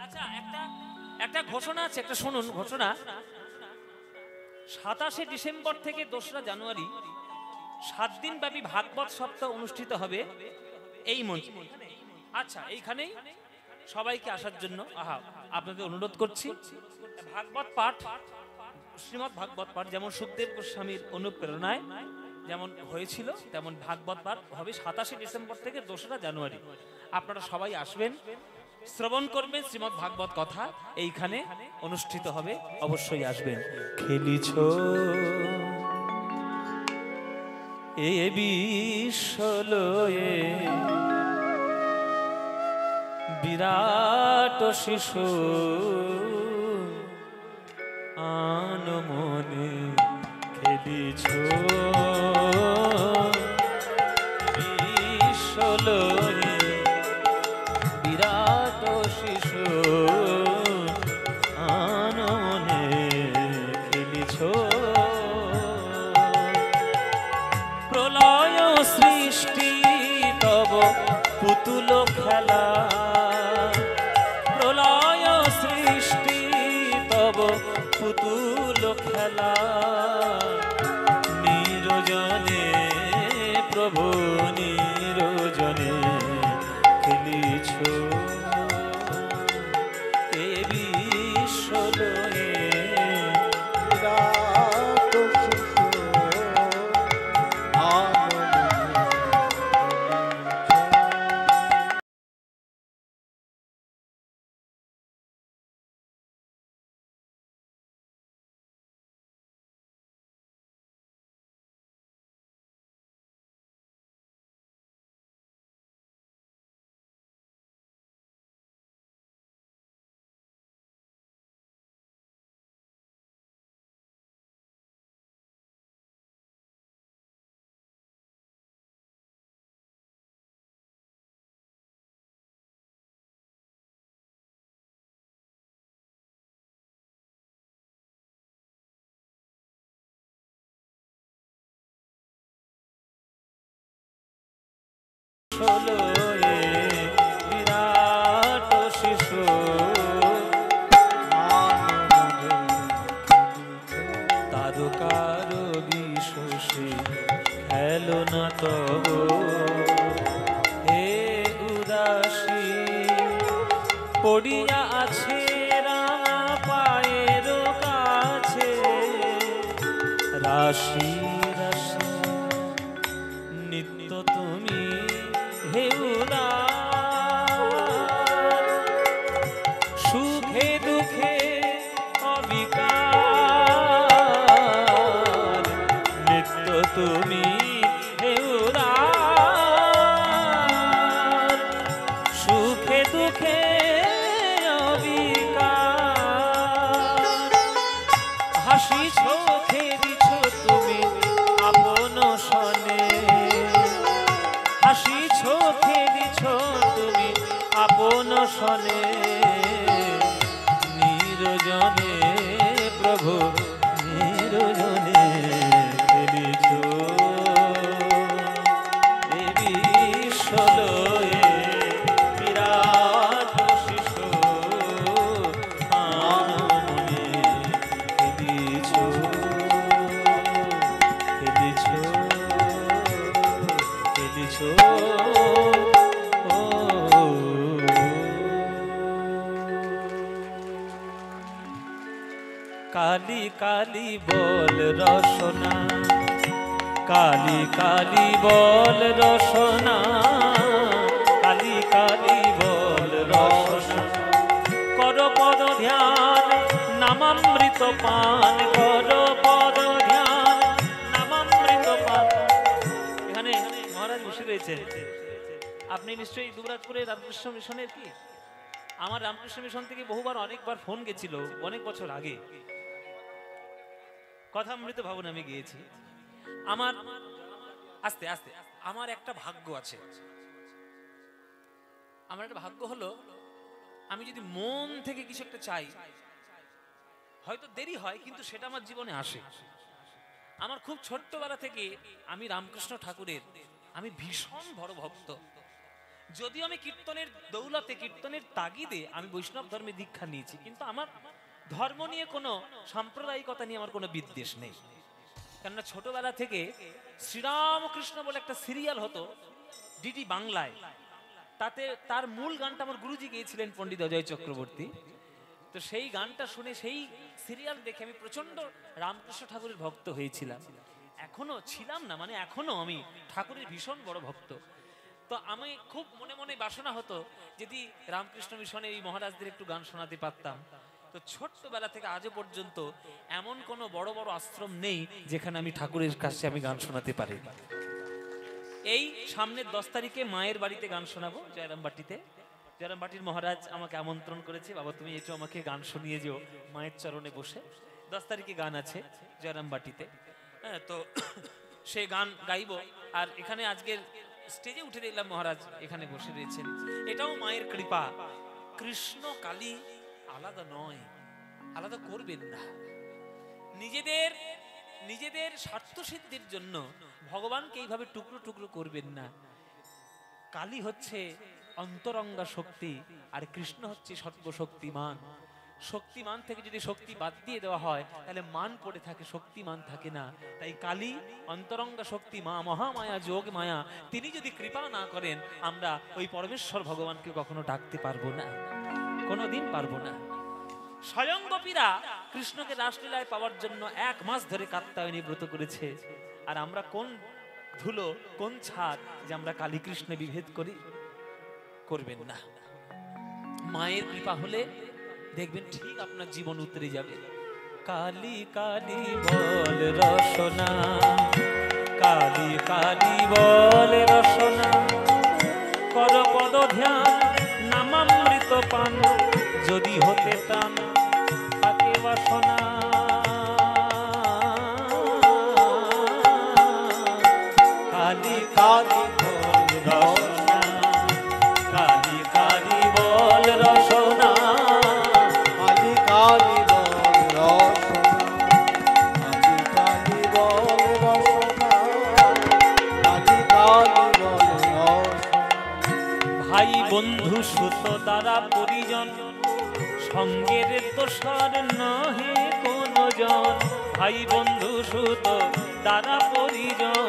আচ্ছা একটা ঘোষণা আছে, একটা শুনুন ঘোষণা। 27শে ডিসেম্বর থেকে 2রা জানুয়ারি 7 দিন ব্যাপী ভাগবত সপ্তাহ অনুষ্ঠিত হবে এই মঞ্চে। আচ্ছা এইখানেই সবাইকে আসার জন্য আপনাদের অনুরোধ করছি। ভাগবত পাঠ, শ্রীমদ্ ভাগবত পাঠ যেমন সুখদেব গোস্বামীর অনুপ্রেরণায় যেমন হয়েছিল তেমন ভাগবত পাঠ হবে 27শে ডিসেম্বর থেকে 2রা জানুয়ারি। আপনারা সবাই আসবেন, শ্রবণ করবেন শ্রীমদ্ ভাগবত কথা এইখানে অনুষ্ঠিত হবে, অবশ্যই আসবেন। খেলিছ এ বিশ্বলয়ে বিরাট শিশু আনমনে খেলিছ বিশ্বলয়ে বিরাট শিশু আনমনে খেলিছ প্রলয় সৃষ্টি তব পুতুল খেলা প্রলয় সৃষ্টি তব পুতুল খেলা নিরজনে প্রভু নিরজনে খেলিছ এ বিশ্বলয়ে বিরাট শিশু আনমনে ষোলোয়ে বিরাট শিশু তারকার বিশ্বসে খেলো না তব হে উদাসী পড়িয়া আছে রাঙা পায়ের কাছে রাশি রাশি নিত্য তুমি হে উদার সুখে দুঃখে অবিকার নিত্য তুমি হে উদার সুখে দুঃখে অবিকার হাসিছ খেদিছ তুমি আপন সনে হাসিছ খেদিছ তুমি আপন সনে নিরজনে প্রভু নিরজনে খেলিছ এ বিশ্বলয়ে বিরাট শিশু আনমনে খেলিছ খেলিছ খেলিছ কালি কালি বল রসনা কালি কালি বল রসনা কালি কালি বল রসনা কর পদ ধ্যান নামামৃত পান কর পদ ধ্যান নামামৃত পান। এখানে মহারাজ বসে রয়েছে, আপনি নিশ্চয়ই দুবরাজপুরের রামকৃষ্ণ মিশনের কি? আমার রামকৃষ্ণ মিশন থেকে বহুবার অনেকবার ফোন গেছিল অনেক বছর আগে, কথামৃত ভবন আমি গিয়েছি। আমার আস্তে আস্তে আমার একটা ভাগ্য আছে, আমার একটা ভাগ্য হলো আমি যদি মন থেকে কিছু একটা চাই, হয়তো দেরি হয় কিন্তু সেটা আমার জীবনে আসে। আমার খুব ছোট্টবেলা থেকে আমি রামকৃষ্ণ ঠাকুরের আমি ভীষণ বড় ভক্ত। যদিও আমি কীর্তনের দৌলতে কীর্তনের তাগিদে আমি বৈষ্ণব ধর্মে দীক্ষা নিয়েছি, কিন্তু আমার ধর্ম নিয়ে কোনো সাম্প্রদায়িকতা নিয়ে আমার কোনো বিদ্বেষ নেই। কেননা ছোটবেলা থেকে শ্রীরামকৃষ্ণ বলে একটা সিরিয়াল হতো ডিডি বাংলায়, তাতে তার মূল গানটা আমার গুরুজি গেয়েছিলেন পণ্ডিত অজয় চক্রবর্তী। তো সেই গানটা শুনে সেই সিরিয়াল দেখে আমি প্রচন্ড রামকৃষ্ণ ঠাকুরের ভক্ত হয়েছিলাম। এখনো ছিলাম না, মানে এখনো আমি ঠাকুরের ভীষণ বড় ভক্ত। তো আমি খুব মনে মনে বাসনা হতো যদি রামকৃষ্ণ মিশনে এই মহারাজদের একটু গান শোনাতে পারতাম। তো ছোট্টবেলা থেকে আজও পর্যন্ত এমন কোনো বড় বড় আশ্রম নেই যেখানে আমি ঠাকুরের কাছে আমি গান শোনাতে পারি। এই সামনের 10 তারিখে মায়ের বাড়িতে গান শোনাবো, জয়রামবাটিতে। জয়রামবাটির মহারাজ আমাকে আমন্ত্রণ করেছে, বাবা তুমি একটু আমাকে গান শুনিয়ে যেও মায়ের চরণে বসে। 10 তারিখে গান আছে জয়রামবাটিতে। হ্যাঁ, তো সে গান গাইবো। আর এখানে আজকের স্টেজে উঠে দেখলাম মহারাজ এখানে বসে রয়েছেন, এটাও মায়ের কৃপা। কৃষ্ণ কালী আলাদা নয়, আলাদা করবেন না। নিজেদের স্বার্থ সিদ্ধির জন্য ভগবানকে এইভাবে টুকরো টুকরো করবেন না। কালী হচ্ছে অন্তরঙ্গা শক্তি, আর কৃষ্ণ হচ্ছে সর্বশক্তিমান। শক্তিমান থেকে যদি শক্তি বাদ দিয়ে দেওয়া হয় তাহলে মান পড়ে থাকে, শক্তিমান থাকে না। তাই কালী অন্তরঙ্গা শক্তি, মা মহামায়া, যোগ মায়া, তিনি যদি কৃপা না করেন আমরা ওই পরমেশ্বর ভগবানকে কখনো ডাকতে পারবো না, কোনোদিন পারবো না। স্বয়ং গোপীরা কৃষ্ণকে রাসলীলায় পাওয়ার জন্য 1 মাস ধরে কাত্যায়নী ব্রত করেছে। আর আমরা কোন ধুলো, কোন ছাদ যে আমরা কালী কৃষ্ণে বিভেদ করি? করবেন না। মায়ের কৃপা হলে দেখবেন ঠিক আপনার জীবন উতরে যাবে। কালী কালী বল রসনা, কালী কালী বল রসনা, কর পদ ধ্যান নামামৃত পান, যদি হতে টান থাকে বাসনা। কালী কালী বল রসনা, কালী কালী বল রসনা, কালী কালী বল রসনা, কালী কালী বল রসনা, কালী কালী বল রসনা। ভাই বন্ধু সুত দ্বারা পরিজন, সঙ্গের দোষর নহে কোন জন। ভাই বন্ধু সুত দ্বারা পরিজন,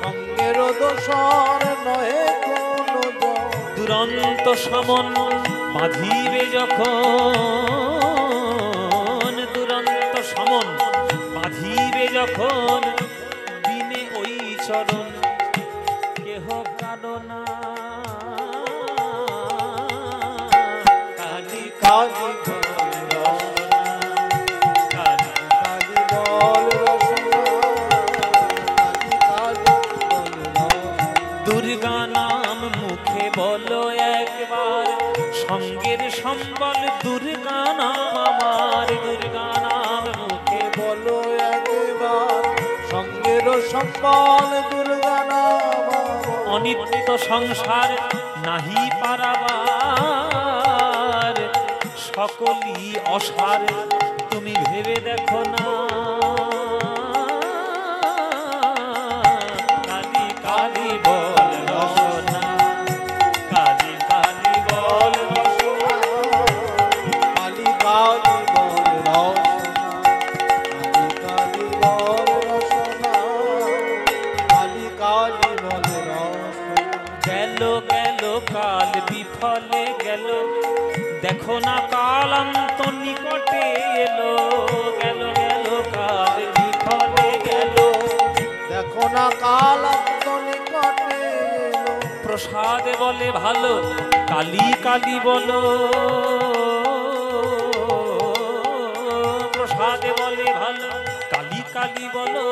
সঙ্গের দোষর নহে কোনো জন। দুরন্ত সমন বাঁধিবে যখন, দুরন্ত সমন বাঁধিবে যখন, দিনে ওই চরণ কেহ কাঁদো না। কালী কালী বল রসনা, কালী কালী বল রসনা, কালী কালী বল রসনা। দুর্গা নাম মুখে বলো একবার, সঙ্গের সম্বল দুর্গা নাম আমার। দুর্গা নাম মুখে বলো একবার, সঙ্গের সম্বল দুর্গা নাম আমার। অনিত্য সংসার নাহি পারাবার, সকলই অসার তুমি ভেবে দেখো না। কালী কালী বল রসনা, কালী কালী বল রসনা, কালী কালী বল রসনা, কালী কালী বল রসনা, কালী কালী বল রসনা। গেল গেল কাল বিফলে গেল, দেখো না কালান্ত নিকটে এলো। গেল গেল কাল বিফলে গেল, দেখো না কাল নিকটে এলো। প্রসাদ বলে ভালো কালী কালী বলো, প্রসাদ বলে ভালো কালী কালী বলো,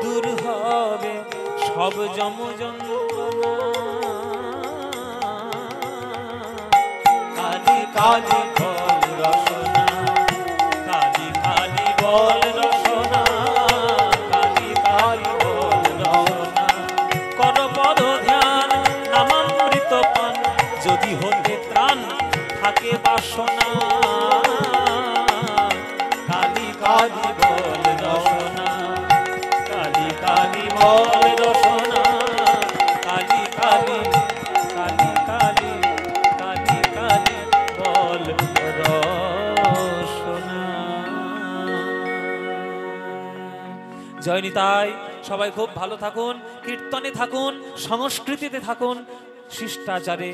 দূর হবে সব যম যন্ত্রণা। কালী কালী বল রসনা, কালী কালী বল রসনা, কালী কালী বল রসনা, কর পদ ধ্যান নামামৃত পান, যদি হতে ত্রাণ থাকে বাসনা। কালী কালী বল রসনা, কালী কালী বল রসনা, কালী কালী কালী কালী কালী কালী বল রসনা। জয় নিতাই। সবাই খুব ভালো থাকুন, কীর্তনে থাকুন, সংস্কৃতিতে থাকুন, শিষ্টাচারে